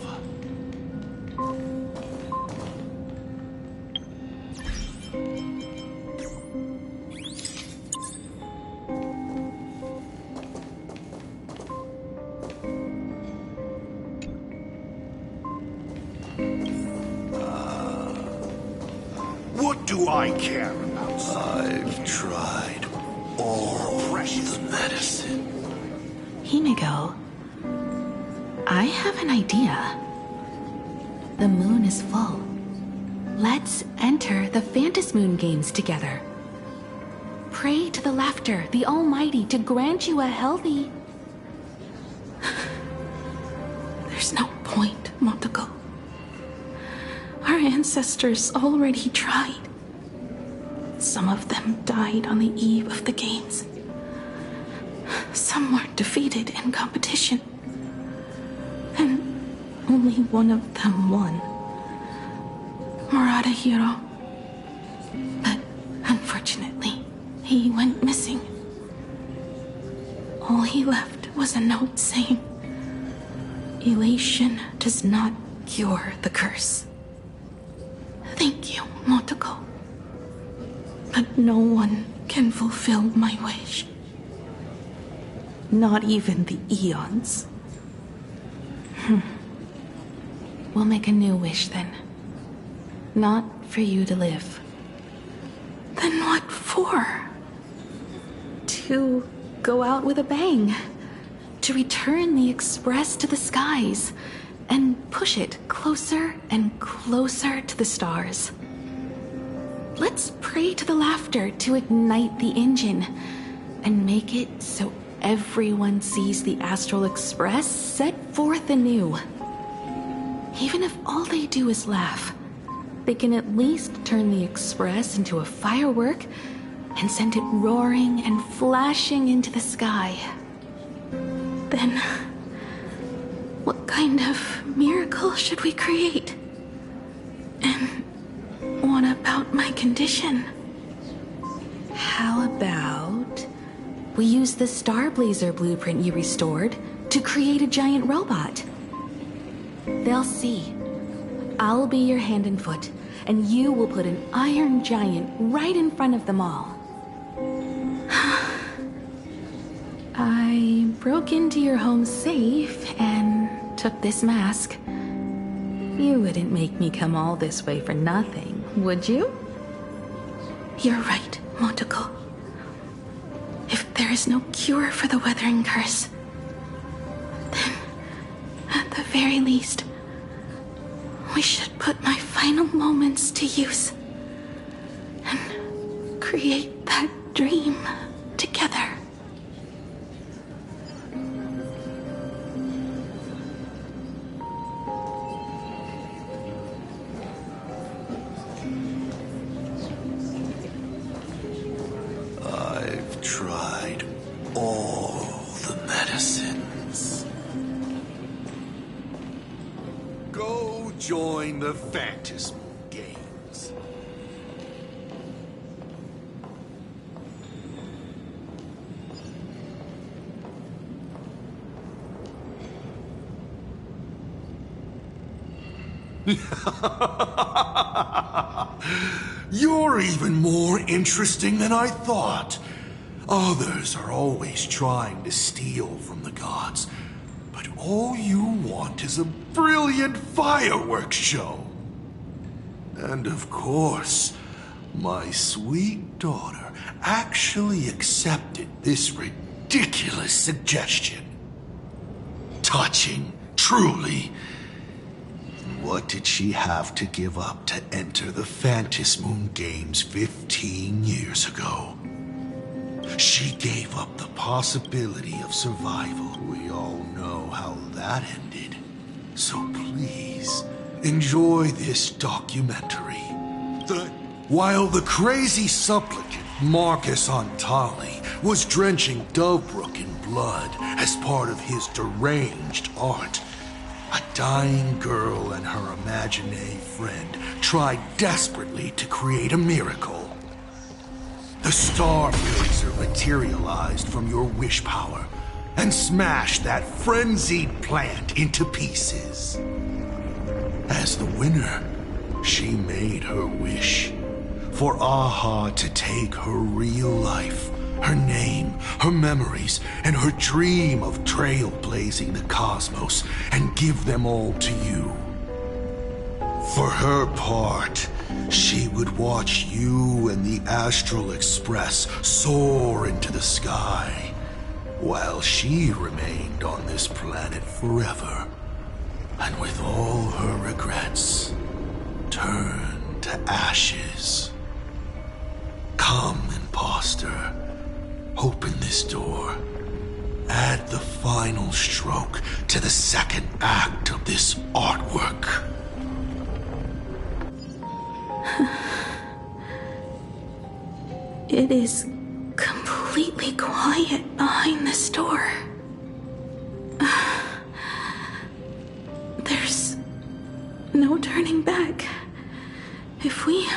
What do I care about? I've tried all precious medicine. Himeko, I have an idea. The moon is full. Let's enter the Phantasmoon games together. Pray to the laughter, the Almighty, to grant you a healthy... There's no point, Motoko. Our ancestors already tried. Some of them died on the eve of the games. Some were defeated in competition. And only one of them won. Murata Hiro. But unfortunately, he went missing. All he left was a note saying, elation does not cure the curse. Thank you, Motoko. But no one can fulfill my wish. Not even the eons. We'll make a new wish then. Not for you to live. Then what for? To go out with a bang. To return the Express to the skies. And push it closer and closer to the stars. Let's pray to the laughter to ignite the engine. And make it so everyone sees the Astral Express set forth anew. Even if all they do is laugh, they can at least turn the Express into a firework and send it roaring and flashing into the sky. Then, what kind of miracle should we create? And what about my condition? How about we use the Starblazer blueprint you restored to create a giant robot? They'll see. I'll be your hand and foot, and you will put an iron giant right in front of them all. I broke into your home safe and took this mask. You wouldn't make me come all this way for nothing, would you? You're right, Motoko. If there is no cure for the weathering curse, then, at the very least, we should put my final moments to use and create that dream together. I've tried all the medicines. Go join the Phantasmal Games. You're even more interesting than I thought. Others are always trying to steal from the gods, but all you want is a brilliant fireworks show. And of course, my sweet daughter actually accepted this ridiculous suggestion. Touching, truly. What did she have to give up to enter the Phantasmal Games 15 years ago? She gave up the possibility of survival. We all know how that ended. So please, enjoy this documentary. While the crazy supplicant Marcus Antali was drenching Dovebrook in blood as part of his deranged art, a dying girl and her imaginary friend tried desperately to create a miracle. The Starblazer materialized from your wish power and smashed that frenzied plant into pieces. As the winner, she made her wish for Aha to take her real life, her name, her memories, and her dream of trailblazing the cosmos and give them all to you. For her part, she would watch you and the Astral Express soar into the sky, while she remained on this planet forever, and with all her regrets, turned to ashes. Come, imposter. Open this door. Add the final stroke to the second act of this artwork. It is completely quiet behind this door. There's no turning back. If we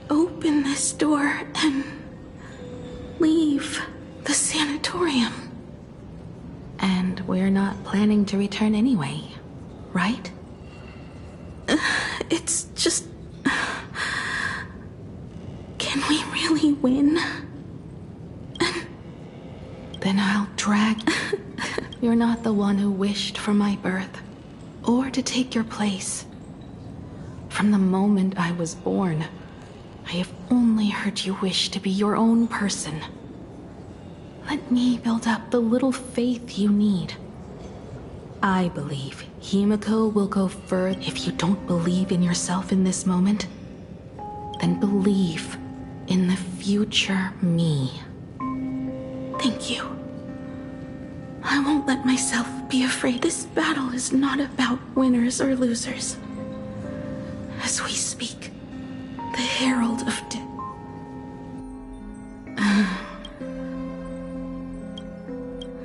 open this door and leave the sanatorium. And we're not planning to return anyway, right? It's just... Can we really win? Then I'll drag... You're not the one who wished for my birth, or to take your place. From the moment I was born, I have only heard you wish to be your own person. Let me build up the little faith you need. I believe Himiko will go further. If you don't believe in yourself in this moment, then believe in the future me. Thank you. I won't let myself be afraid. This battle is not about winners or losers. As we speak, the Herald of Death.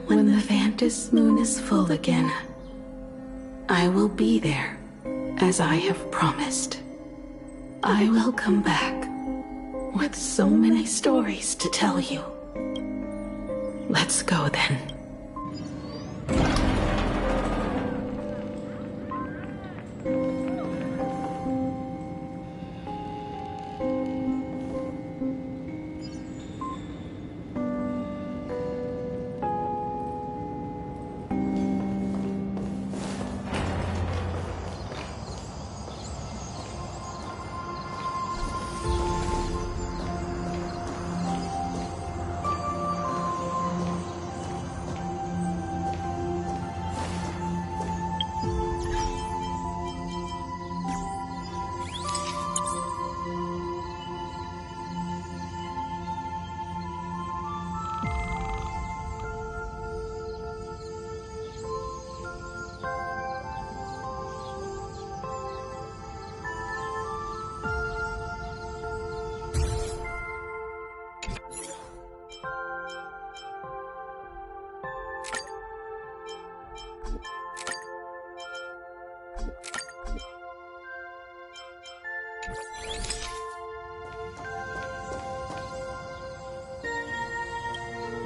When the Vantis moon is full again, I will be there, as I have promised. I will come back with so many stories to tell you. Let's go then.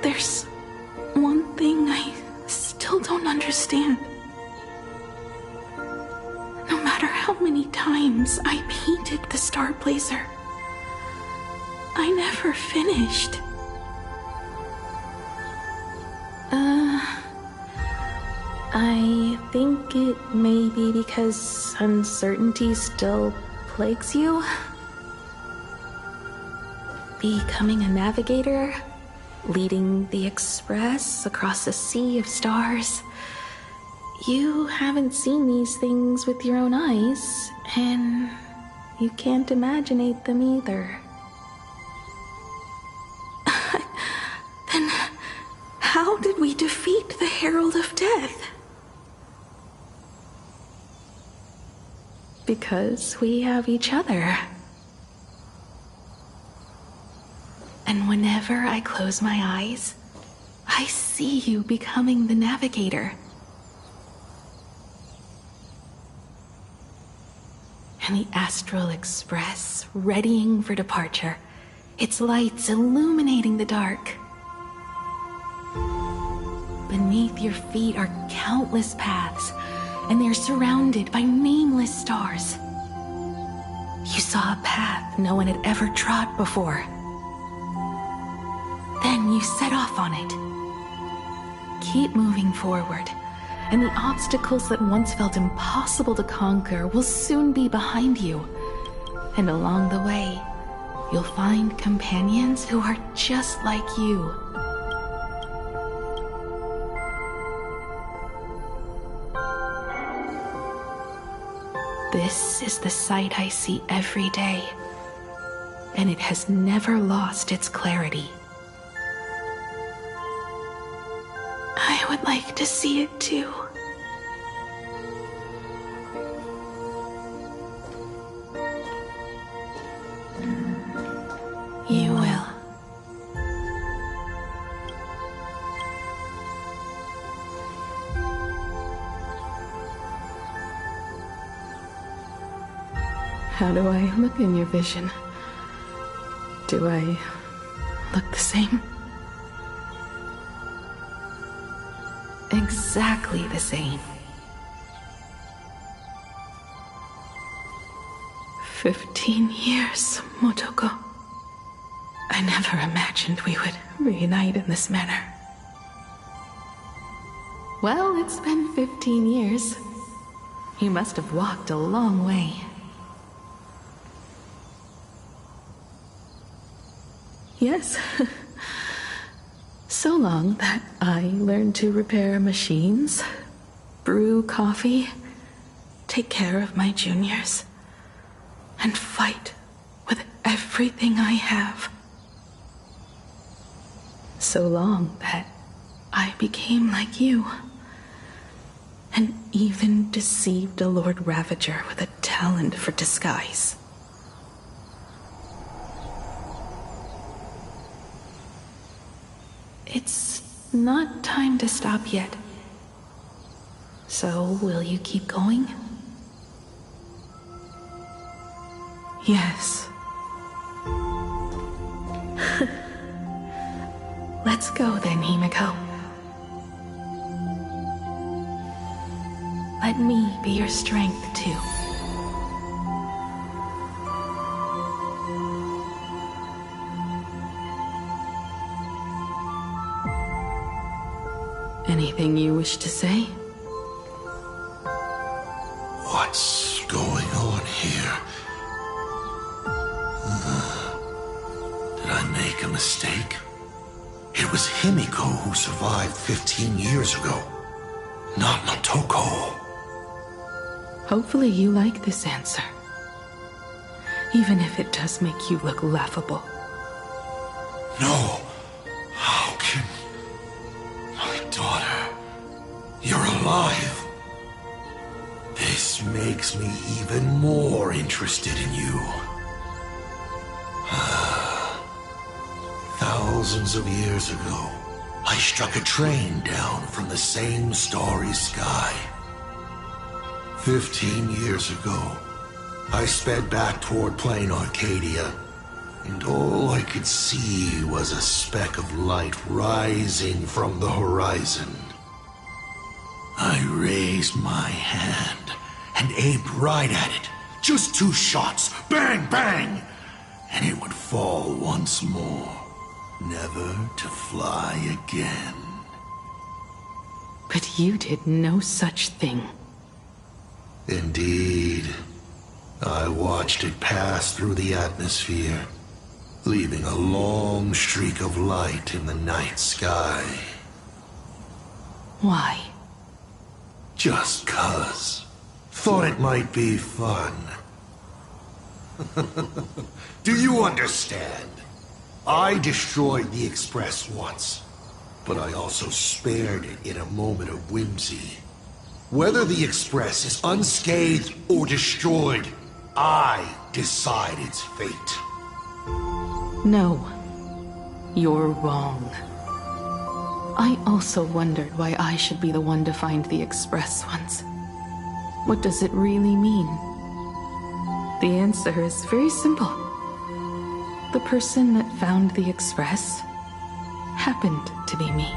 There's one thing I still don't understand. No matter how many times I painted the Star Blazer, I never finished. I think it may be because uncertainty still plagues you. Becoming a navigator, leading the Express across a sea of stars. You haven't seen these things with your own eyes, and you can't imaginate them either. Then how did we defeat the Herald of Death? Because we have each other. And whenever I close my eyes, I see you becoming the navigator. And the Astral Express readying for departure, its lights illuminating the dark. Beneath your feet are countless paths, and they're surrounded by nameless stars. You saw a path no one had ever trod before. Then you set off on it. Keep moving forward, and the obstacles that once felt impossible to conquer will soon be behind you. And along the way, you'll find companions who are just like you. This is the sight I see every day, and it has never lost its clarity. I would like to see it too. You will. How do I look in your vision? Do I look the same? exactly the same. 15 years, Motoko. I never imagined we would reunite in this manner. Well, it's been 15 years. You must have walked a long way. Yes. So long that I learned to repair machines, brew coffee, take care of my juniors, and fight with everything I have. So long that I became like you, and even deceived a Lord Ravager with a talent for disguise. It's not time to stop yet. So, will you keep going? Yes. Let's go then, Himiko. Let me be your strength, too. Anything you wish to say? What's going on here? Did I make a mistake? It was Himiko who survived 15 years ago, not Motoko. Hopefully you like this answer, even if it does make you look laughable. No. How can... My daughter... You're alive. This makes me even more interested in you. Thousands of years ago, I struck a train down from the same starry sky. 15 years ago, I sped back toward Planarcadia, and all I could see was a speck of light rising from the horizon. I raised my hand and aimed right at it. Just 2 shots, bang, bang, and it would fall once more, never to fly again. But you did no such thing. Indeed. I watched it pass through the atmosphere, leaving a long streak of light in the night sky. Why? Just 'cause. Thought it might be fun. Do you understand? I destroyed the Express once, but I also spared it in a moment of whimsy. Whether the Express is unscathed or destroyed, I decide its fate. No, you're wrong. I also wondered why I should be the one to find the Express once. What does it really mean? The answer is very simple. The person that found the Express happened to be me.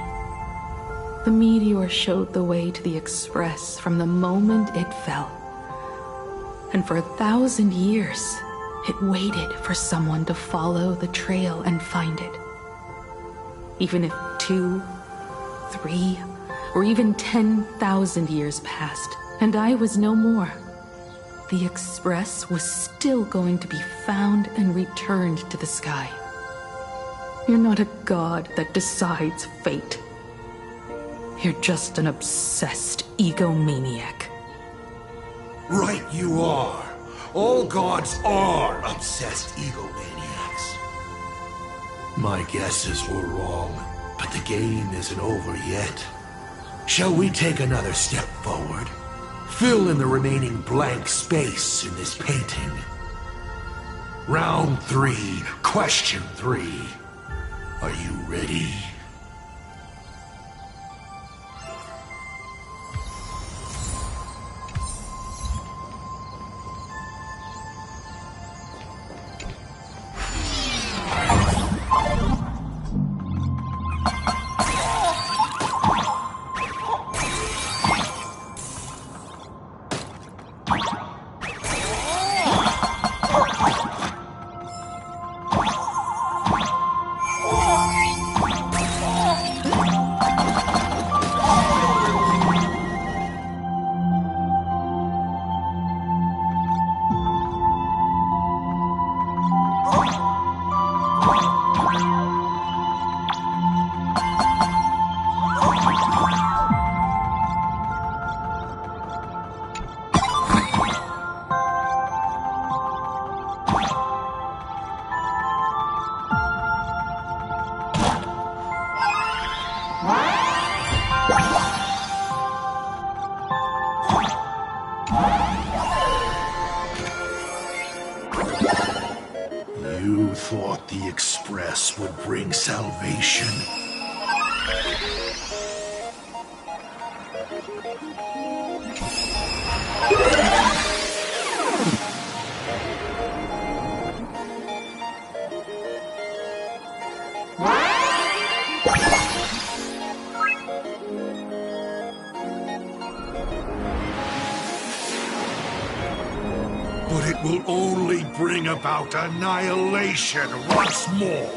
The meteor showed the way to the Express from the moment it fell. And for 1,000 years, it waited for someone to follow the trail and find it. Even if 2, 3, or even 10,000 years passed, and I was no more, the Express was still going to be found and returned to the sky. You're not a god that decides fate. You're just an obsessed egomaniac. Right you are. All gods are obsessed egomaniacs. My guesses were wrong, but the game isn't over yet. Shall we take another step forward? Fill in the remaining blank space in this painting. Round 3, question 3. Are you ready? You thought the Express would bring salvation? But it will only bring about annihilation once more.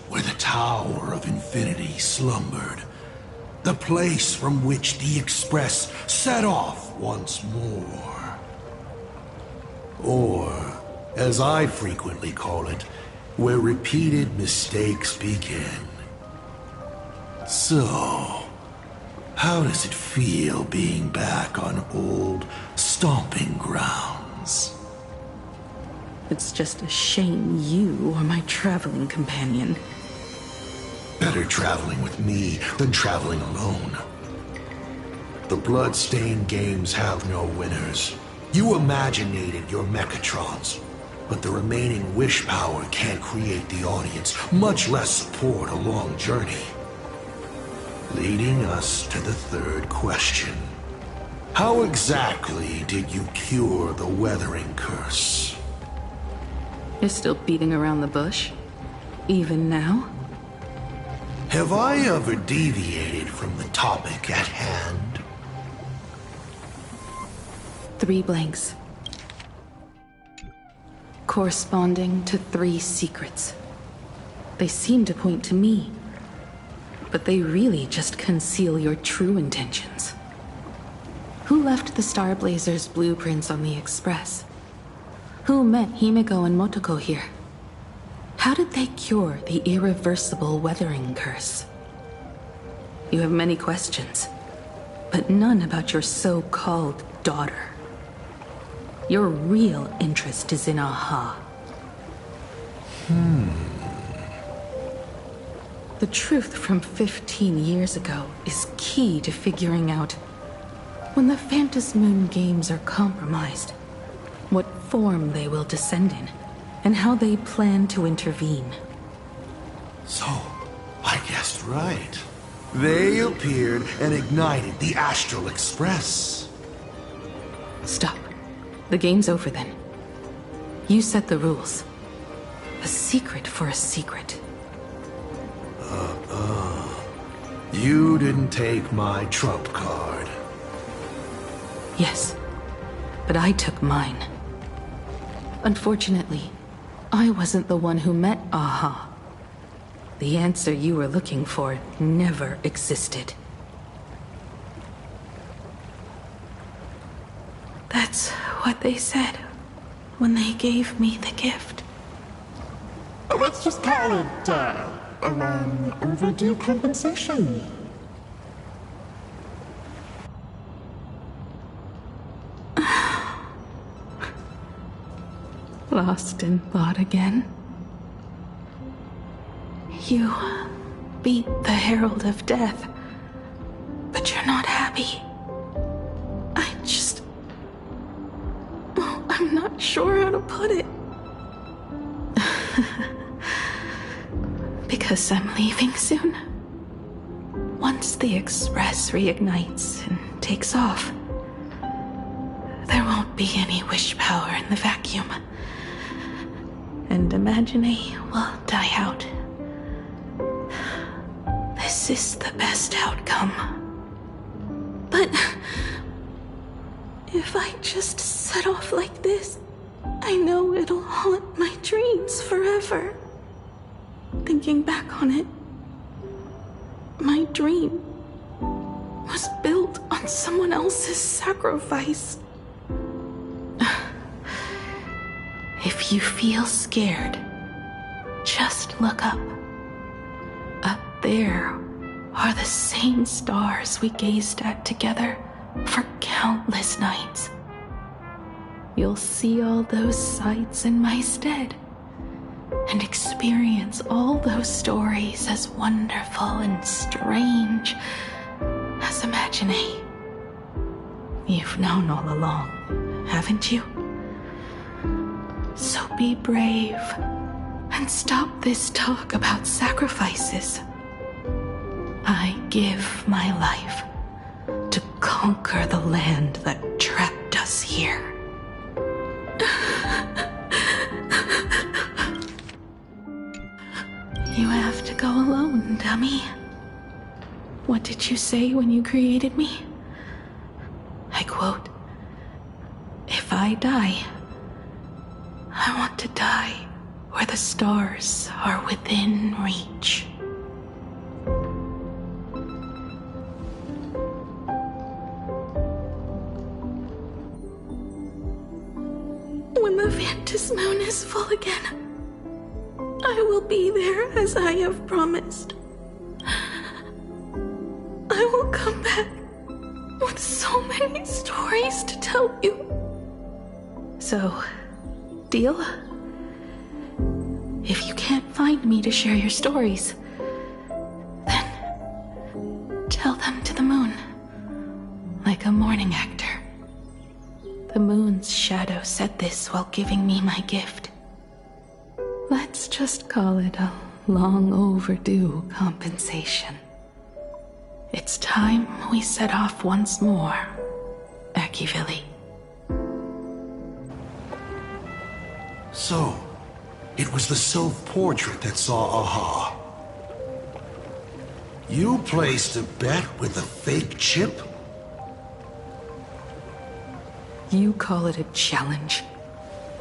Where the Tower of Infinity slumbered. The place from which the Express set off once more. Or, as I frequently call it, where repeated mistakes begin. So, how does it feel being back on old stomping grounds? It's just a shame you are my traveling companion. Better traveling with me than traveling alone. The blood-stained games have no winners. You imaginated your Mechatrons, but the remaining wish power can't create the audience, much less support a long journey. Leading us to the third question. How exactly did you cure the weathering curse? You're still beating around the bush? Even now? Have I ever deviated from the topic at hand? 3 blanks. Corresponding to 3 secrets. They seem to point to me, but they really just conceal your true intentions. Who left the Star Blazers' blueprints on the Express? Who met Himeko and Motoko here? How did they cure the irreversible weathering curse? You have many questions, but none about your so-called daughter. Your real interest is in Aha. The truth from 15 years ago is key to figuring out when the Phantasmoon games are compromised, what form they will descend in, and how they plan to intervene. So, I guessed right. They appeared and ignited the Astral Express. Stop. The game's over then. You set the rules. A secret for a secret. You didn't take my trump card. Yes, but I took mine. Unfortunately, I wasn't the one who met Aha. The answer you were looking for never existed. That's what they said when they gave me the gift. Let's just call it, a long overdue compensation. Lost in thought again? You beat the Herald of Death, but you're not happy. I'm not sure how to put it. Because I'm leaving soon. Once the Express reignites and takes off, there won't be any wish power in the vacuum. And Imagine will die out. This is the best outcome. But if I just set off like this, I know it'll haunt my dreams forever. Thinking back on it, my dream was built on someone else's sacrifice. If you feel scared, just look up. Up there are the same stars we gazed at together for countless nights. You'll see all those sights in my stead, and experience all those stories as wonderful and strange as Imagine. You've known all along, haven't you? So be brave and stop this talk about sacrifices. I give my life to conquer the land that trapped us here. You have to go alone, dummy. What did you say when you created me? I quote, "If I die, I want to die where the stars are within reach." When the Ventus moon is full again, I will be there as I have promised. I will come back with so many stories to tell you. So, deal? If you can't find me to share your stories, then tell them to the moon, like a morning actor. The moon's shadow said this while giving me my gift. Let's just call it a long overdue compensation. It's time we set off once more, Akivili. So, it was the self-portrait that saw Aha. You placed a bet with a fake chip? You call it a challenge,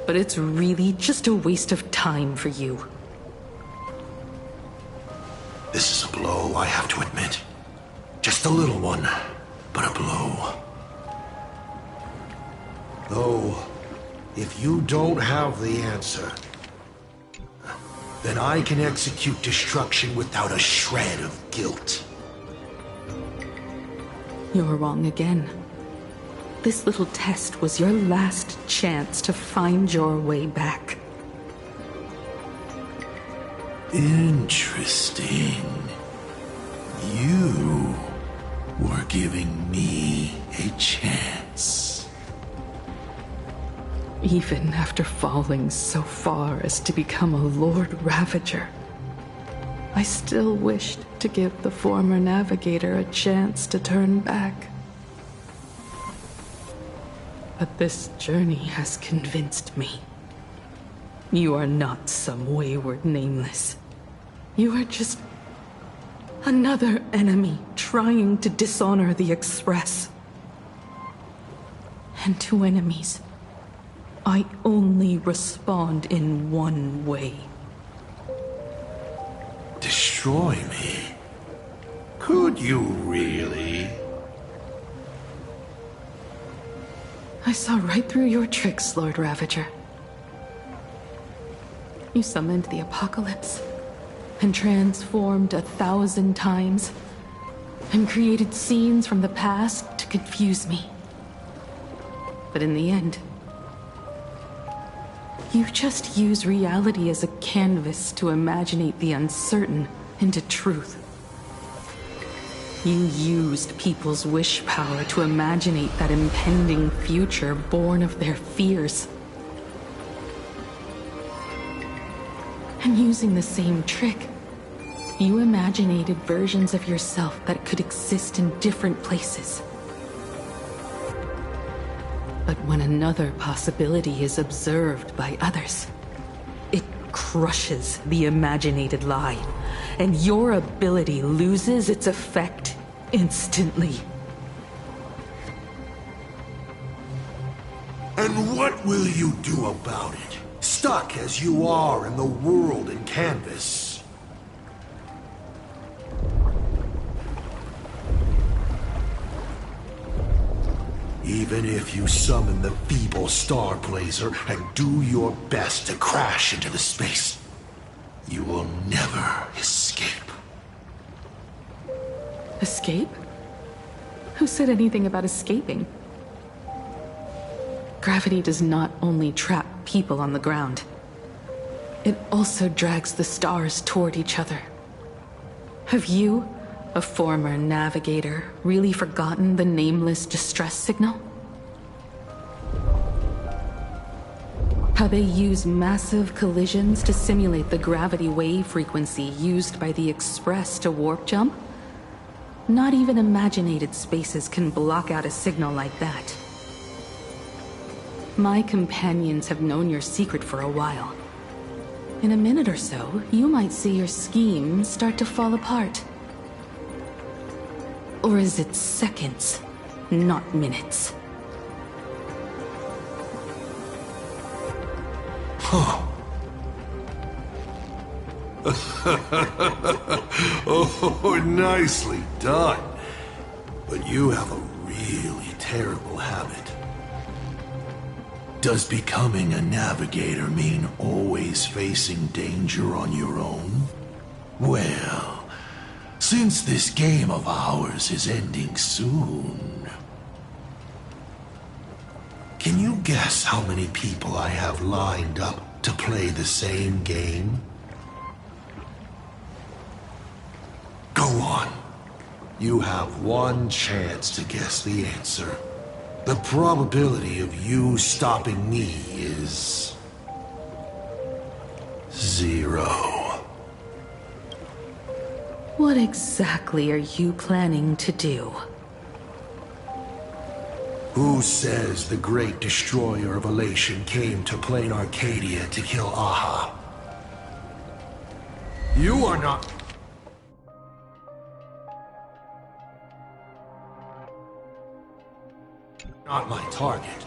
but it's really just a waste of time for you. This is a blow, I have to admit. Just a little one, but a blow. Though, if you don't have the answer, then I can execute destruction without a shred of guilt. You're wrong again. This little test was your last chance to find your way back. Interesting. You were giving me a chance. Even after falling so far as to become a Lord Ravager, I still wished to give the former navigator a chance to turn back. But this journey has convinced me. You are not some wayward nameless. You are just another enemy trying to dishonor the Express. And to enemies, I only respond in one way. Destroy me? Could you really? I saw right through your tricks, Lord Ravager. You summoned the apocalypse, and transformed 1,000 times, and created scenes from the past to confuse me. But in the end, you just use reality as a canvas to imaginate the uncertain into truth. You used people's wish power to imaginate that impending future born of their fears. And using the same trick, you imaginated versions of yourself that could exist in different places. But when another possibility is observed by others, it crushes the imaginated lie, and your ability loses its effect instantly. And what will you do about it? Stuck as you are in the world in canvas. Even if you summon the feeble star blazer and do your best to crash into the space, you will never escape. Escape? Who said anything about escaping? Gravity does not only trap people on the ground, it also drags the stars toward each other. Have you, a former navigator, really forgotten the nameless distress signal? How they use massive collisions to simulate the gravity wave frequency used by the Express to warp jump? Not even imaginated spaces can block out a signal like that. My companions have known your secret for a while. In a minute or so, you might see your scheme start to fall apart. Or is it seconds, not minutes? Oh, nicely done. But you have a really terrible habit. Does becoming a navigator mean always facing danger on your own? Well, since this game of ours is ending soon, can you guess how many people I have lined up to play the same game? Go on. You have one chance to guess the answer. The probability of you stopping me is 0. What exactly are you planning to do? Who says the great destroyer of Elation came to Planarcadia to kill Aha? You are not... not my target.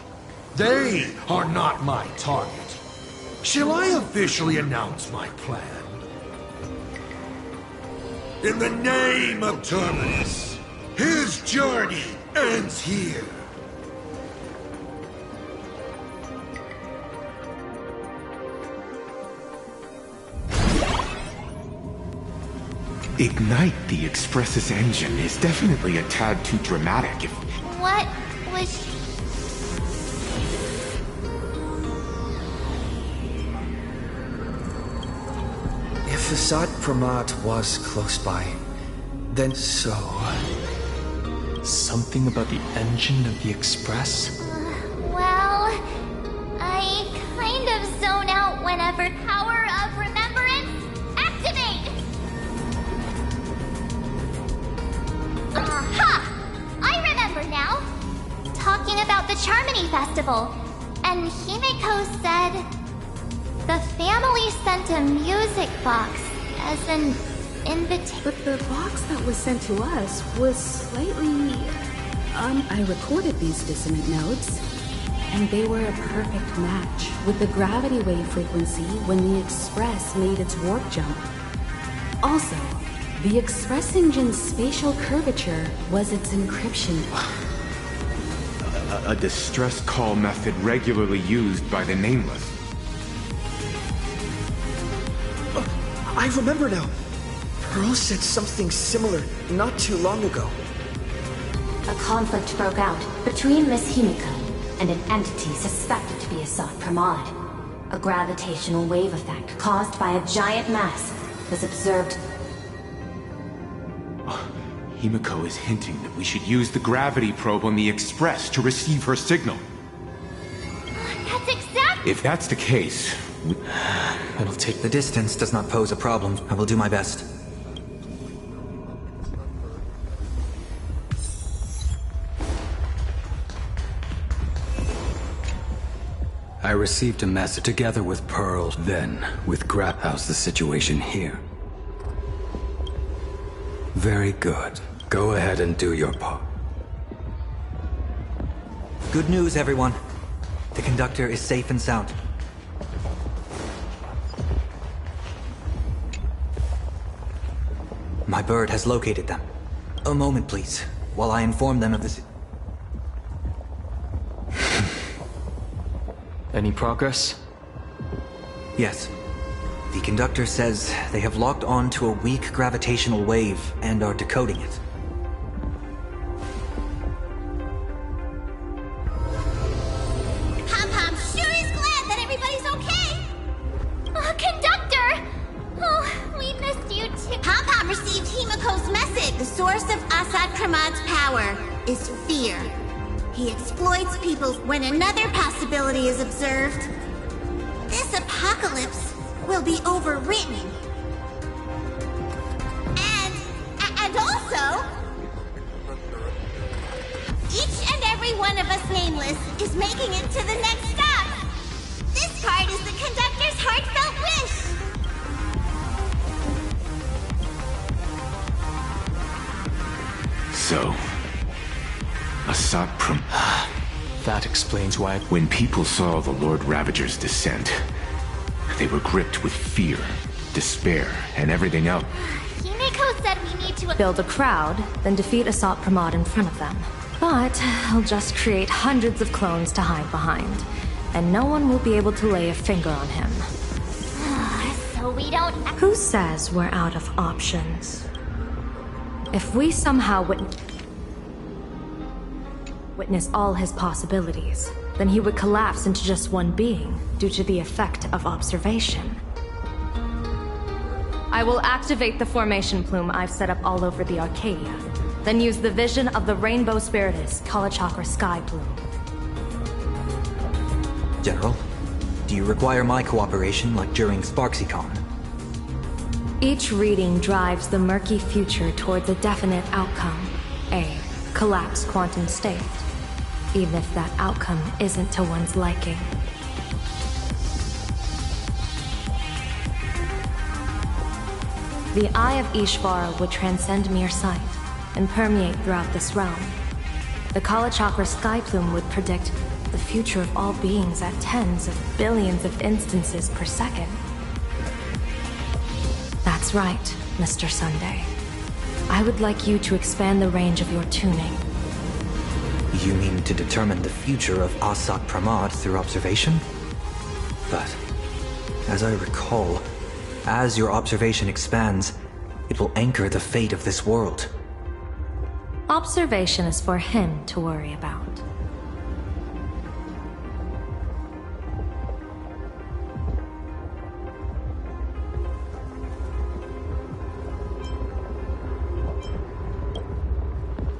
They are not my target. Shall I officially announce my plan? In the name of Terminus, his journey ends here. Ignite the Express's engine is definitely a tad too dramatic. What was... If Hsr Pramat was close by, then so... Something about the engine of the Express? Well, I kind of zone out whenever Power of Remembrance activate! Aha! I remember now! Talking about the Charmony Festival, and Himeko said... the family sent a music box as an invitation. But the box that was sent to us was slightly... I recorded these dissonant notes, and they were a perfect match with the gravity wave frequency when the Express made its warp jump. Also, the Express engine's spatial curvature was its encryption. A distress call method regularly used by the Nameless. I remember now. Pearl said something similar not too long ago. A conflict broke out between Miss Himeko and an entity suspected to be Hsr Planarcadia. A gravitational wave effect caused by a giant mass was observed. Himeko is hinting that we should use the gravity probe on the Express to receive her signal. That's exactly... If that's the case... It'll take the distance does not pose a problem. I will do my best. I received a message together with Pearl, then with Grap. How's the situation here? Very good. Go ahead and do your part. Good news, everyone. The conductor is safe and sound. My bird has located them. A moment, please, while I inform them of this. Any progress? Yes. The conductor says they have locked on to a weak gravitational wave and are decoding it. Pom-Pom sure is glad that everybody's okay! Conductor! Oh, we missed you too. Pom-Pom received Himiko's message. The source of Hsr Planarcadia's power is fear. He exploits people when another possibility is observed. This apocalypse will be overwritten. And also, each and every one of us nameless is making it to the next stop. This part is the conductor's heartfelt wish. So, Hsr Planarcadia. That explains why. When people saw the Lord Ravager's descent, they were gripped with fear, despair, and everything else. Himiko said we need to build a crowd, then defeat Hsr Planarcadia in front of them. But he'll just create hundreds of clones to hide behind, and no one will be able to lay a finger on him. So we don't. Who says we're out of options? If we somehow witness all his possibilities, then he would collapse into just one being due to the effect of observation. I will activate the formation plume I've set up all over the Arcadia, then use the vision of the Rainbow Spiritus Kalachakra Sky Plume. General, do you require my cooperation like during SparksyCon? Each reading drives the murky future towards a definite outcome, a collapsed quantum state, even if that outcome isn't to one's liking. The Eye of Ishvara would transcend mere sight and permeate throughout this realm. The Kalachakra Sky Plume would predict the future of all beings at tens of billions of instances per second. That's right, Mr. Sunday. I would like you to expand the range of your tuning. You mean to determine the future of Hsr Planarcadia through observation? But, as I recall, as your observation expands, it will anchor the fate of this world. Observation is for him to worry about.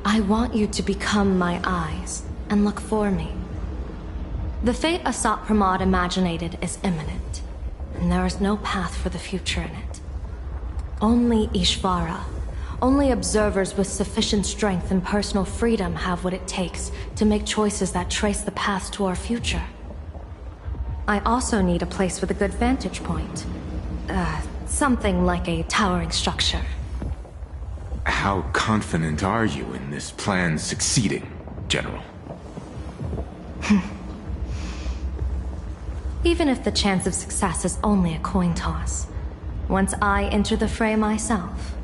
I want you to become my eyes and look for me. The fate Hsr Planarcadia imaginated is imminent, and there is no path for the future in it. Only Ishvara, only observers with sufficient strength and personal freedom have what it takes to make choices that trace the path to our future. I also need a place with a good vantage point. Something like a towering structure. How confident are you in this plan succeeding, General? Even if the chance of success is only a coin toss, once I enter the fray myself,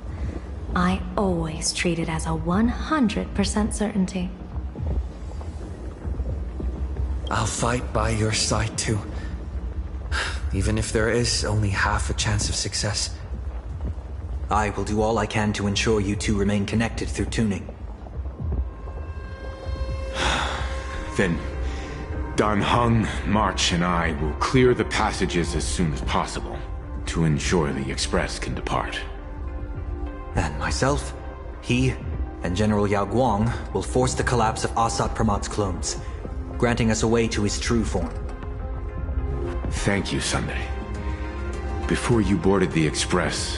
I always treat it as a 100% certainty. I'll fight by your side too. Even if there is only half a chance of success. I will do all I can to ensure you two remain connected through tuning. Then, Dan Heng, March, and I will clear the passages as soon as possible to ensure the Express can depart. And myself, he, and General Yao Guang will force the collapse of Hsr Planarcadia's clones, granting us a way to his true form. Thank you, Sunday. Before you boarded the Express,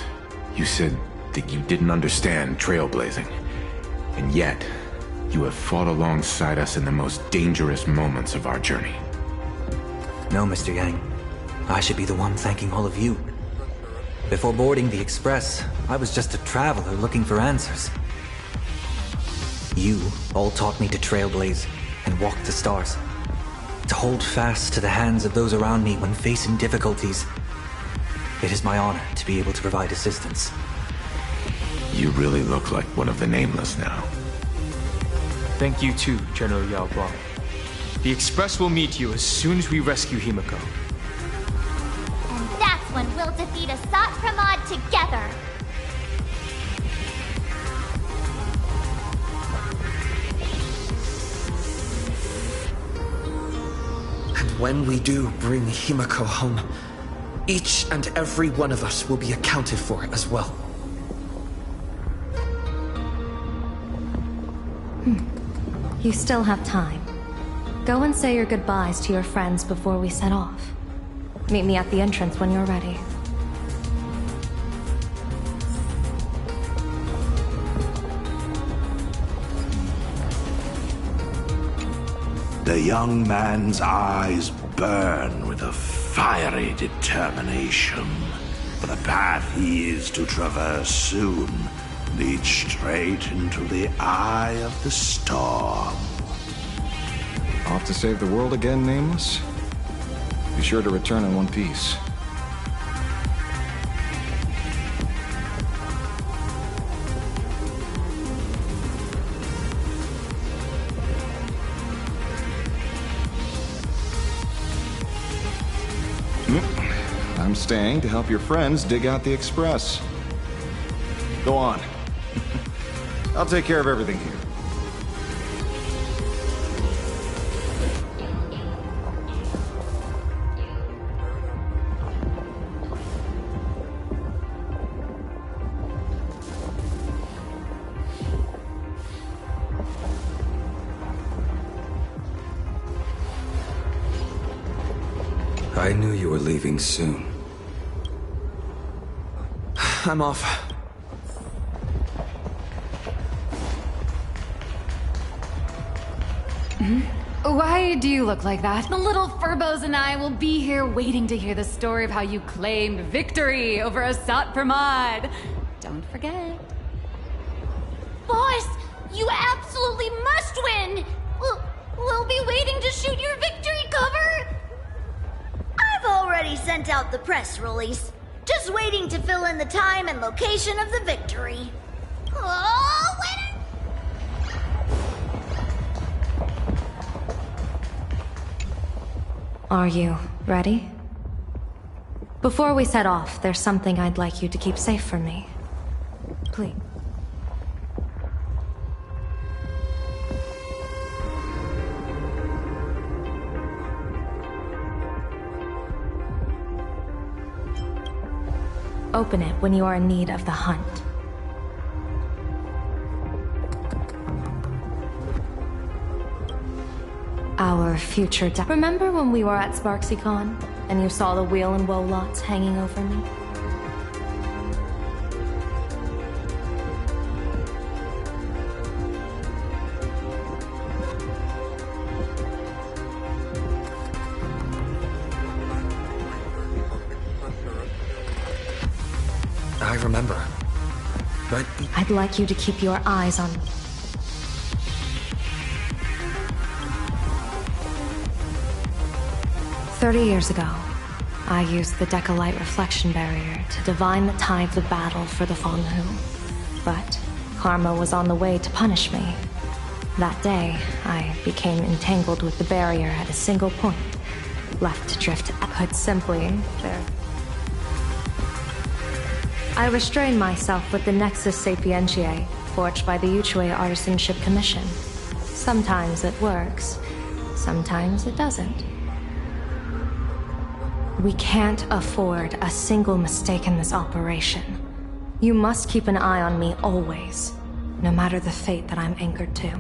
you said that you didn't understand trailblazing, and yet you have fought alongside us in the most dangerous moments of our journey. No, Mr. Yang. I should be the one thanking all of you. Before boarding the Express, I was just a traveler looking for answers. You all taught me to trailblaze and walk the stars. To hold fast to the hands of those around me when facing difficulties. It is my honor to be able to provide assistance. You really look like one of the Nameless now. Thank you too, General Yao Guang. The Express will meet you as soon as we rescue Himiko. And that's when we'll defeat Hsr Planarcadia together. And when we do bring Himiko home, each and every one of us will be accounted for as well. You still have time. Go and say your goodbyes to your friends before we set off. Meet me at the entrance when you're ready. The young man's eyes burn with a fiery determination. For the path he is to traverse soon leads straight into the eye of the storm. Off to save the world again, Nameless? Be sure to return in one piece. I'm staying to help your friends dig out the Express. Go on. I'll take care of everything here. I knew you were leaving soon. I'm off. Why do you look like that? The little Furbos and I will be here waiting to hear the story of how you claimed victory over Hsr Planarcadia. Don't forget. Boss, you absolutely must win! We'll be waiting to shoot your victory cover! I've already sent out the press release. Just waiting to fill in the time and location of the victory. Oh, wait! Are you ready? Before we set off, there's something I'd like you to keep safe from me. Please. Open it when you are in need of the hunt. Our future Remember when we were at SparksyCon, and you saw the wheel and woe lots hanging over me? I remember. But I'd like you to keep your eyes on me. "30 years ago, I used the Decalite reflection barrier to divine the tides of battle for the Fonghu. But karma was on the way to punish me. That day, I became entangled with the barrier at a single point, left to drift put simply there. I restrained myself with the Nexus Sapientiae, forged by the Yuchue Artisanship Commission. Sometimes it works, sometimes it doesn't. We can't afford a single mistake in this operation. You must keep an eye on me always, no matter the fate that I'm anchored to.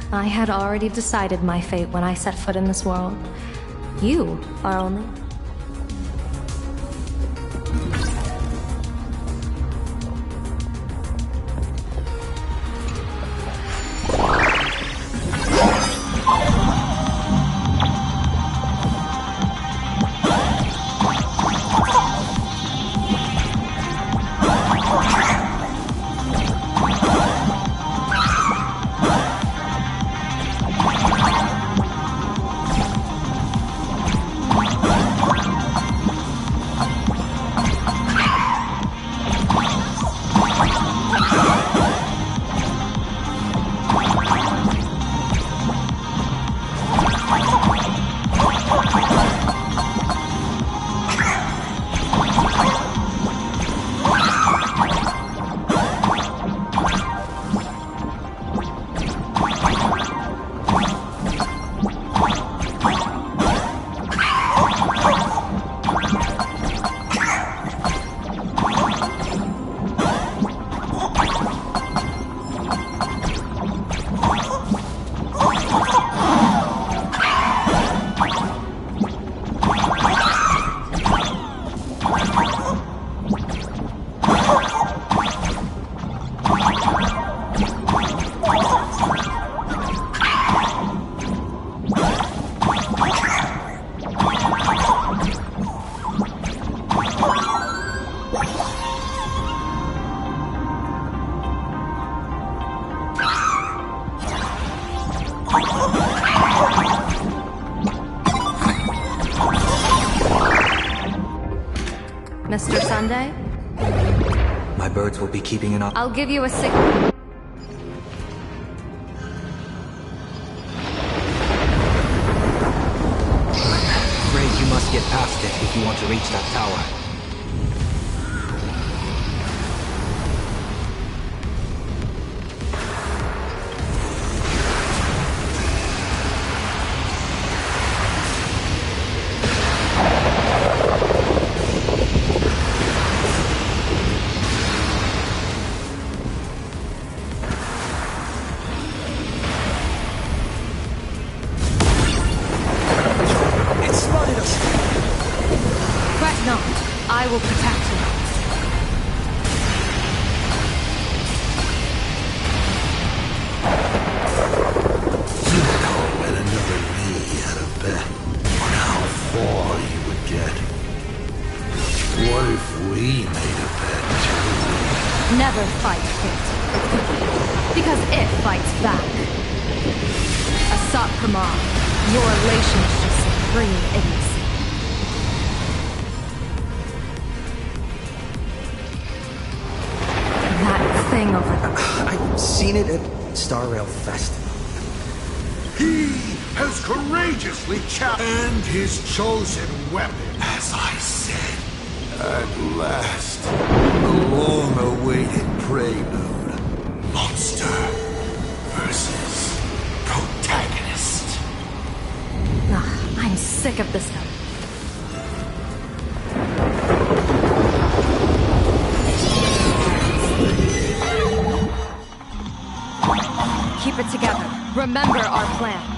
I had already decided my fate when I set foot in this world. You are only... Mr. Sunday? My birds will be keeping an eye. I'll give you a signal. Afraid you must get past it if you want to reach that tower. I will protect you. You know, and another me had a bet on how far you would get. What if we made a bet too? Never fight fate. Because it fights back. Hsr Planarcadia, your elation is just supreme idiocy. Thing over there. I've seen it at Star Rail Fest. He has courageously and his chosen weapon. As I said, at last, the long-awaited prelude. Monster versus protagonist. I'm sick of this stuff. Keep it together. Remember our plan.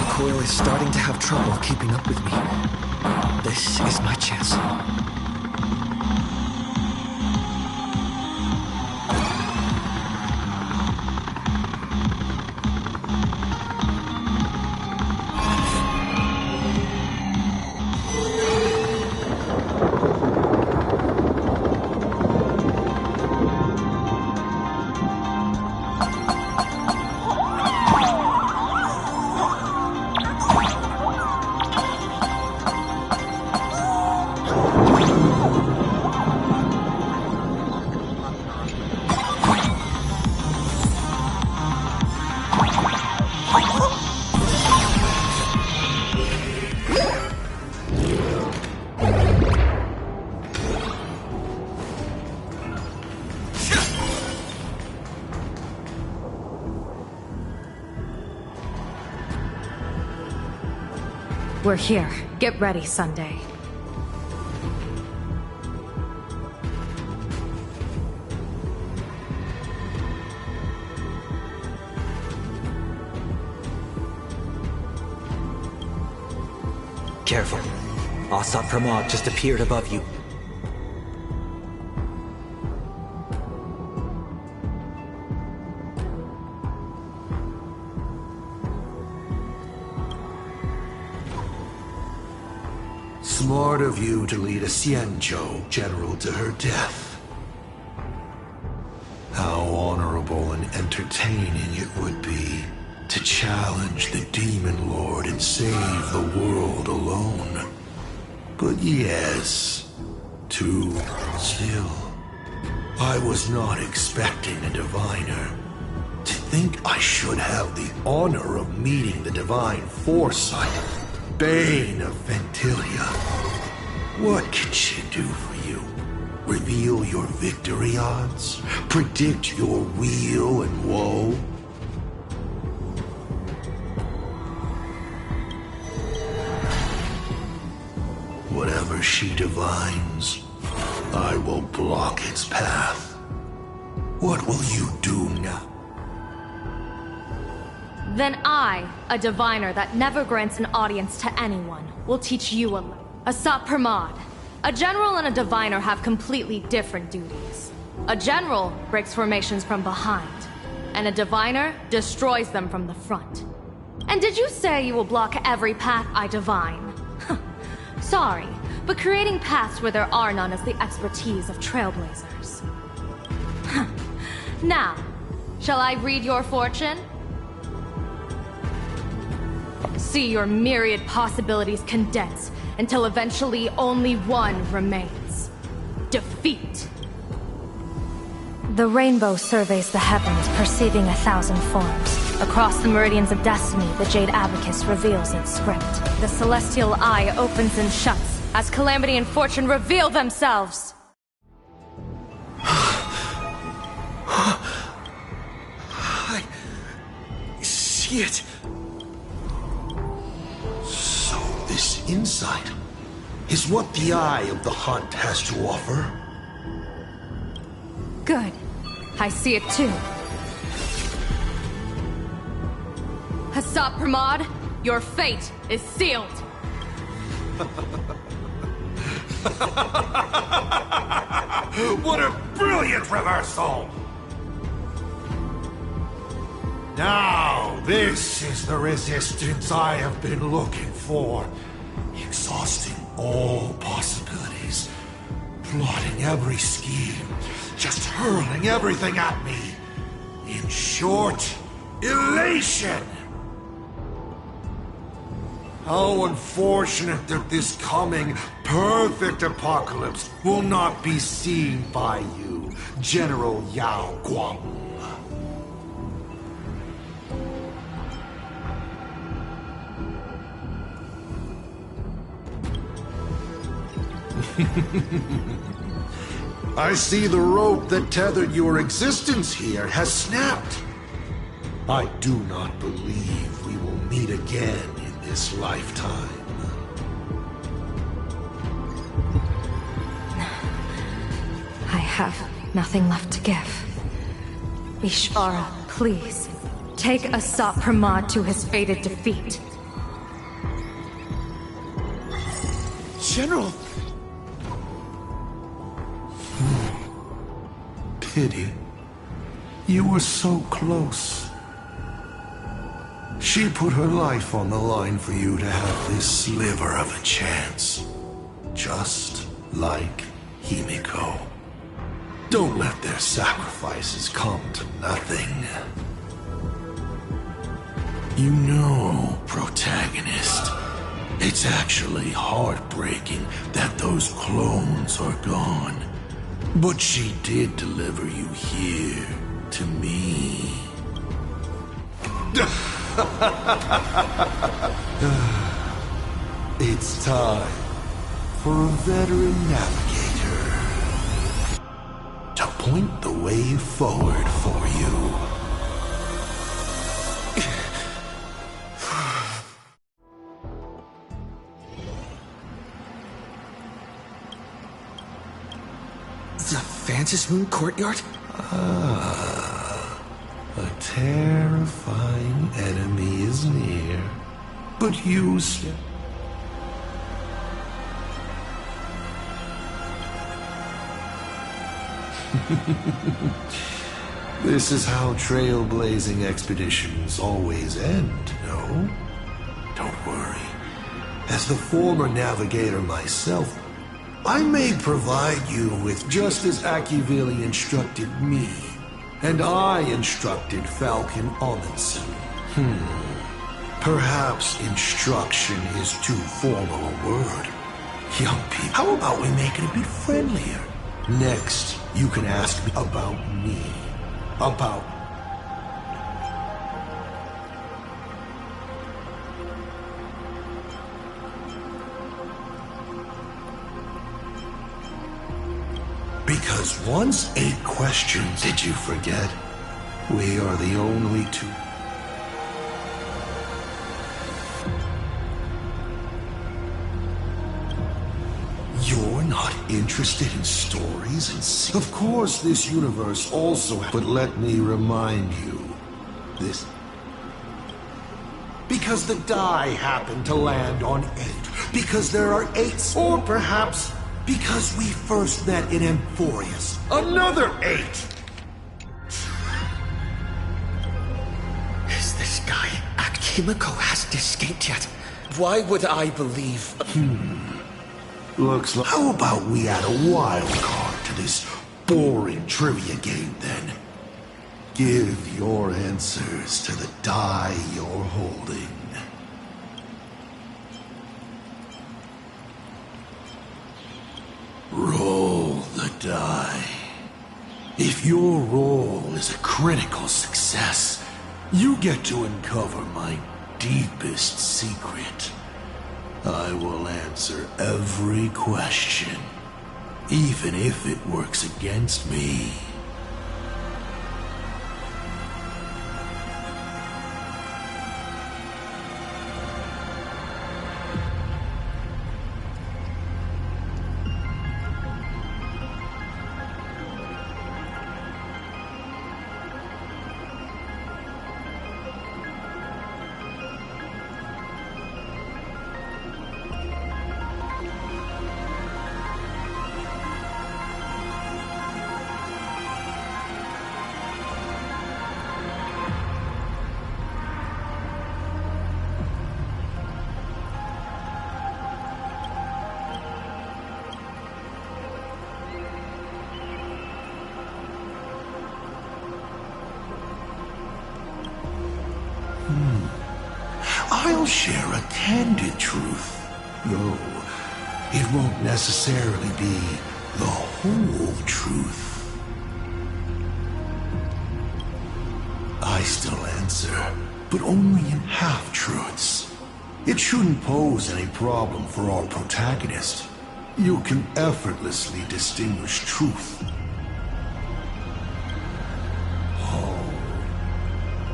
Coil is starting to have trouble keeping up with me. This is my chance. We're here. Get ready, Sunday. Careful. Hsr Planarcadia just appeared above you. Smart of you to lead a Xianzhou general to her death. How honorable and entertaining it would be to challenge the Demon Lord and save the world alone. But yes, too still. I was not expecting a diviner. To think I should have the honor of meeting the divine foresight, Bane of Ventilia. What can she do for you? Reveal your victory odds? Predict your weal and woe? Whatever she divines, I will block its path. What will you do now? Then I, a diviner that never grants an audience to anyone, will teach you a lesson. Hsr Planarcadia. A general and a diviner have completely different duties. A general breaks formations from behind, and a diviner destroys them from the front. And did you say you will block every path I divine? Sorry, but creating paths where there are none is the expertise of trailblazers. Now, shall I read your fortune? See your myriad possibilities condense until eventually only one remains. Defeat. The rainbow surveys the heavens, perceiving 1,000 forms. Across the meridians of destiny, the Jade Abacus reveals its script. The celestial eye opens and shuts as calamity and fortune reveal themselves. I see it. So this insight is what the Eye of the Hunt has to offer. Good. I see it too. Hsr Planarcadia, your fate is sealed. What a brilliant reversal! Now, this is the resistance I have been looking for. Exhausting all possibilities. Plotting every scheme. Just hurling everything at me. In short, elation! How unfortunate that this coming perfect apocalypse will not be seen by you, General Yao Guang. I see the rope that tethered your existence here has snapped. I do not believe we will meet again in this lifetime. I have nothing left to give. Ishvara, please, take Hsr Planarcadia to his fated defeat. General! Pity. You were so close. She put her life on the line for you to have this sliver of a chance. Just like Himiko. Don't let their sacrifices come to nothing. You know, protagonist, it's actually heartbreaking that those clones are gone. But she did deliver you here, to me. It's time for a veteran navigator to point the way forward for you. Francis Moon Courtyard? Ah, a terrifying enemy is near. But you still... This is how trailblazing expeditions always end, no? Don't worry. As the former navigator myself, I may provide you with just as Akivili instructed me, and I instructed Falcon Amundsen. Perhaps instruction is too formal a word. Young people, how about we make it a bit friendlier? Next, you can ask me about me. About... Because once 8 questions, did you forget? We are the only two... You're not interested in stories and of course this universe also... But let me remind you, this... Because the die happened to land on 8. Because there are 8, or perhaps because we first met in Amphorius. Another 8! Is this guy Kimiko hasn't escaped yet? Why would I believe... Looks like... How about we add a wild card to this boring trivia game, then? Give your answers to the die you're holding. Roll the die. If your roll is a critical success, you get to uncover my deepest secret. I will answer every question, even if it works against me. I'll share a candid truth, though it won't necessarily be the whole truth. I still answer, but only in half-truths. It shouldn't pose any problem for our protagonist. You can effortlessly distinguish truth.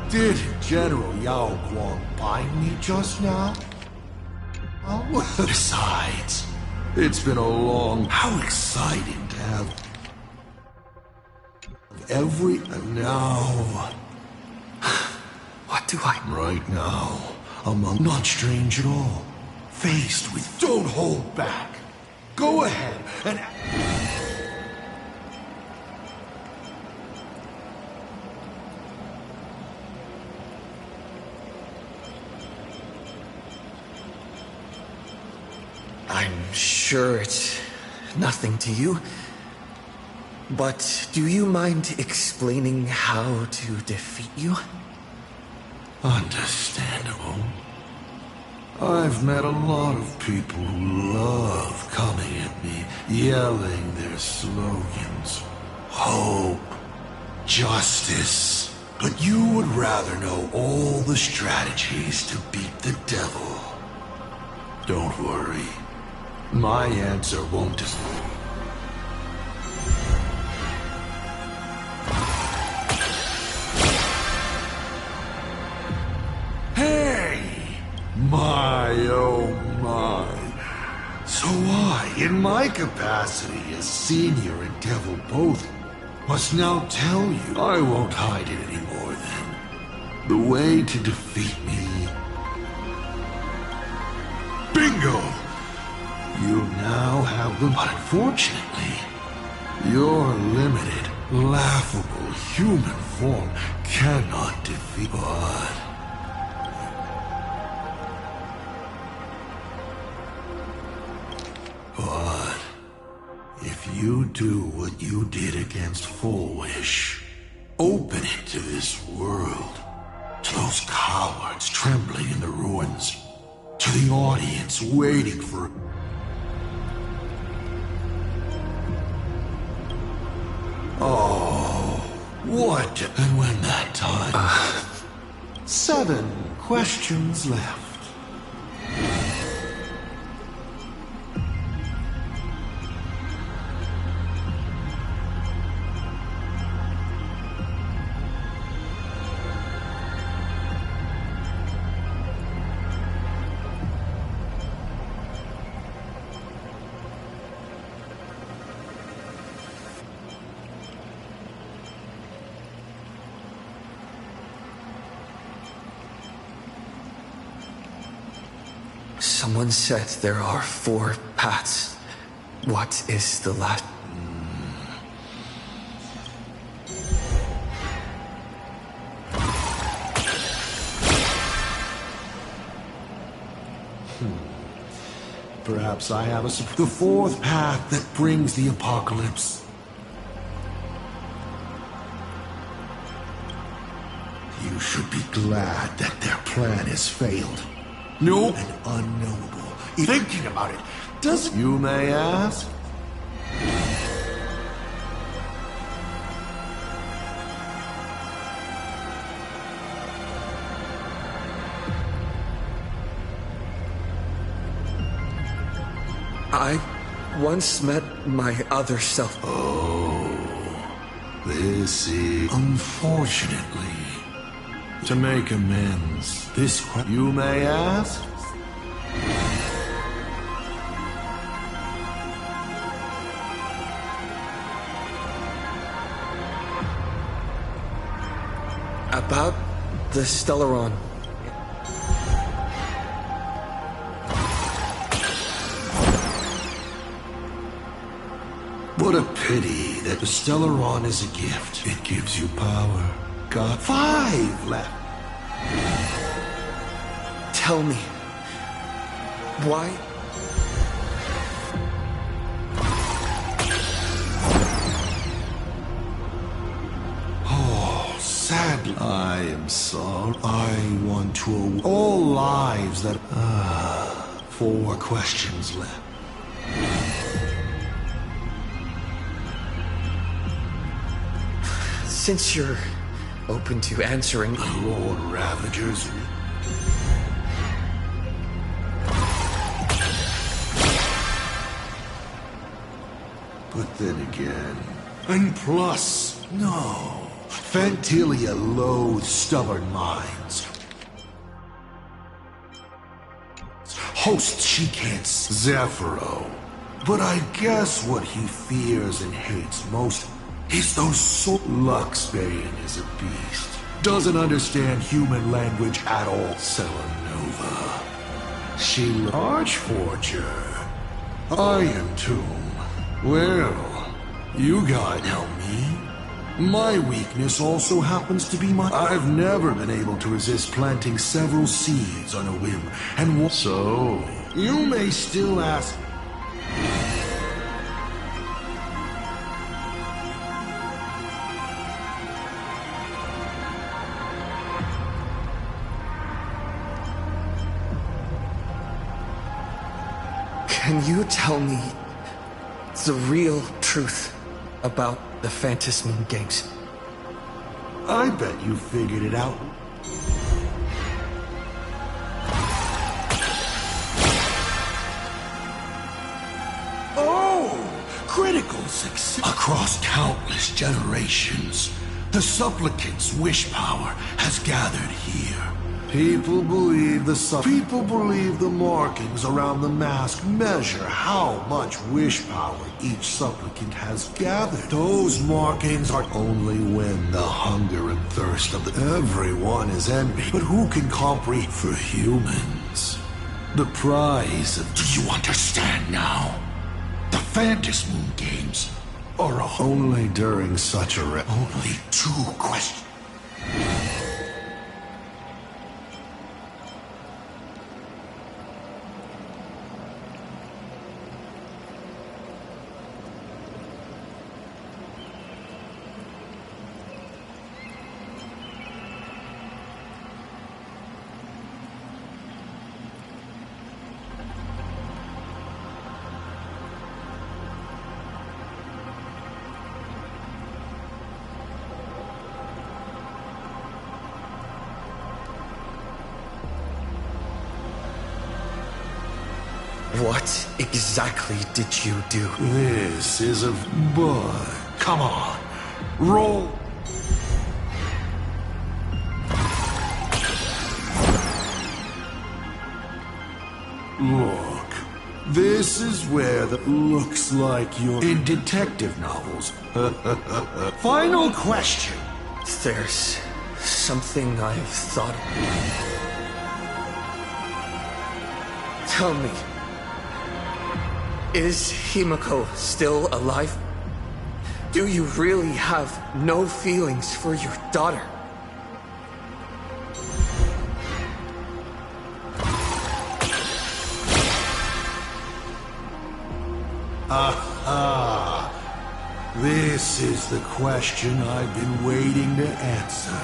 Did General Yao Guang bind me just now? Oh. Besides, it's been a long... How exciting to have... every... And now... What do I... Right now, among... Not strange at all. Faced with... Don't hold back. Go ahead and... I'm sure it's nothing to you, but do you mind explaining how to defeat you? Understandable. I've met a lot of people who love coming at me, yelling their slogans. Hope, justice. But you would rather know all the strategies to beat the devil. Don't worry. My answer won't disappoint. Hey! My, oh my. So I, in my capacity as senior and devil both, Must now tell you. I won't hide it anymore then. The way to defeat me... Bingo! You now have them, but unfortunately, your limited, laughable human form cannot defeat... But if you do what you did against Full Wish, open it to this world, to those cowards trembling in the ruins, to the audience waiting for... Oh, what? And when that time... 7 questions left. Someone said there are 4 paths. What is the last? Perhaps I have the 4th path that brings the apocalypse. You should be glad that their plan has failed. No, and unknowable. Thinking about it, doesn't... You may ask? I once met my other self. Oh, this is... Unfortunately... To make amends, this... You may ask? About the Stellaron. What a pity that the Stellaron is a gift. It gives you power. Got 5 left. Tell me, why? Oh, sadly, I am sorry. I want to all lives that... 4 questions left. Since you're open to answering... Lord Ravagers... But then again... And plus, no. Fantilia loathes stubborn minds. Hosts she can't... Zephyro. But I guess what he fears and hates most... is those Luxbane is a beast. Doesn't understand human language at all. Selenova. She... Archforger. Iron Tomb. Well, you gotta help me. My weakness also happens to be my... I've never been able to resist planting several seeds on a whim, and so... You may still ask... Can you tell me the real truth about the Phantasmin gangs? I bet you figured it out. Oh! Critical success! Across countless generations, the supplicant's wish power has gathered here. People believe the markings around the mask measure how much wish power each supplicant has gathered. Those markings are only when the hunger and thirst of everyone is envy. But who can comprehend for humans? The prize of... Do you understand now? The Phantasy Moon Games are only during such a... Only 2 questions. What exactly did you do? This is a bud. Come on. Roll. Look. This is where the looks like you're in detective novels. Final question. There's something I've thought of. Tell me. Is Himiko still alive? Do you really have no feelings for your daughter? Aha! This is the question I've been waiting to answer.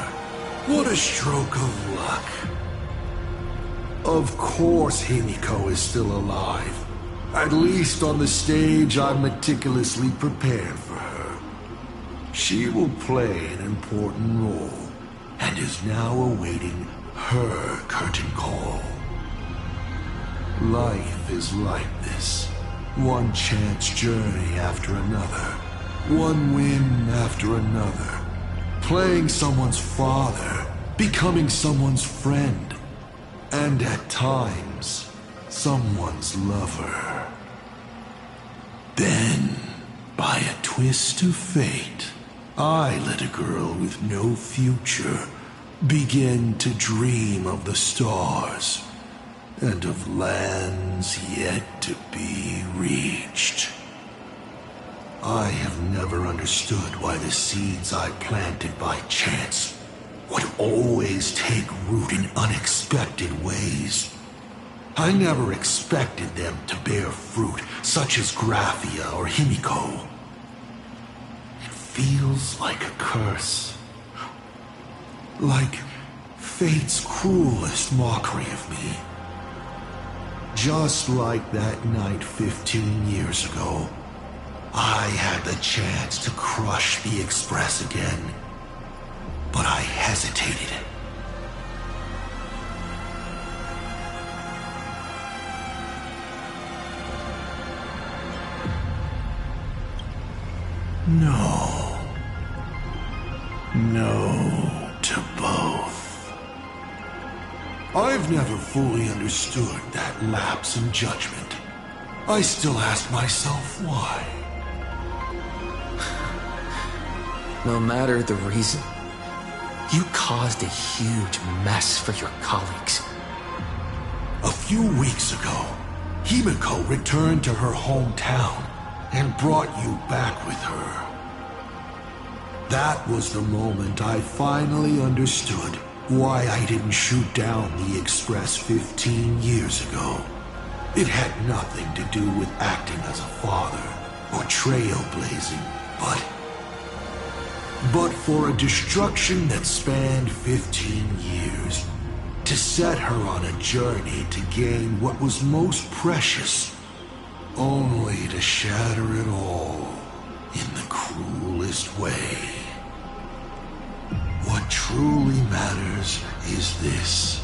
What a stroke of luck. Of course Himiko is still alive. At least on the stage I meticulously prepared for her. She will play an important role, and is now awaiting her curtain call. Life is like this. One chance journey after another. One win after another. Playing someone's father, becoming someone's friend, and at times, someone's lover. Then, by a twist of fate, I let a girl with no future begin to dream of the stars and of lands yet to be reached. I have never understood why the seeds I planted by chance would always take root in unexpected ways. I never expected them to bear fruit, such as Graphia or Himiko. It feels like a curse. Like fate's cruelest mockery of me. Just like that night 15 years ago, I had the chance to crush the Express again, but I hesitated. No. No to both. I've never fully understood that lapse in judgment. I still ask myself why. No matter the reason, you caused a huge mess for your colleagues. A few weeks ago, Himiko returned to her hometown and brought you back with her. That was the moment I finally understood why I didn't shoot down the Express 15 years ago. It had nothing to do with acting as a father or trailblazing, but for a destruction that spanned 15 years, to set her on a journey to gain what was most precious, only to shatter it all in the cruelest way. What truly matters is this.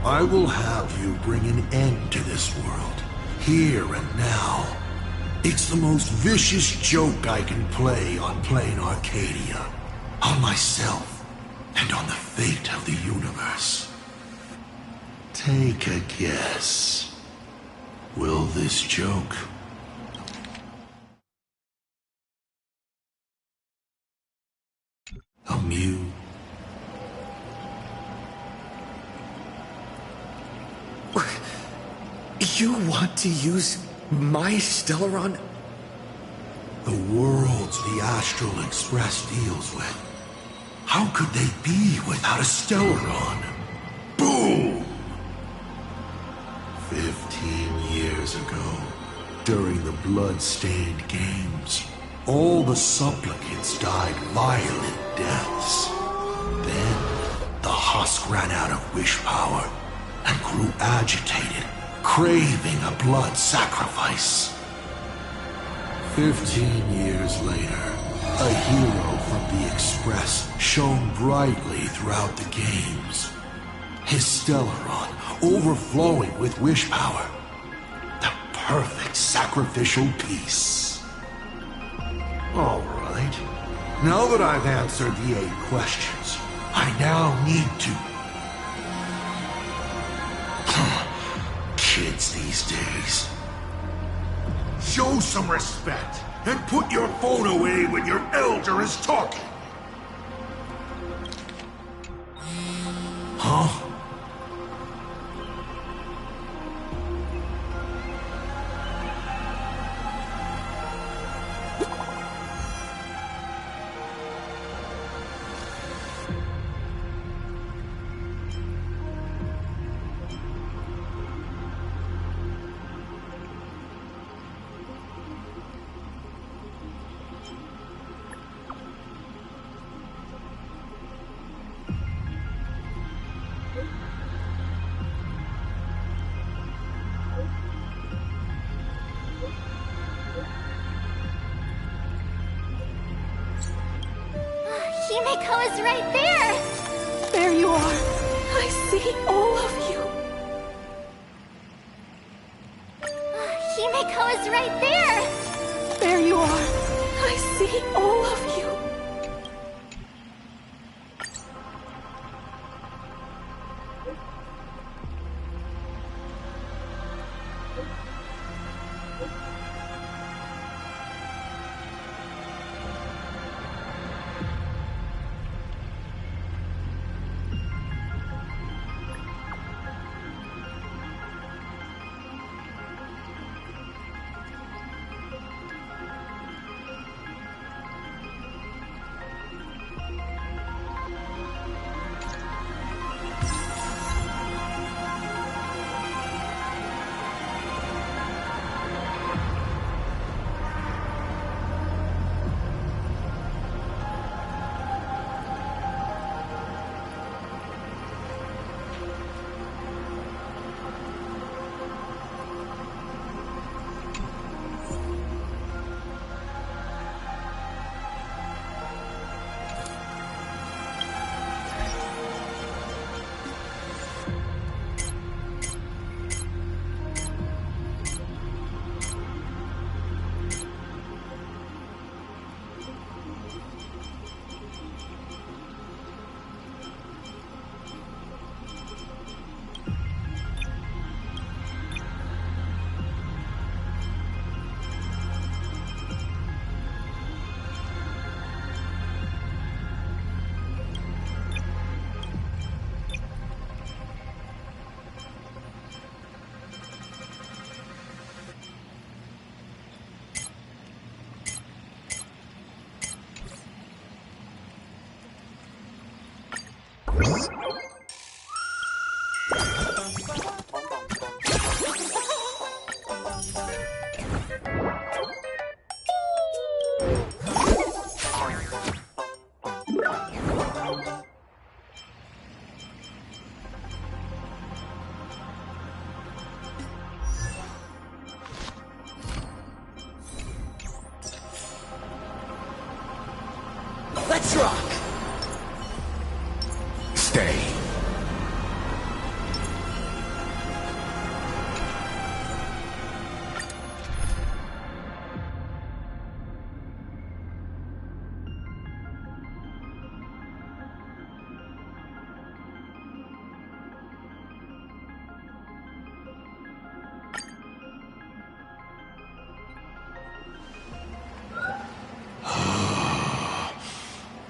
I will have you bring an end to this world, here and now. It's the most vicious joke I can play on Planarcadia, on myself, and on the fate of the universe. Take a guess. Will this joke amuse? You want to use my Stellaron? The worlds the Astral Express deals with. How could they be without a Stellaron? Boom! 15 years ago, during the blood-stained games, all the supplicants died violent deaths. Then, the husk ran out of wish power and grew agitated, craving a blood sacrifice. 15 years later, a hero from the Express shone brightly throughout the games. His Stellaron overflowing with wish power. The perfect sacrificial piece. All right. Now that I've answered the 8 questions, I now need to... Kids these days. Show some respect and put your phone away when your elder is talking. Huh? Himeko is right there! There you are. I see all of you. Himeko is right there! There you are. I see all of you.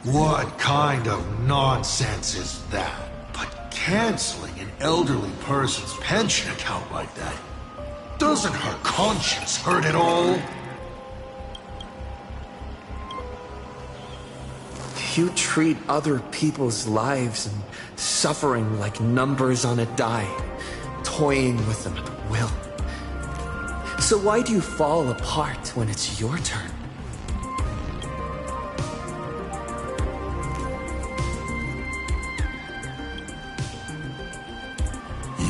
What kind of nonsense is that? But canceling an elderly person's pension account like that, doesn't her conscience hurt at all? You treat other people's lives and suffering like numbers on a die, toying with them at will. So why do you fall apart when it's your turn?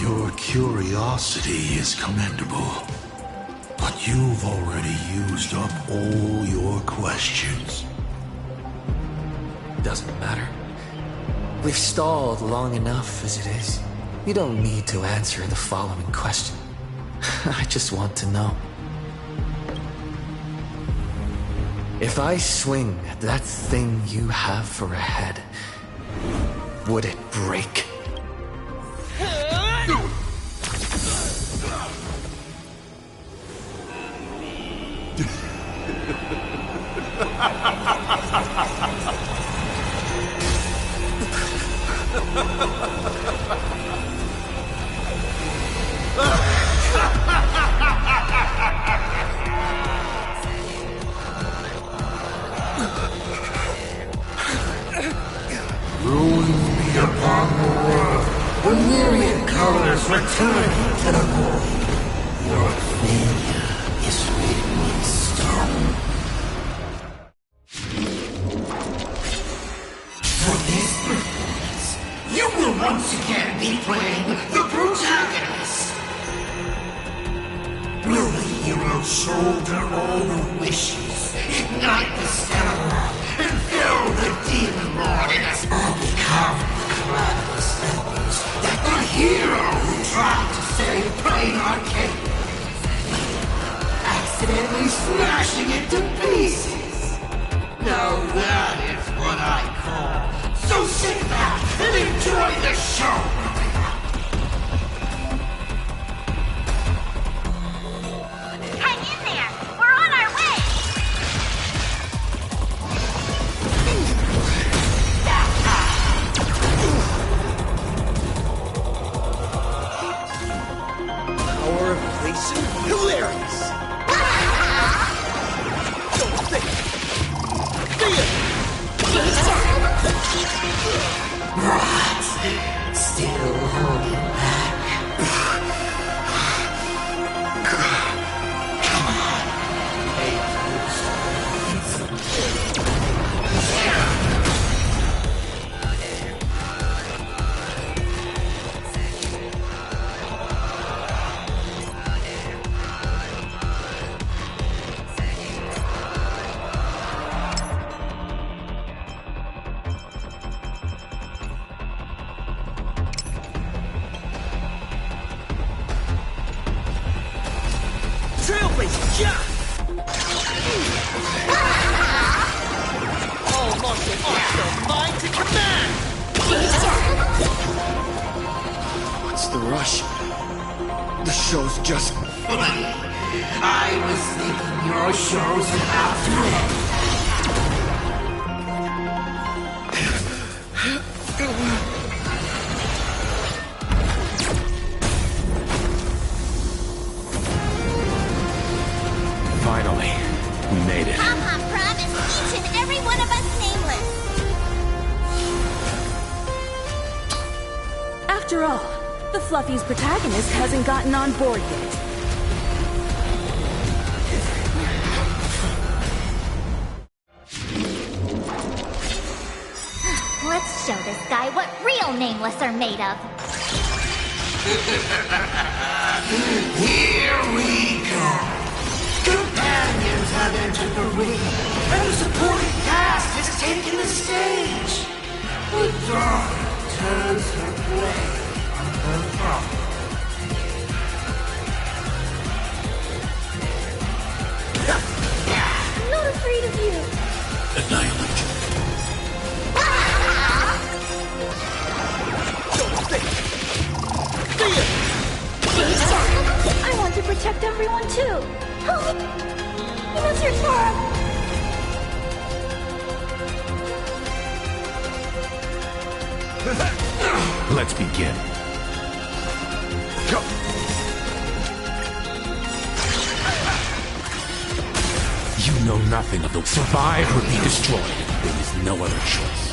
Your curiosity is commendable, but you've already used up all your questions. Doesn't matter. We've stalled long enough as it is. You don't need to answer the following question. I just want to know. If I swing at that thing you have for a head, would it break? Ruin be upon the world, the myriad colors returning to the void. Your failure is written in stone. For this performance, you will once again be playing the protagonist. Will the hero shoulder all the wishes, ignite the stellar, and fill the demon lord in us, or become the courageous devils that the hero who tried to save Planarcadia, accidentally smashing it to pieces? Now that is what I call. So sit back and enjoy the show. Hang in there! We're on our way! Power of placing? Hilarious! Don't think! Right. Still holding back. Come on. Trailblazer, yeah! All martial arts are mine to command! What's the rush? The show's just... I was thinking your show's about to end. Finally, we made it. Papa promised each and every one of us nameless. After all, the Fluffy's protagonist hasn't gotten on board yet. Let's show this guy what real nameless are made of. Here we go. Companions have entered the ring, and the supporting cast has taken the stage. The daughter turns her blade on her father. I'm not afraid of you. Annihilate. I want to protect everyone too. Help me, Mr. Sora. Let's begin. Go. You know nothing of the survive or be destroyed. There is no other choice.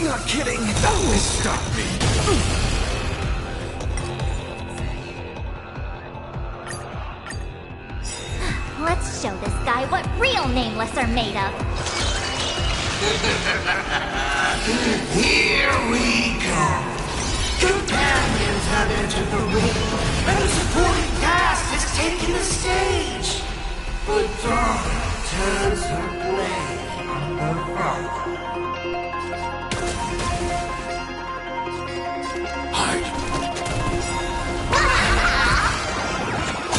Not kidding. Stop me. Let's show this guy what real nameless are made of. Here we go. Companions have entered the ring, and the supporting cast is taking the stage. The dawn turns her blade on the rock.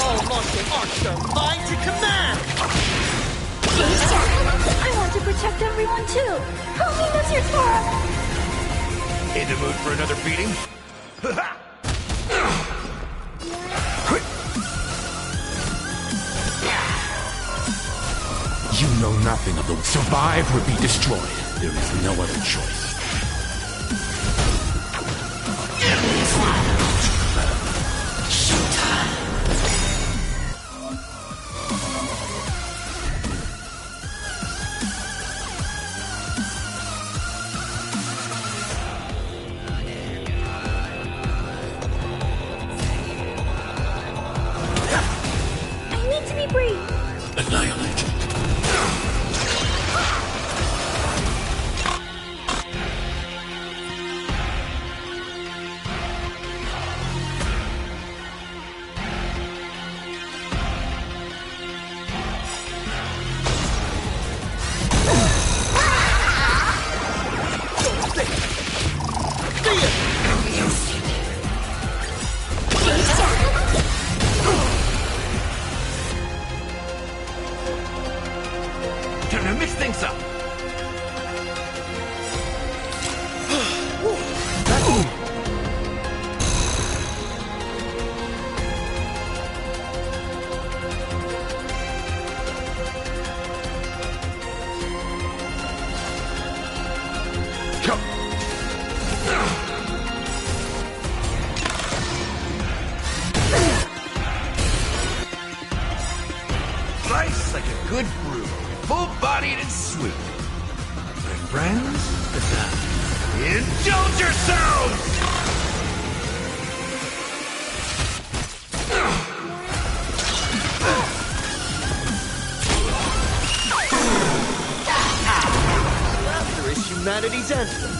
All monster archer, mind to command! I want to protect everyone too! Help me, Mr. Tora! In the mood for another beating? You know nothing of the survive or be destroyed. There is no other choice. I need to be brief! Annihilate. Time to mix things up. Nice like a good brew, full-bodied and sweet. My friends, indulge yourselves! Laughter is humanity's anthem.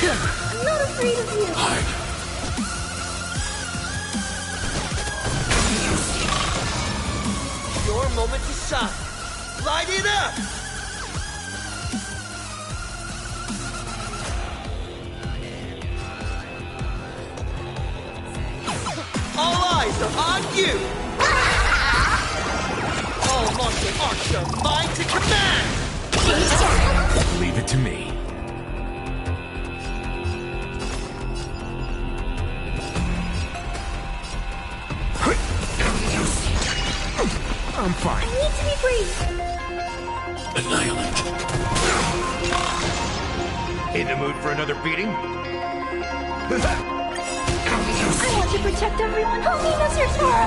I'm not afraid of you! Your moment to shine. Light it up! All eyes are on you! All monster archer, mind to command! Leave it to me. I'm fine. I need to be brief! Annihilate. In the mood for another beating? I want to protect everyone! Help me, Mr. Tora!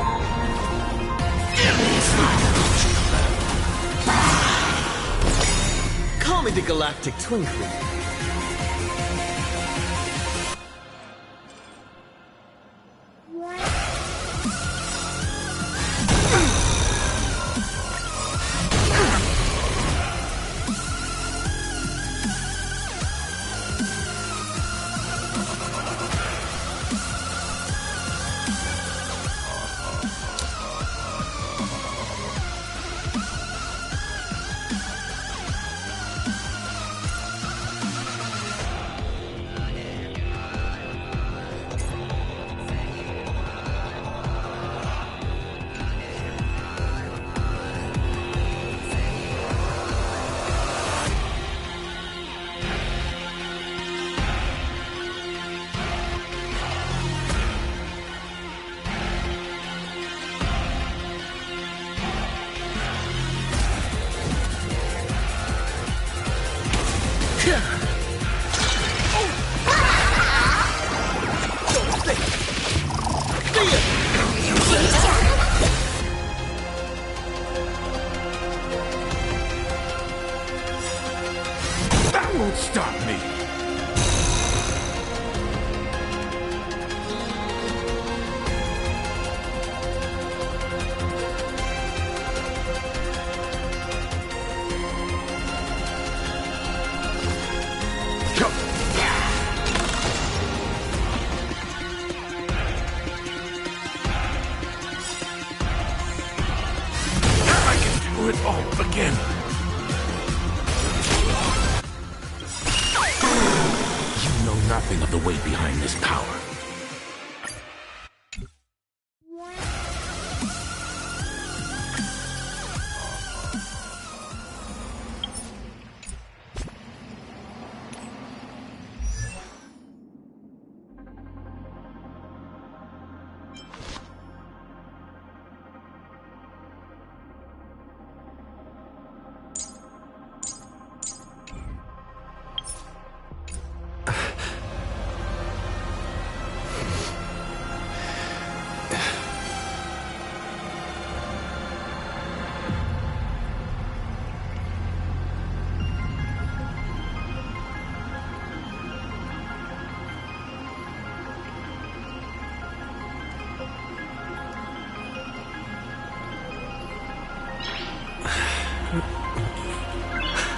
Call me the Galactic Twinkling. for it all again. You know nothing of the weight behind this power.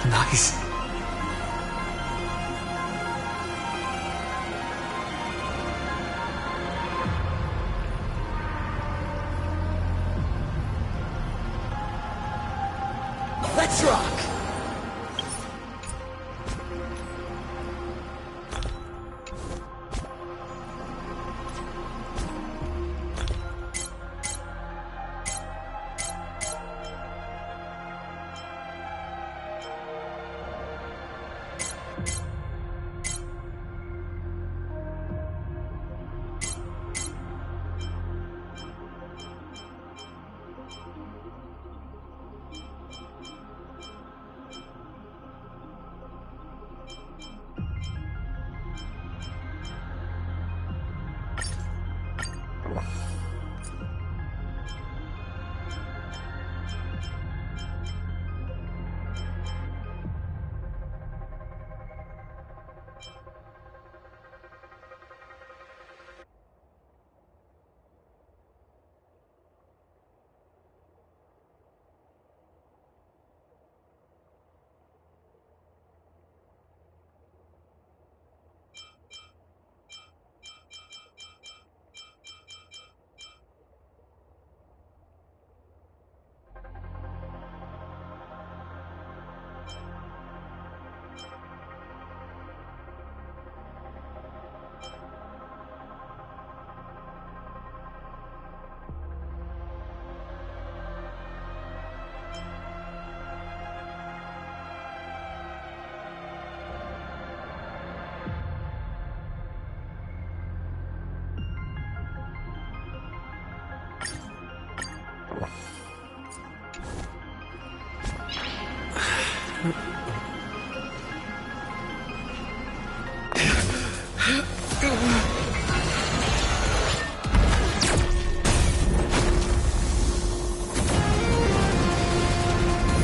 Nice. Let's rock!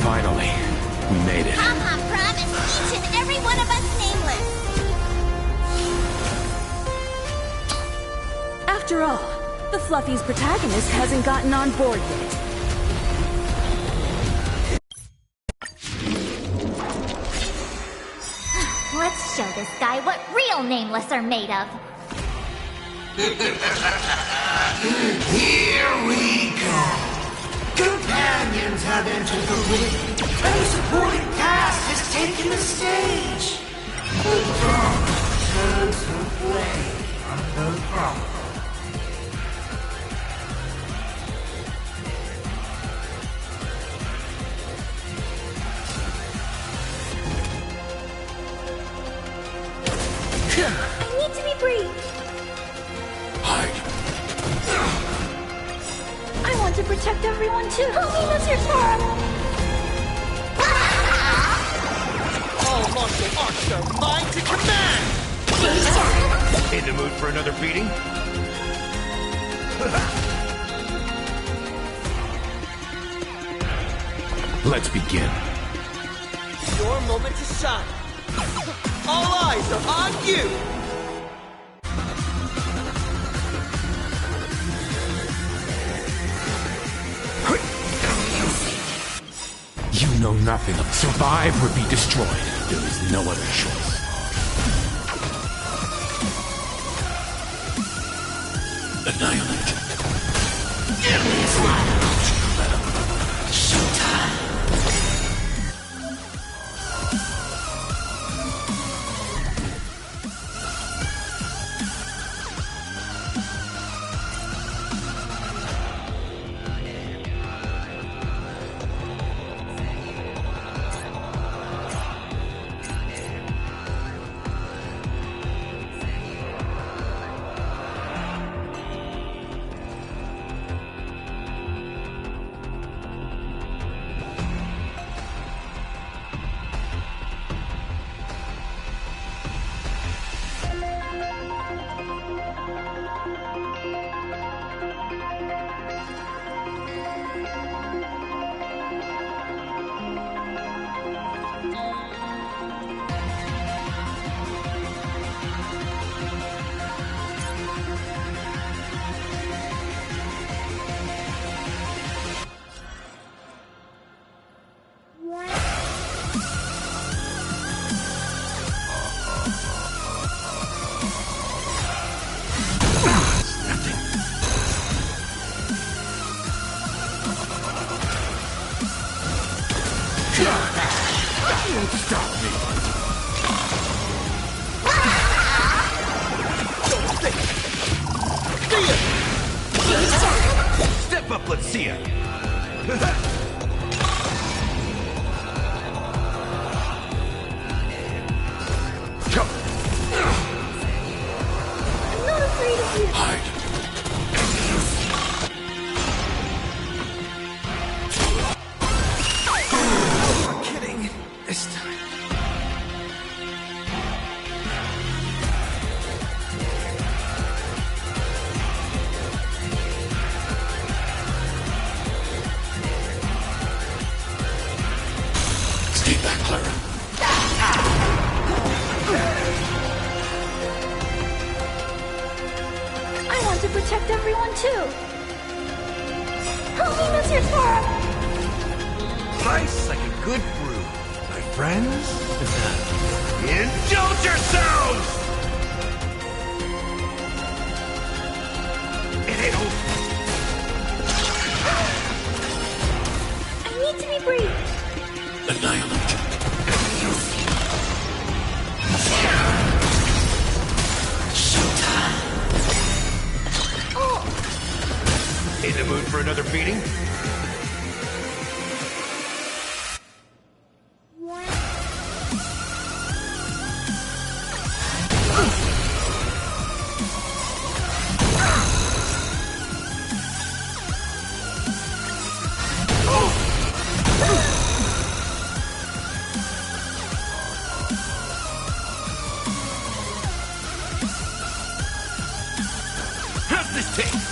Finally, we made it. Pom-Pom promised each and every one of us nameless. After all, the Fluffy's protagonist hasn't gotten on board yet. Let's show this guy what real nameless are made of. Here we go. Companions have entered the ring, and the supporting cast has taken the stage. The drama turns her blade on the problem. I need to be brief. I want to protect everyone too. Mr. Tara. All martial arts are mine to command! In the mood for another beating? Let's begin. Your moment to shine. All eyes are on you! You know nothing of survive or be destroyed. There is no other choice. Annihilate. Showtime. won't stop me! Step up, let's see ya! I'm not afraid of you. Hide. You're kidding. This time. Stay back, Clara. I want to protect everyone too. Help me, Mr. Sora. Nice like a good brew. My friends? Indulge yourselves! It ain't over. I need to be brief. Annihilate. Showtime. Oh, In the mood for another beating? How's this taste?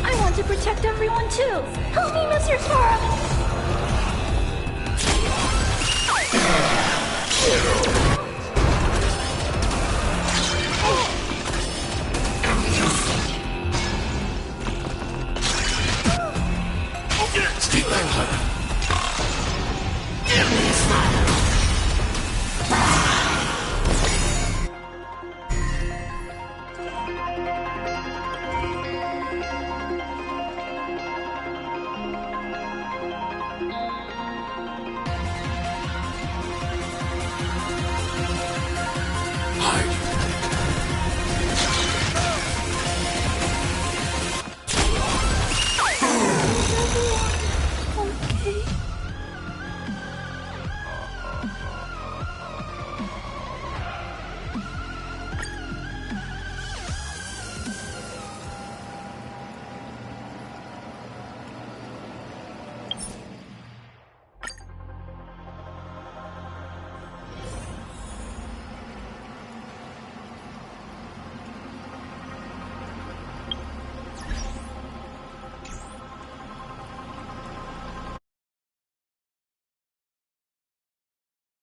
I want to protect everyone too. Help me, Mr. Sora.